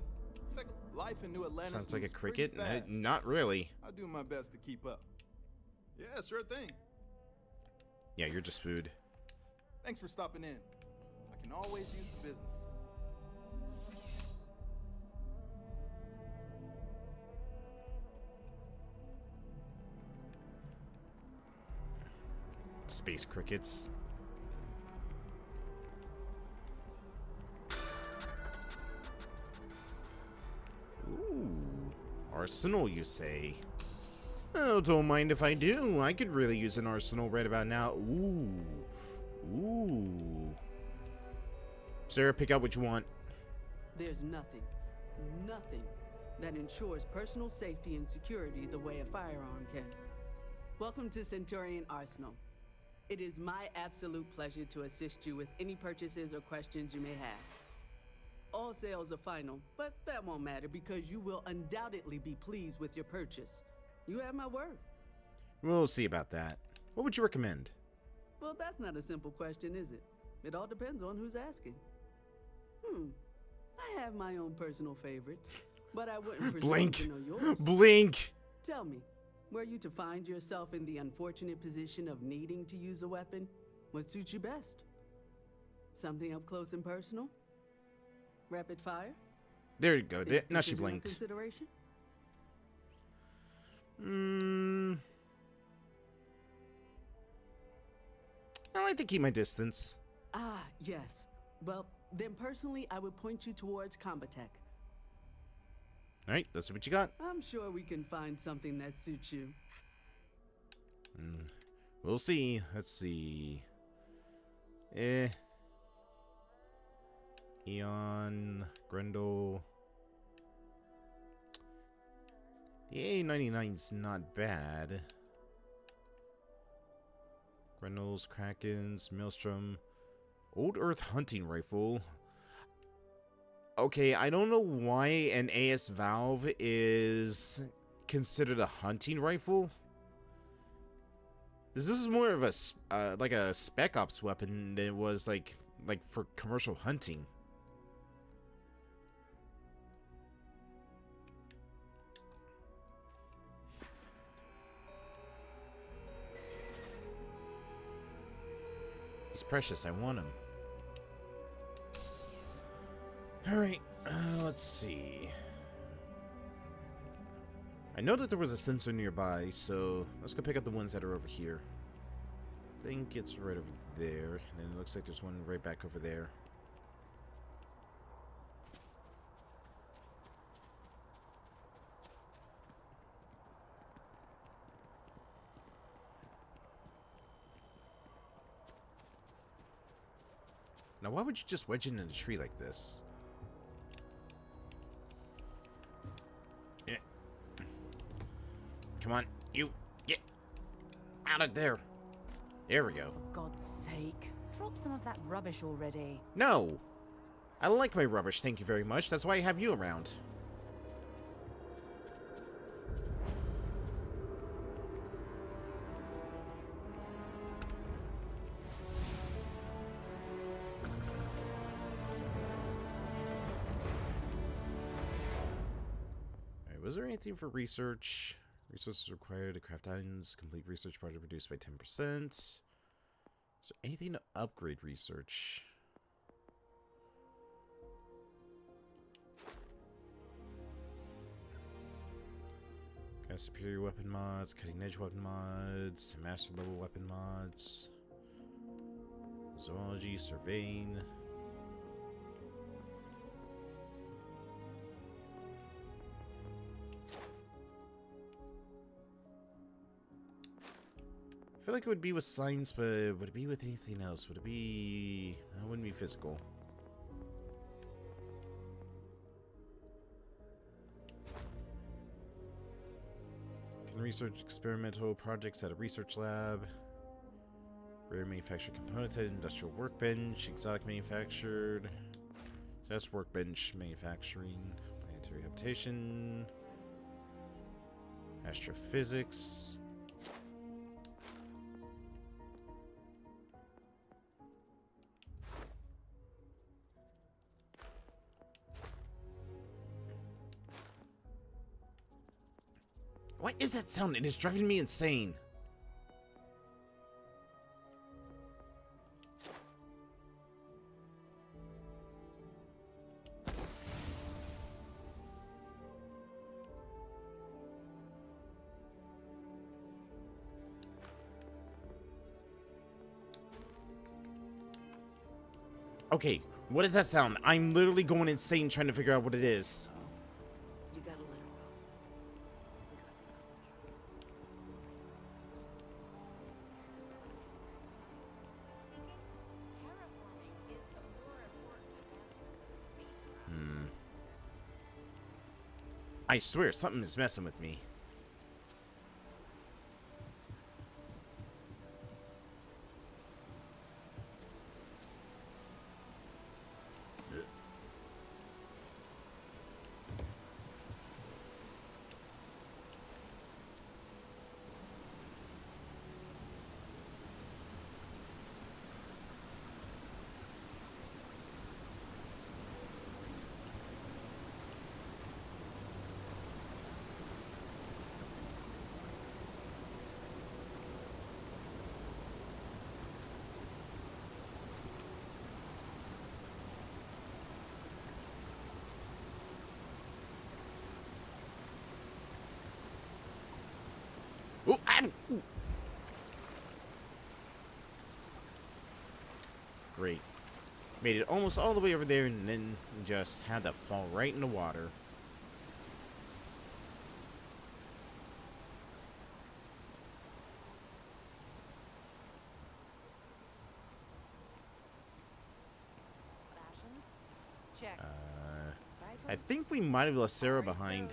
Life in New Atlantis Sounds like a moves cricket. pretty fast. Not really. I'll do my best to keep up. Yeah, sure thing. Yeah, you're just food. Thanks for stopping in. I can always use the business. Space crickets. Ooh, arsenal, you say? Oh, don't mind if I do. I could really use an arsenal right about now. Ooh. Ooh. Sarah, pick out what you want. There's nothing that ensures personal safety and security the way a firearm can. Welcome to Centurion Arsenal. It is my absolute pleasure to assist you with any purchases or questions you may have. All sales are final, but that won't matter because you will undoubtedly be pleased with your purchase. You have my word. We'll see about that. What would you recommend? Well, that's not a simple question, is it? It all depends on who's asking. I have my own personal favorites, but I wouldn't presume Blink. to know yours. Blink. Tell me, were you to find yourself in the unfortunate position of needing to use a weapon, what suits you best? Something up close and personal? Rapid fire? There you go. Is Now she precision a blinked. Consideration? I like to keep my distance. Ah, yes. Well, then personally, I would point you towards Combatech. All right, let's see what you got. I'm sure we can find something that suits you. We'll see. Let's see. Eon, Grendel. The A99's not bad. Grendel's, Kraken's, Maelstrom. Old Earth hunting rifle. Okay, I don't know why an AS Valve is considered a hunting rifle. This is more of a like a Spec Ops weapon than it was like for commercial hunting. He's precious. I want him. Alright, let's see. I know that there was a sensor nearby, so let's go pick up the ones that are over here. I think it's right over there, and then it looks like there's one right back over there. Now, why would you just wedge it in a tree like this? Yeah. Come on, you get out of there. There we go. For God's sake, drop some of that rubbish already. No! I like my rubbish, thank you very much. That's why I have you around. Alright, was there anything for research? Resources required to craft items. Complete research project reduced by 10%. Is there anything to upgrade research? Got superior weapon mods, cutting edge weapon mods, master level weapon mods, zoology, surveying. feel like it would be with science, but would it be with anything else? Would it be... It wouldn't be physical. Can research experimental projects at a research lab. Rare manufactured components at industrial workbench. Exotic manufactured. So that's workbench manufacturing. Planetary habitation. Astrophysics. What is that sound? It is driving me insane. Okay, what does that sound? I'm literally going insane trying to figure out what it is. You gotta let her I swear, something is messing with me. Oh, great. Made it almost all the way over there and then just had to fall right in the water. check. I think we might have left Sarah behind.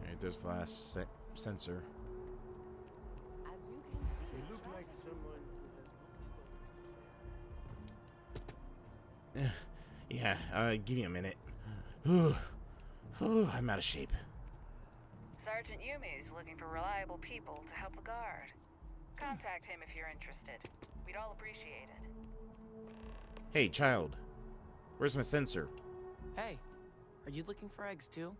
Alright, there's the last sensor. As you can see, They look like someone who has many stories to tell. Yeah, give me a minute. I'm out of shape. Sergeant Yumi's looking for reliable people to help the guard. Contact him if you're interested. We'd all appreciate it. Hey, child. Where's my sensor? Hey, are you looking for eggs too?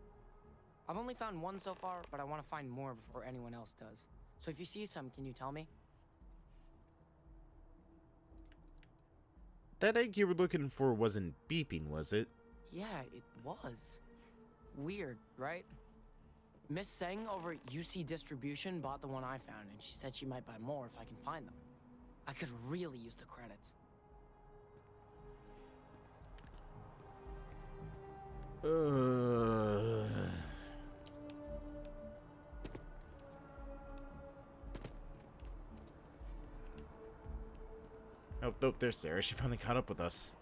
I've only found one so far, but I want to find more before anyone else does. So if you see some, can you tell me? That egg you were looking for wasn't beeping, was it? Yeah, it was. Weird, right? Miss Seng over at UC Distribution bought the one I found, and she said she might buy more if I can find them. I could really use the credits. Oh, nope, there's Sarah. She finally caught up with us.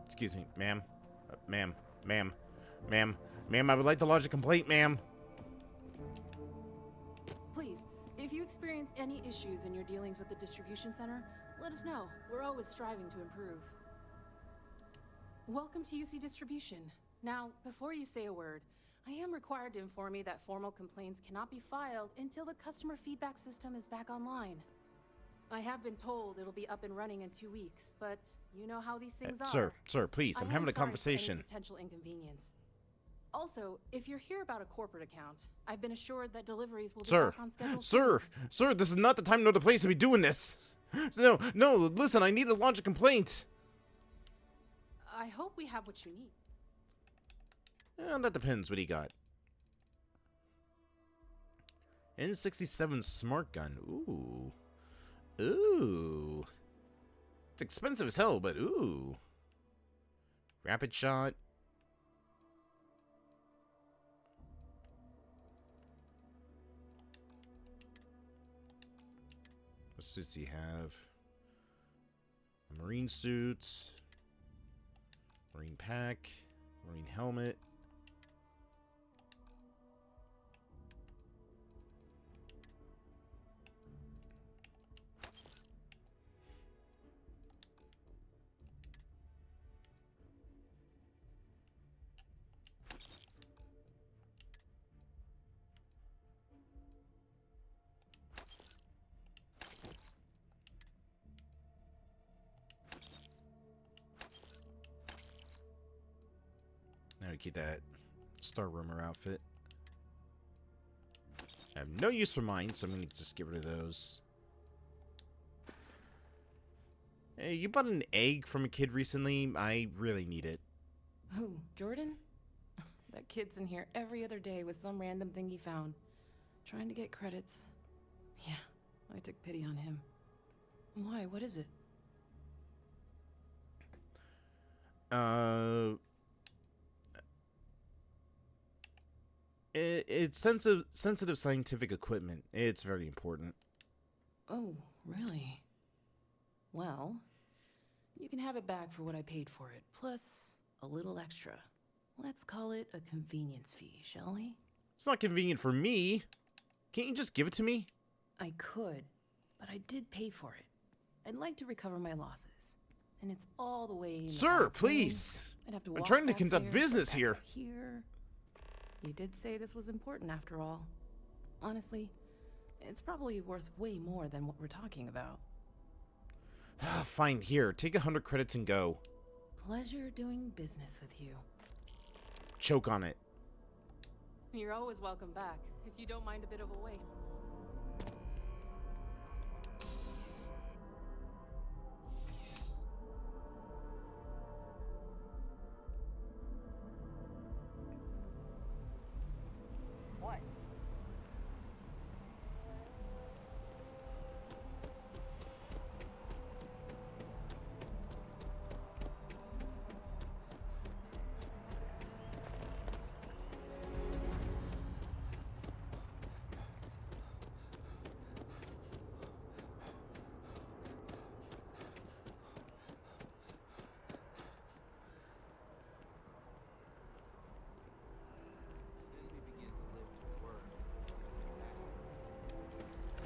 Excuse me, ma'am. Ma'am, I would like to lodge a complaint, ma'am. Please, if you experience any issues in your dealings with the distribution center, let us know. We're always striving to improve. Welcome to UC Distribution. Now, before you say a word, I am required to inform you that formal complaints cannot be filed until the customer feedback system is back online. I have been told it'll be up and running in 2 weeks, but you know how these things are. Sir, please, I'm having a sorry for any conversation. potential inconvenience. Also, if you're here about a corporate account, I've been assured that deliveries will be back on schedule soon. Sir, this is not the time nor the place to be doing this. No, listen, I need to launch a complaint. I hope we have what you need. That depends what he got. N67 smart gun. Ooh. It's expensive as hell, but ooh. Rapid shot. What suits do you have? A marine suit. Marine pack. Marine helmet. Now we keep that Star Roamer outfit. I have no use for mine, so I'm going to just get rid of those. Hey, you bought an egg from a kid recently? I really need it. Who, Jordan? That kid's in here every other day with some random thing he found. Trying to get credits. Yeah, I took pity on him. Why? What is it? It's sensitive scientific equipment. It's very important. Oh, really? Well, you can have it back for what I paid for it, plus a little extra. Let's call it a convenience fee, shall we? It's not convenient for me. Can't you just give it to me? I could, but I did pay for it. I'd like to recover my losses. And it's all the way in the Sir, back please. room. I'd have to I'm walk trying to back conduct there, business back here. Here. You did say this was important after all. Honestly, it's probably worth way more than what we're talking about. Fine, here. Take 100 credits and go. Pleasure doing business with you. Choke on it. You're always welcome back, if you don't mind a bit of a wait. What?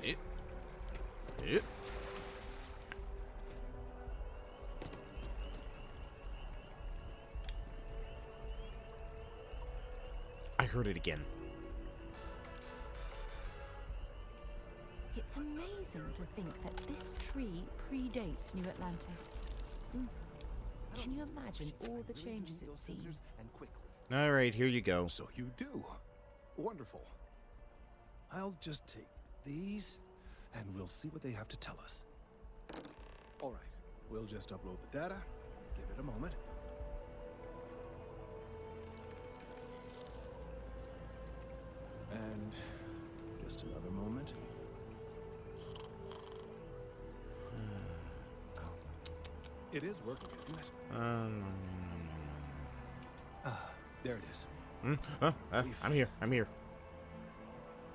It. I heard it again. It's amazing to think that this tree predates New Atlantis. Can you imagine all the changes it's seen? All right, here you go. So you do. Wonderful. I'll just take these, and we'll see what they have to tell us. All right, we'll just upload the data. Give it a moment. And just another moment. It is working, isn't it? There it is. I'm here.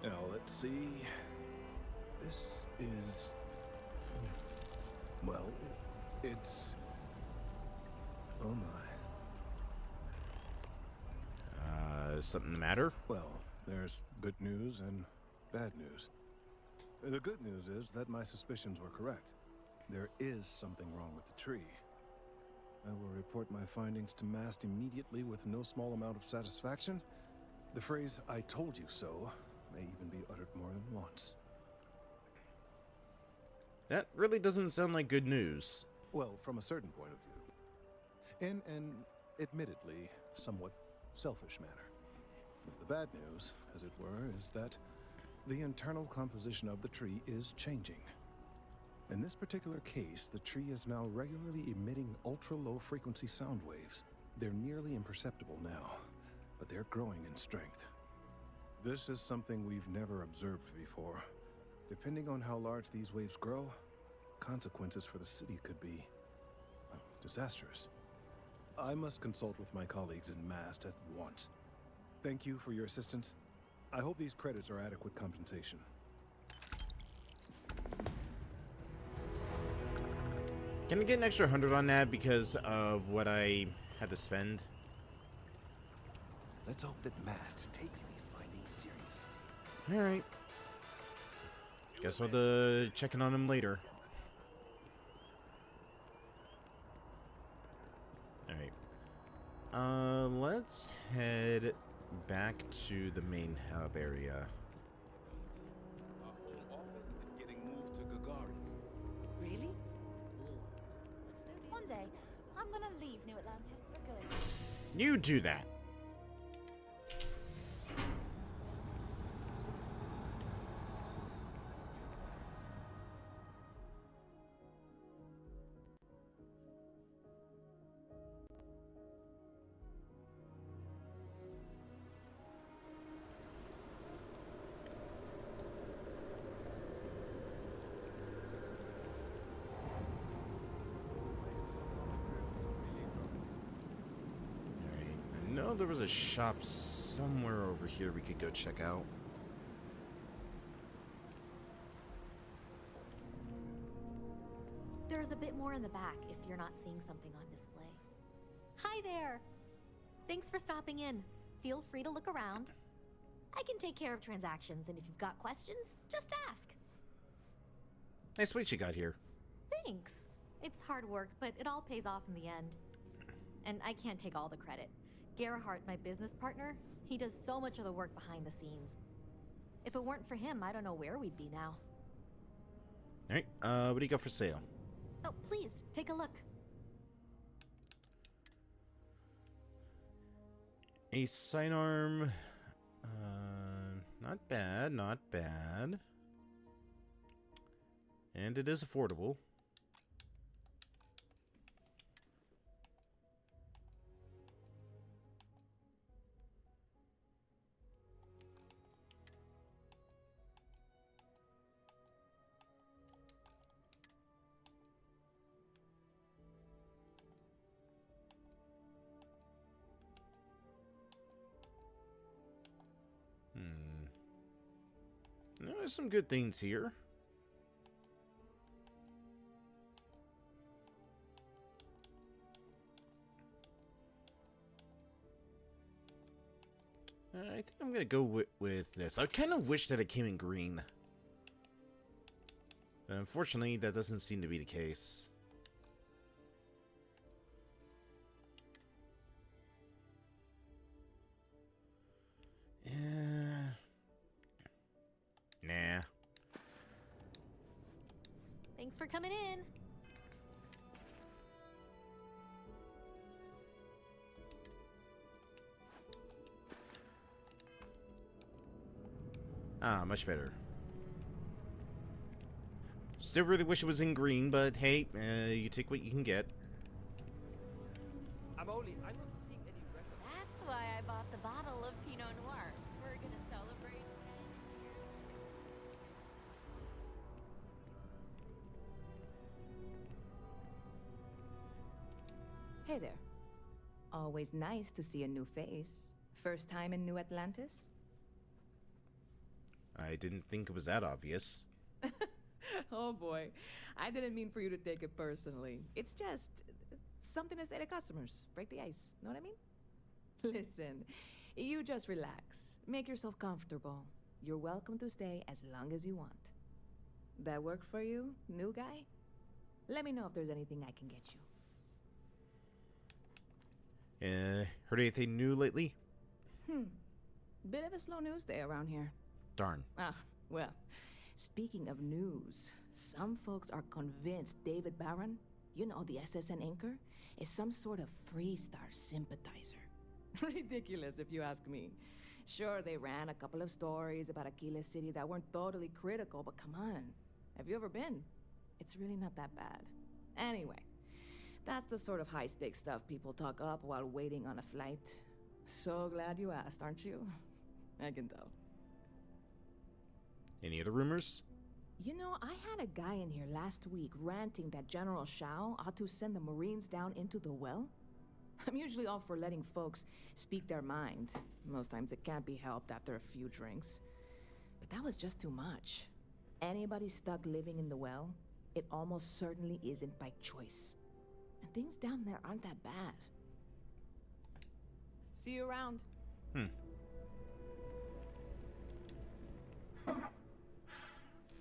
Now, let's see. This is... Well, it's... Oh my. Something the matter? Well, there's good news and bad news. The good news is that my suspicions were correct. There is something wrong with the tree. I will report my findings to MAST immediately with no small amount of satisfaction. The phrase, "I told you so," may even be uttered more than once. That really doesn't sound like good news. Well, from a certain point of view. In an admittedly somewhat selfish manner. The bad news, as it were, is that the internal composition of the tree is changing. In this particular case, the tree is now regularly emitting ultra-low frequency sound waves. They're nearly imperceptible now, but they're growing in strength. This is something we've never observed before. Depending on how large these waves grow, consequences for the city could be disastrous. I must consult with my colleagues in Mast at once. Thank you for your assistance. I hope these credits are adequate compensation. Can I get an extra 100 on that because of what I had to spend? Let's hope that Mast takes these findings seriously. Alright. Guess I'll check in on him later. Alright. Let's head back to the main hub area. Our home office is getting moved to Gagarin. Really? One day, I'm gonna leave New Atlantis for good. You do that. There was a shop somewhere over here we could go check out. There's a bit more in the back if you're not seeing something on display. Hi there! Thanks for stopping in. Feel free to look around. I can take care of transactions, and if you've got questions, just ask. Nice weight you got here. Thanks. It's hard work, but it all pays off in the end. And I can't take all the credit. Gerhardt, my business partner, he does so much of the work behind the scenes. If it weren't for him, I don't know where we'd be now. Alright, what do you got for sale? Oh, please, take a look. A sidearm. Not bad, not bad. And it is affordable. There's some good things here. I think I'm gonna go with this. I kind of wish that it came in green. Unfortunately, that doesn't seem to be the case. Nah. Thanks for coming in. Ah, much better. Still really wish it was in green, but hey, you take what you can get. I'm not seeing any records. That's why I bought the bottle of Pinot Noir. We're gonna celebrate. Hey there. Always nice to see a new face. First time in New Atlantis? I didn't think it was that obvious. Oh boy. I didn't mean for you to take it personally. It's just something to say to customers. Break the ice. Know what I mean? Listen, you just relax. Make yourself comfortable. You're welcome to stay as long as you want. That work for you, new guy? Let me know if there's anything I can get you. Heard anything new lately? Bit of a slow news day around here. Darn. Ah, well, Speaking of news, some folks are convinced David Barron, you know, the SSN anchor, is some sort of Freestar sympathizer. Ridiculous, if you ask me. Sure, they ran a couple of stories about Aquila City that weren't totally critical, but come on. Have you ever been? It's really not that bad. Anyway, that's the sort of high-stakes stuff people talk up while waiting on a flight. So glad you asked, aren't you? I can tell. Any other rumors? You know, I had a guy in here last week ranting that General Shao ought to send the Marines down into the well. I'm usually all for letting folks speak their mind. Most times it can't be helped after a few drinks. But that was just too much. Anybody stuck living in the well, it almost certainly isn't by choice. And things down there aren't that bad. See you around.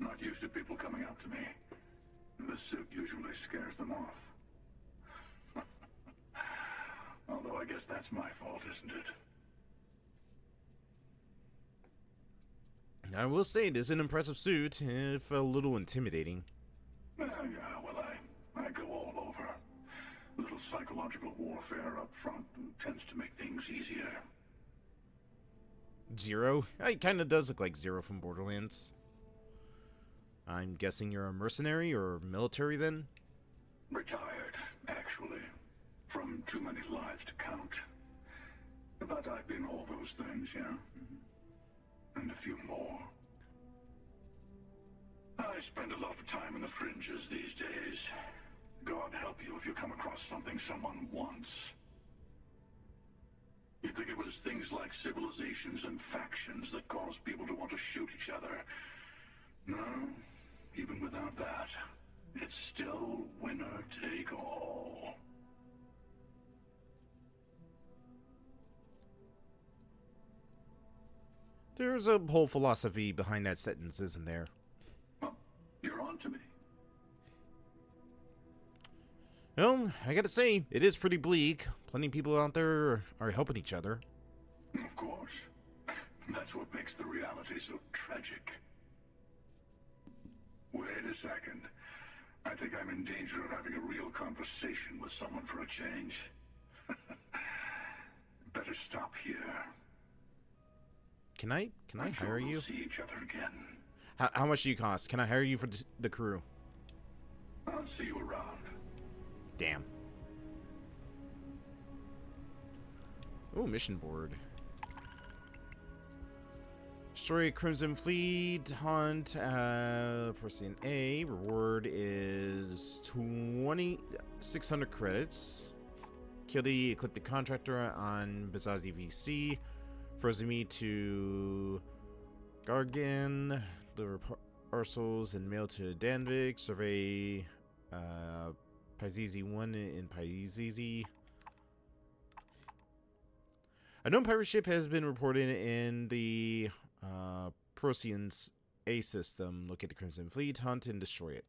Not used to people coming up to me. The suit usually scares them off. Although I guess that's my fault, isn't it? I will say it is an impressive suit. It felt a little intimidating. Yeah, well, I go all over. A little psychological warfare up front tends to make things easier. Zero? It kind of does look like Zero from Borderlands. I'm guessing you're a mercenary or military then? Retired, actually. From too many lives to count. But I've been all those things, yeah? And a few more. I spend a lot of time in the fringes these days. God help you if you come across something someone wants. You'd think it was things like civilizations and factions that cause people to want to shoot each other. No, even without that, it's still winner take all. There's a whole philosophy behind that sentence, isn't there? Well, you're on to me. Well, I gotta say, it is pretty bleak. Plenty of people out there are helping each other. Of course. That's what makes the reality so tragic. Wait a second. I think I'm in danger of having a real conversation with someone for a change. Better stop here. Can I hire you? We'll see each other again. How much do you cost? Can I hire you for the crew? I'll see you around. Damn. Oh, mission board. Destroy Crimson Fleet, hunt, Procyon A. Reward is 2,600 credits. Kill the Ecliptic Contractor on Bazazi VC. Frozen meat to Gargan. Deliver parcels and mail to Danvik. Survey Paizizi 1 in Paizizi. A known pirate ship has been reported in the Procyon A system. Locate the Crimson Fleet, hunt, and destroy it.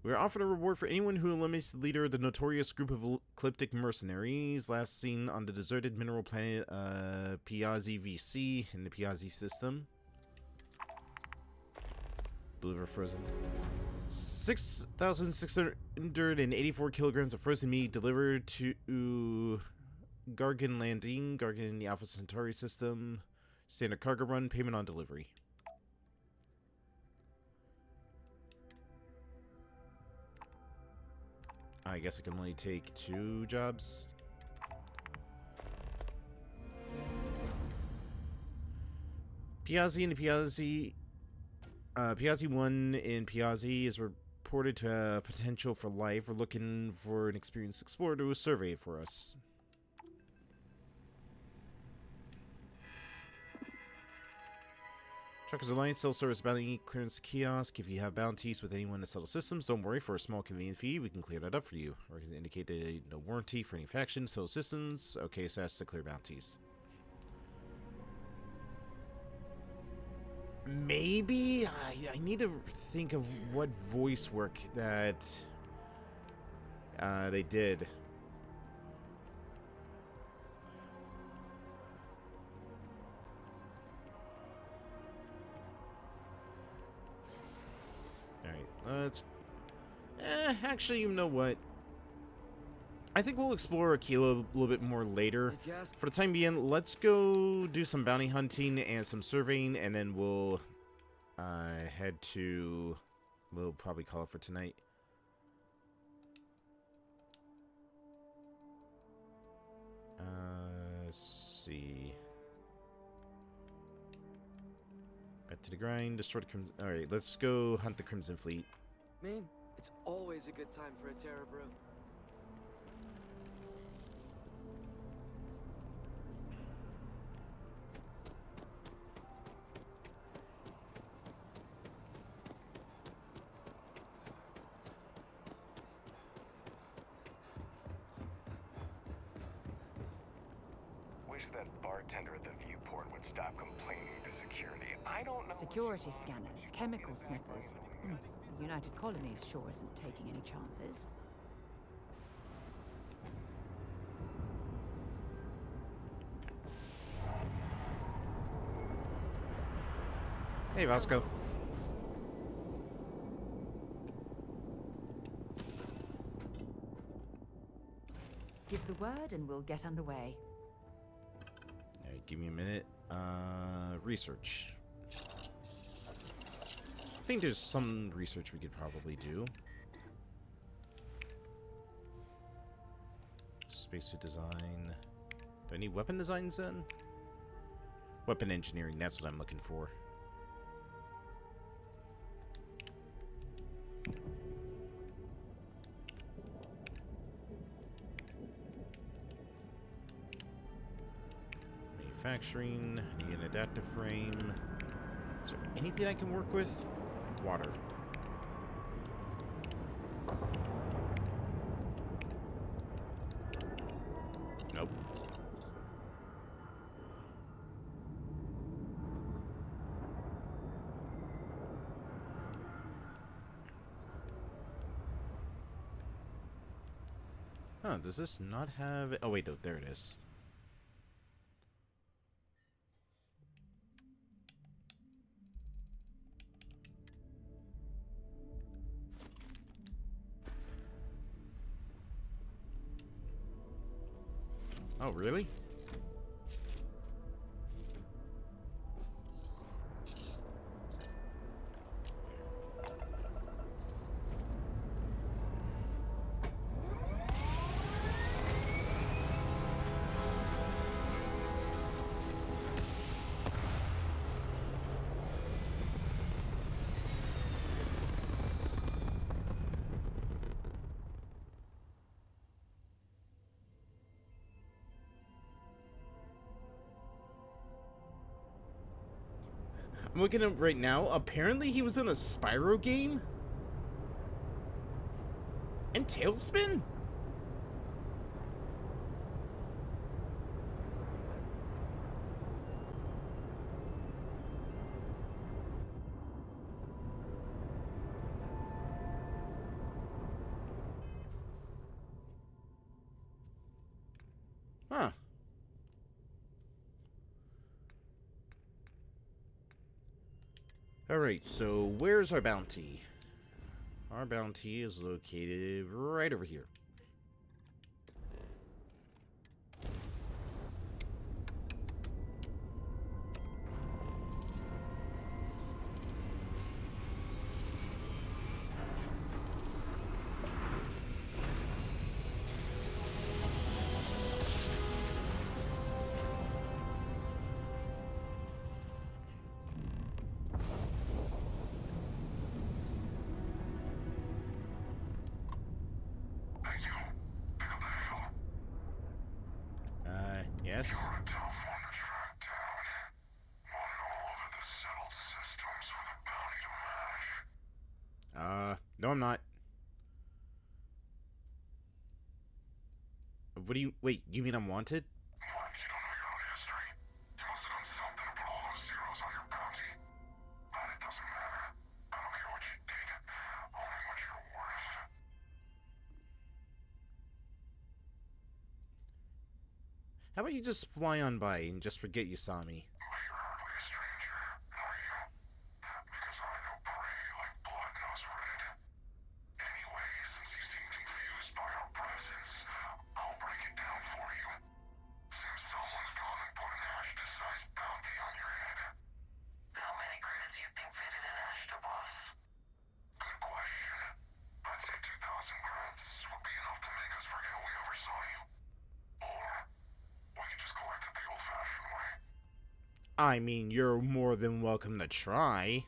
We are offering a reward for anyone who eliminates the leader of the notorious group of Ecliptic mercenaries, last seen on the deserted mineral planet Piazzi VC in the Piazzi system. Deliver frozen. 6,684 kilograms of frozen meat delivered to Gargan Landing, Gargan in the Alpha Centauri system. Standard cargo run, payment on delivery. I guess I can only take 2 jobs. Piazzi and the Piazzi 1 in Piazzi is reported to have potential for life. We're looking for an experienced explorer to survey it for us. Truckers Alliance self-service bounty clearance kiosk. If you have bounties with anyone in the settled systems, don't worry. For a small convenient fee, we can clear that up for you. Or we can indicate that no warranty for any faction, settled systems. Okay, so that's to clear bounties. Maybe I need to think of what voice work that they did. Actually, you know what? I think we'll explore Aquila a little bit more later. For the time being, let's go do some bounty hunting and some surveying, and then we'll head to... We'll probably call it for tonight. Let's see. Back to the grind, destroy the Crimson... Alright, let's go hunt the Crimson Fleet. Man, it's always a good time for a Terra brew. Wish that bartender at the viewport would stop complaining to security. I don't know. Security scanners, chemical sniffers. The United Colonies sure isn't taking any chances. Hey, Vasco. Give the word and we'll get underway. Alright, give me a minute. Research. I think there's some research we could probably do. Spacesuit design. Do I need weapon designs then? Weapon engineering, that's what I'm looking for. Manufacturing, I need an adaptive frame. Is there anything I can work with? Water. Nope. Huh, does this not have... Oh wait, no, there it is. Oh, really? I'm looking at him right now. Apparently he was in a Spyro game? And Tailspin? Huh. Alright, so where's our bounty? Our bounty is located right over here. Yes? No, I'm not. What do you... Wait, you mean I'm wanted? How about you just fly on by and just forget you saw me? I mean, you're more than welcome to try.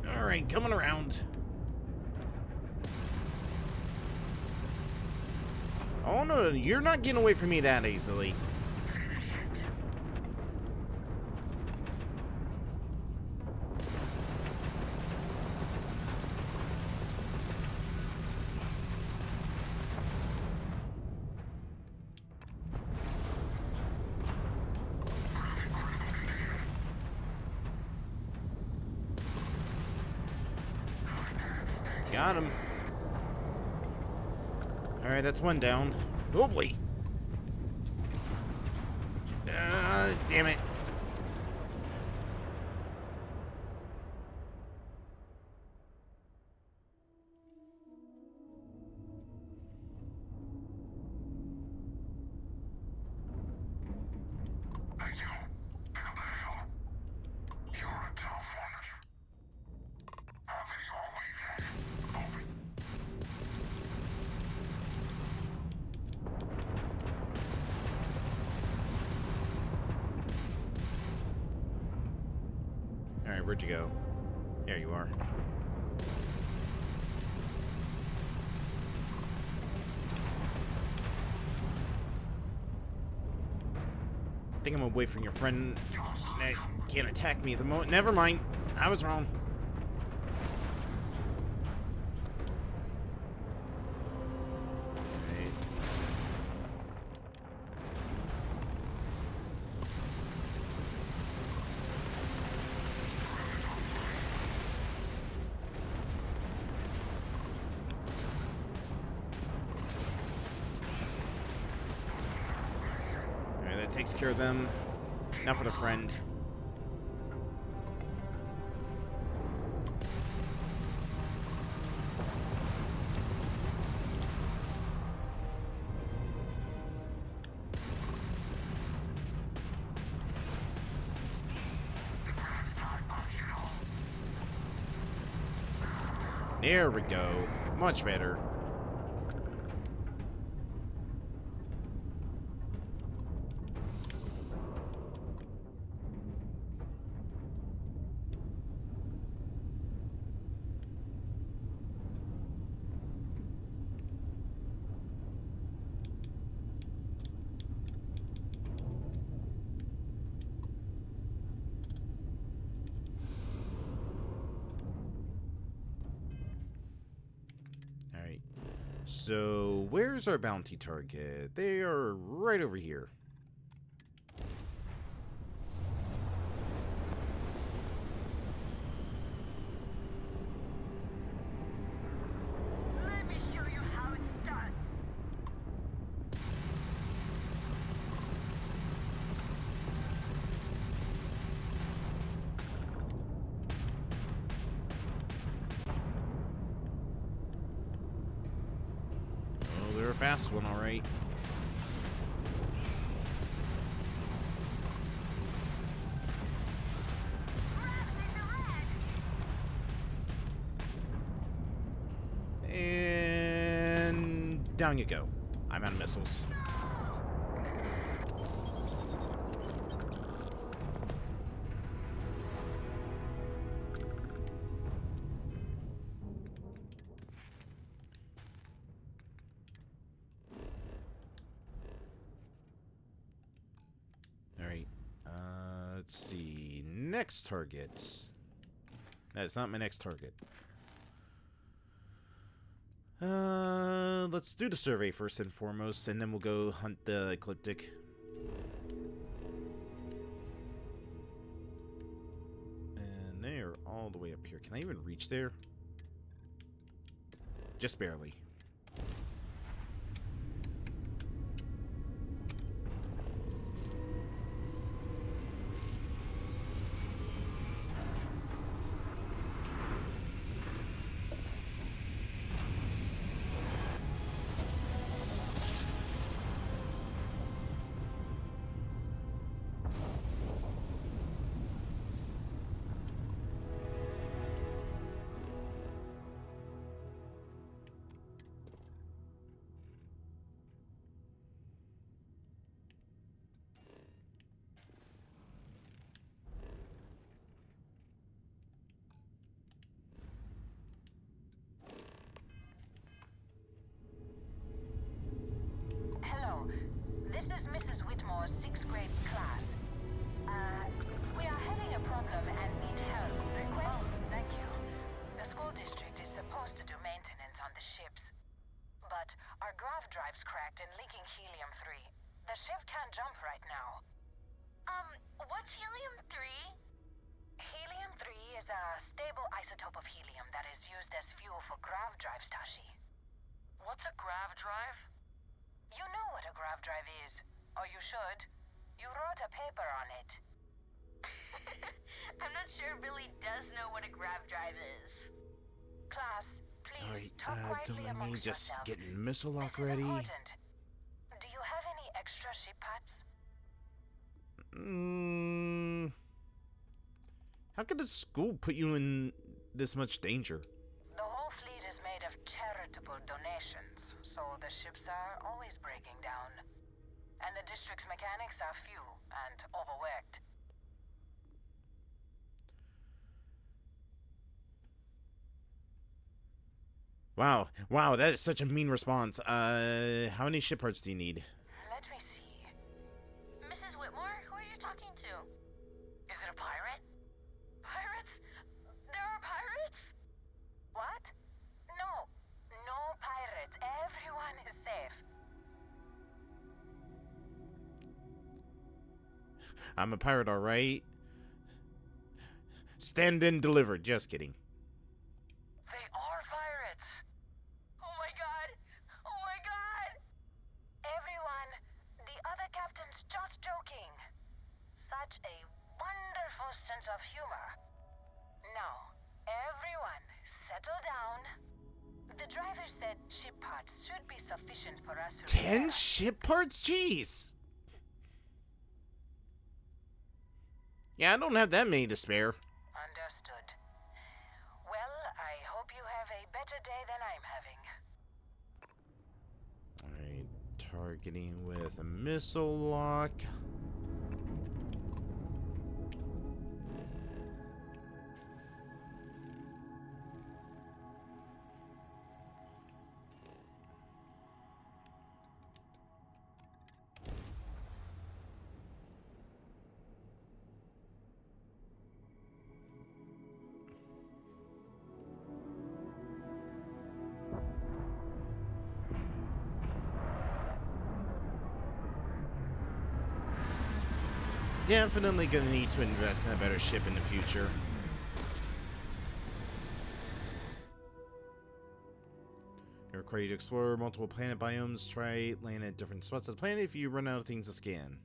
Alright, coming around. Oh no, you're not getting away from me that easily. Got him. Alright, that's one down. Oh boy. Damn it. Alright, where'd you go? There you are. I think I'm away from your friend. They can't attack me at the moment. Never mind. I was wrong. Takes care of them. Now for the friend. There we go. Much better. So, where's our bounty target? They are right over here. Let me show you how it's done. They're a fast one, all right. And down you go. I'm out of missiles. Let's see. Next target. That's not my next target. Let's do the survey first and foremost, and then we'll go hunt the ecliptic. And they're all the way up here. Can I even reach there? Just barely. as fuel for grav drives, Tashi. What's a grav drive? You know what a grav drive is, or you should. You wrote a paper on it. I'm not sure Billy does know what a grav drive is. Class, please Alright, talk quietly don't let me amongst just yourselves. get missile lock This is ready. important. Do you have any extra ship parts? How could the school put you in this much danger? The whole fleet is made of charitable donations, so the ships are always breaking down. And the district's mechanics are few and overworked. Wow, that is such a mean response. How many ship parts do you need? Let me see. Mrs. Whitmore, who are you talking to? Is it a pirate? Pirates? There are pirates? What? No. No pirates. Everyone is safe. I'm a pirate, alright? Stand in, delivered. Just kidding. They are pirates. Oh my god. Oh my god. Everyone, the other captain's just joking. Such a wonderful sense of humor. Now, everyone, settle down. The driver said ship parts should be sufficient for us to 10 repair. ship parts? Jeez. Yeah, I don't have that many to spare. Understood. Well, I hope you have a better day than I'm having. Alright, targeting with a missile lock. Definitely gonna need to invest in a better ship in the future. You're required to explore multiple planet biomes. Try land at different spots of the planet if you run out of things to scan.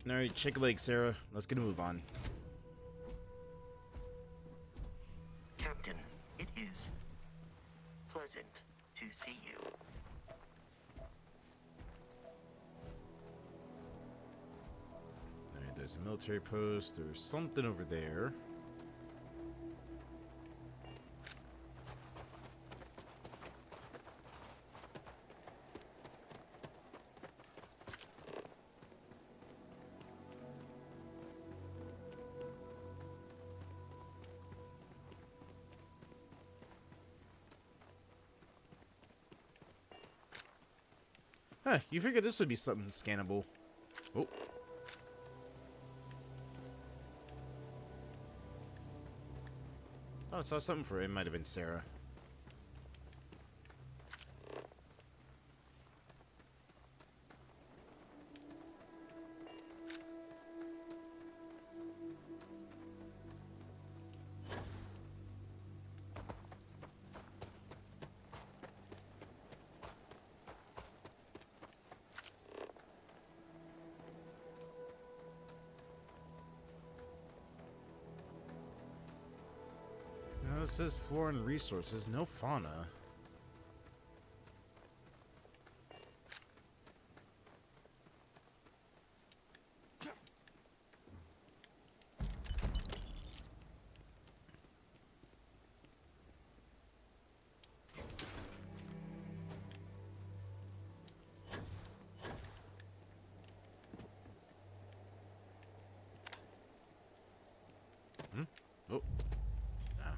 Alright, check a leg, Sarah. Let's get a move on. Captain, it is pleasant to see you. Alright, there's a military post. There's something over there. Huh, you figured this would be something scannable. Oh. Oh, I saw something for it. It might have been Sarah. No, it says flora and resources, no fauna. Oh. Ah.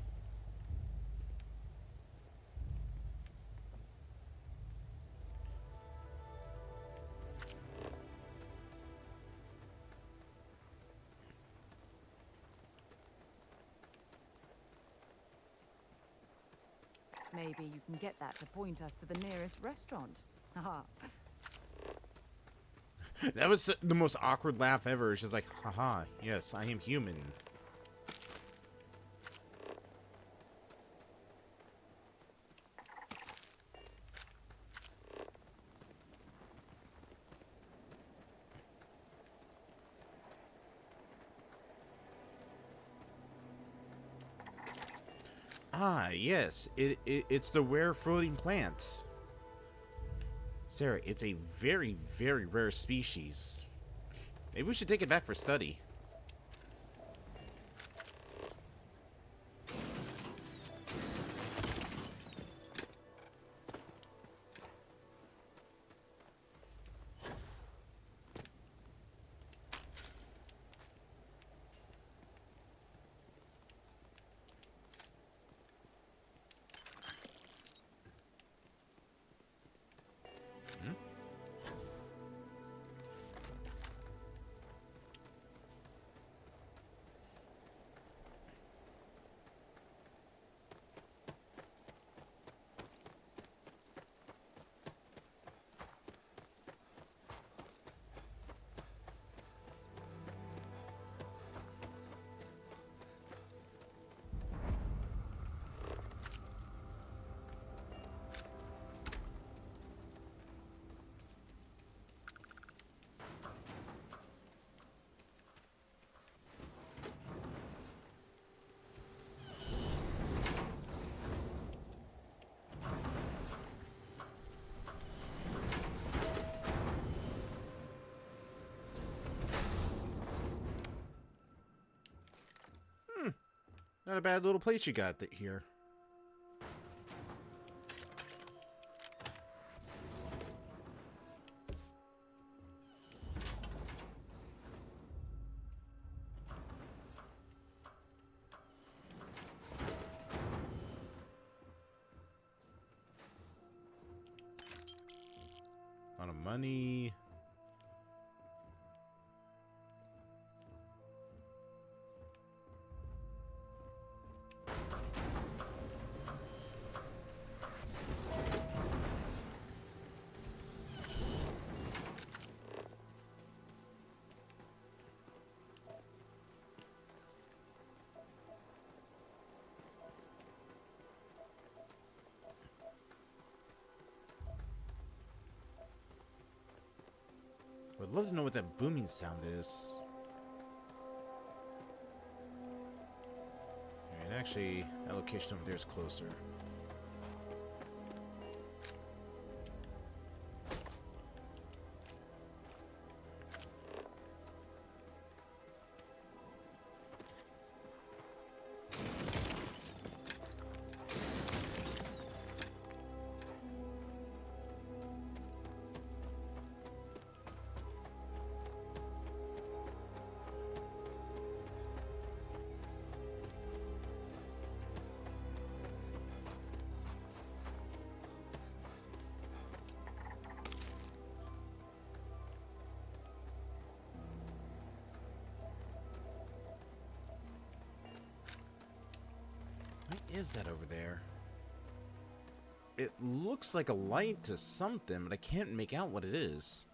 Maybe you can get that to point us to the nearest restaurant. Haha. That was the most awkward laugh ever. It's just like, haha, yes, I am human. Ah, yes, it's the rare floating plant. Sarah, it's a very, very rare species. Maybe we should take it back for study. Not a bad little place you got here. A lot of money. I'd love to know what that booming sound is. And actually, that location over there is closer. What is that over there? It looks like a light to something, but I can't make out what it is.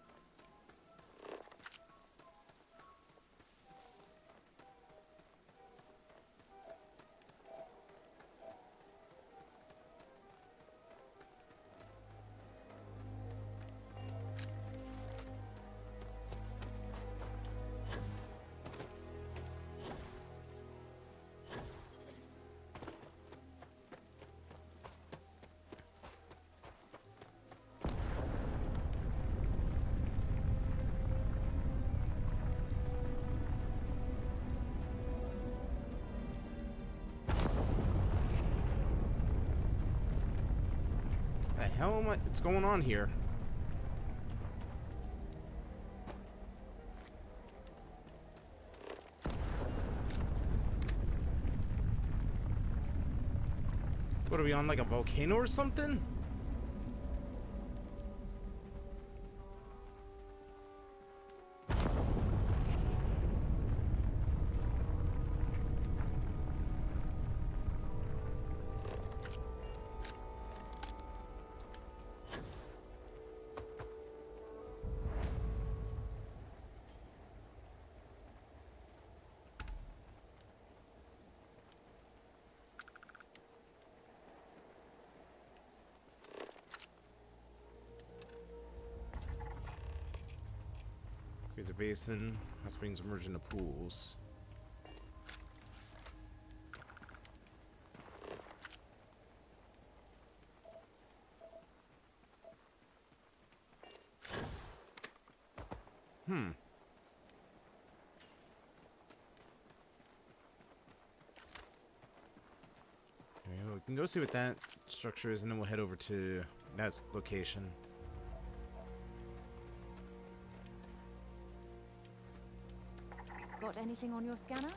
The hell am I? What's going on here? What are we on, like a volcano or something? Laser basin. Hot springs emerge into pools. Hmm. Okay, well, we can go see what that structure is, and then we'll head over to that location. Got anything on your scanner?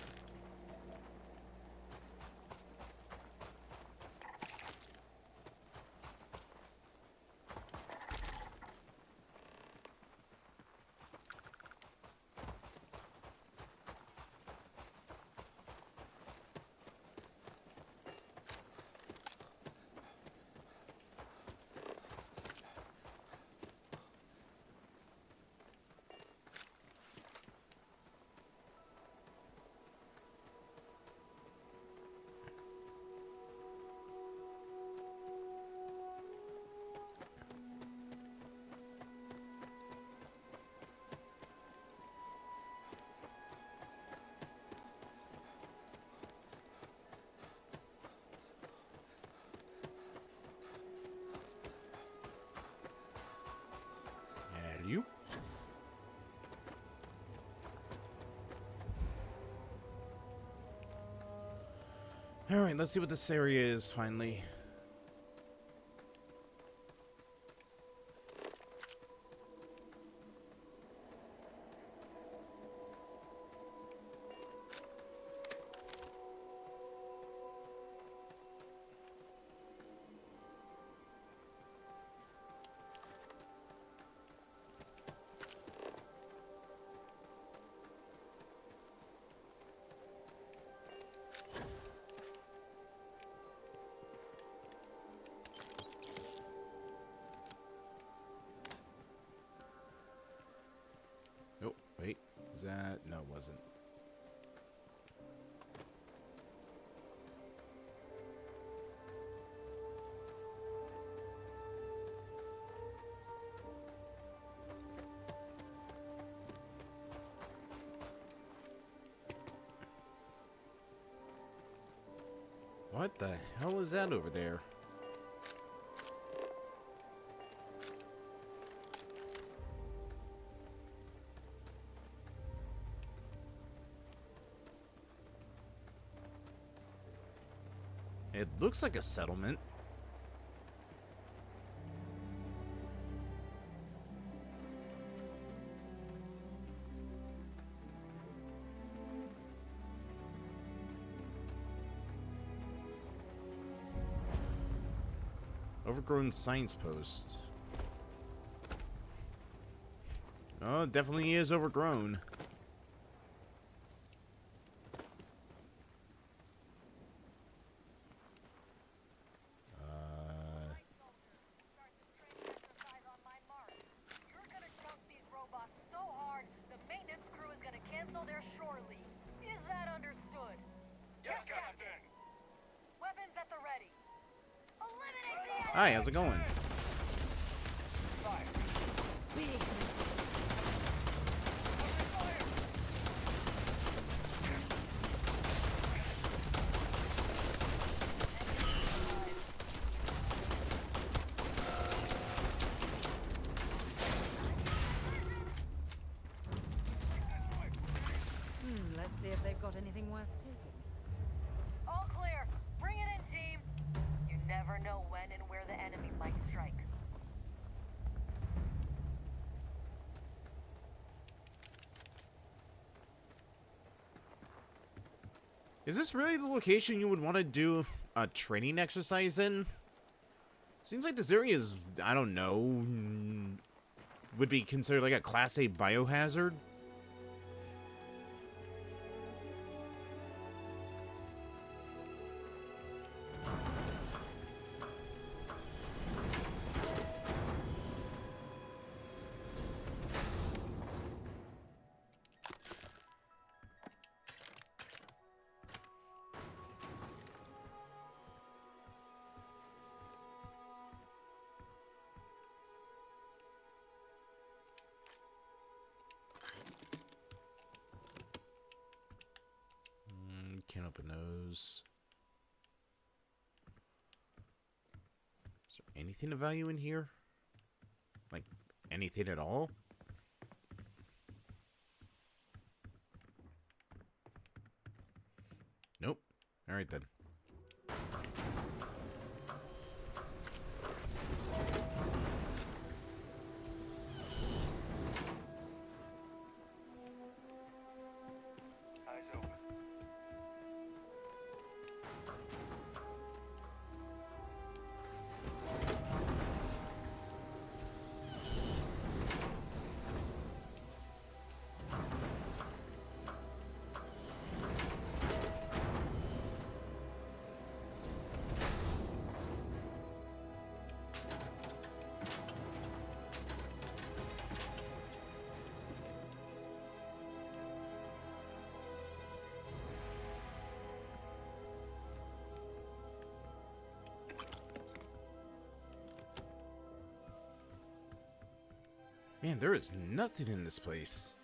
You? Alright, let's see what this area is finally. Oh, wait. Is that? No, it wasn't. What the hell is that over there? It looks like a settlement. Overgrown science post. Oh, it definitely is overgrown. Hi, how's it going? Let's see if they've got anything worth taking. All clear. Bring it in, team. You never know when and where the enemy might strike. Is this really the location you would want to do a training exercise in? Seems like this area is, I don't know, would be considered like a Class A biohazard. Can't open those. Is there anything of value in here? Like, anything at all? Nope. Alright then. Eyes open. Man, there is nothing in this place.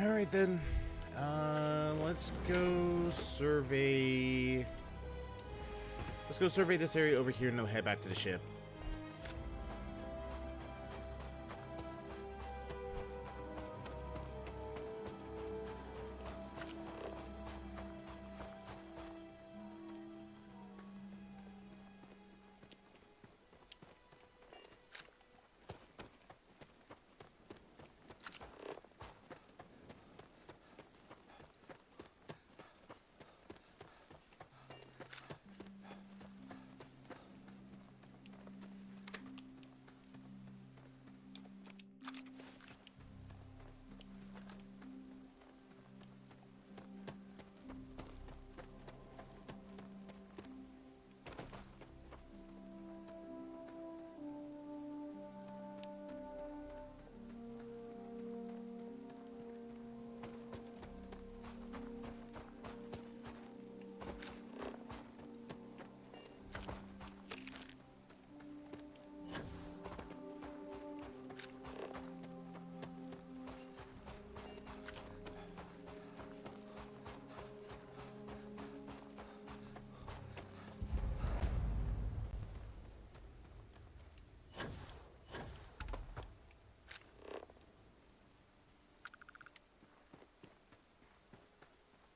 Alright then, let's go survey... Let's go survey this area over here and then head back to the ship.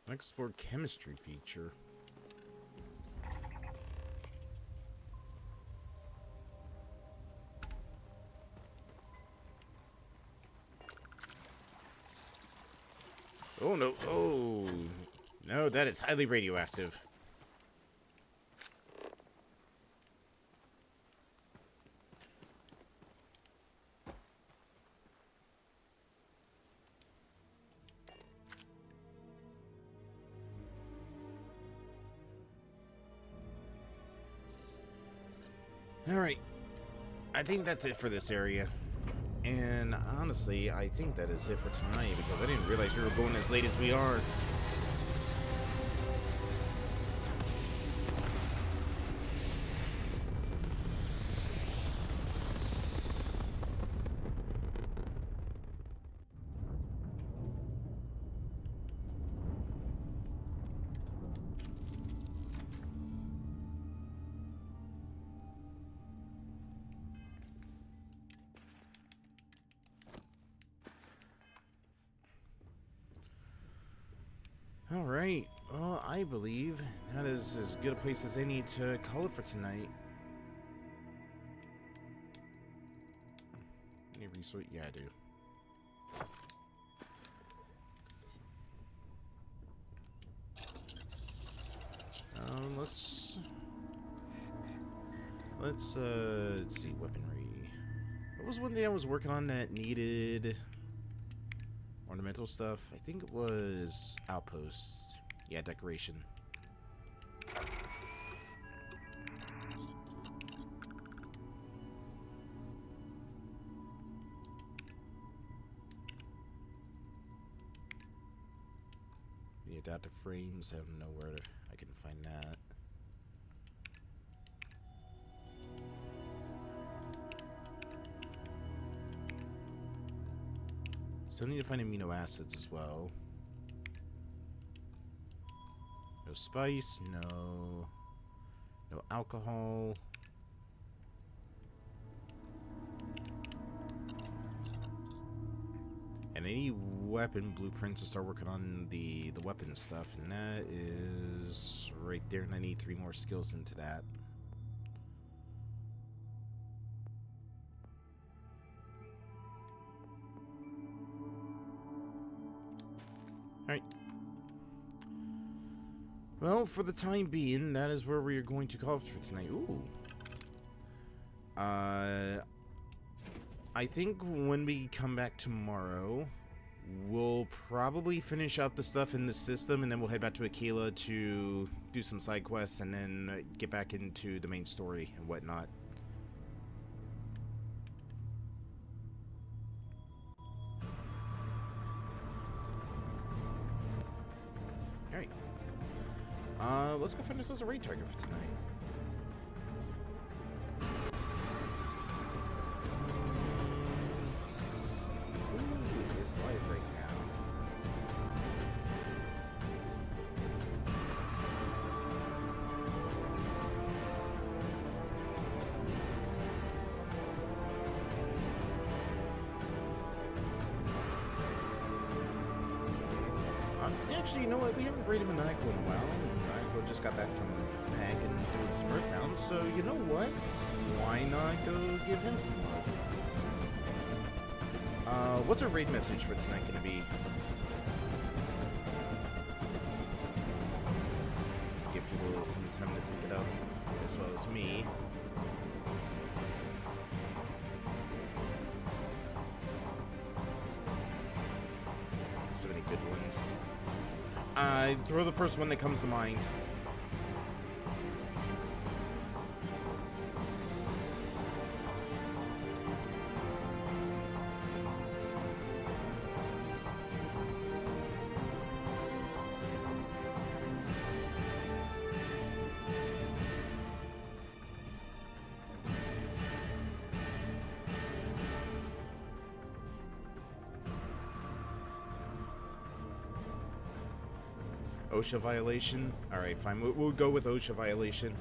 Explore chemistry feature. Oh no, oh no, that is highly radioactive. Alright, I think that's it for this area. And honestly, I think that is it for tonight because I didn't realize we were going as late as we are. Alright, well, I believe that is as good a place as any to call it for tonight. Any resource? Yeah, I do. Let's see, weaponry. What was one thing I was working on that needed ornamental stuff? I think it was outposts. Yeah, decoration. Need adaptive frames. I don't know where I can find that. Still need to find amino acids as well. No spice, no alcohol. And I need weapon blueprints to start working on the weapon stuff, and that is right there, and I need 3 more skills into that. Alright. Well, for the time being, that is where we are going to call it for tonight. Ooh. I think when we come back tomorrow, we'll probably finish up the stuff in the system, and then we'll head back to Aquila to do some side quests, and then get back into the main story and whatnot. Alright. Let's go find ourselves a raid target for tonight. Live right now. Actually, you know what? We haven't raided Maniacal in a while. Maniacal just got back from Mag and doing some Earthbound, so you know what? Why not go give him some love? What's our raid message for tonight gonna be? Give people some time to think it up, as well as me. So many good ones. Throw the first one that comes to mind. OSHA violation? Alright, fine. We'll go with OSHA violation.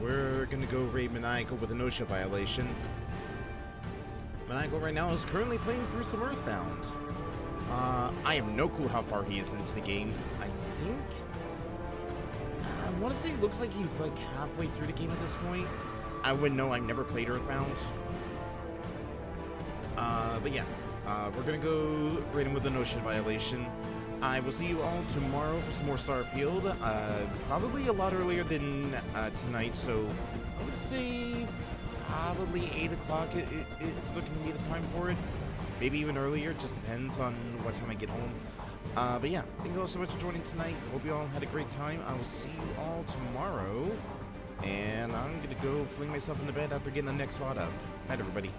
We're gonna go raid Maniacal with an OSHA violation. Maniacal right now is currently playing through some Earthbound. I have no clue how far he is into the game. I think... I want to say it looks like he's like halfway through the game at this point. I wouldn't know, I've never played Earthbound. But yeah, we're gonna go raid him with an OSHA violation. I will see you all tomorrow for some more Starfield. Probably a lot earlier than tonight, so I would say probably 8 o'clock. It's looking to be the time for it. Maybe even earlier. It just depends on what time I get home. But yeah, thank you all so much for joining tonight. Hope you all had a great time. I will see you all tomorrow. And I'm going to go fling myself into bed after getting the next spot up. Night, everybody.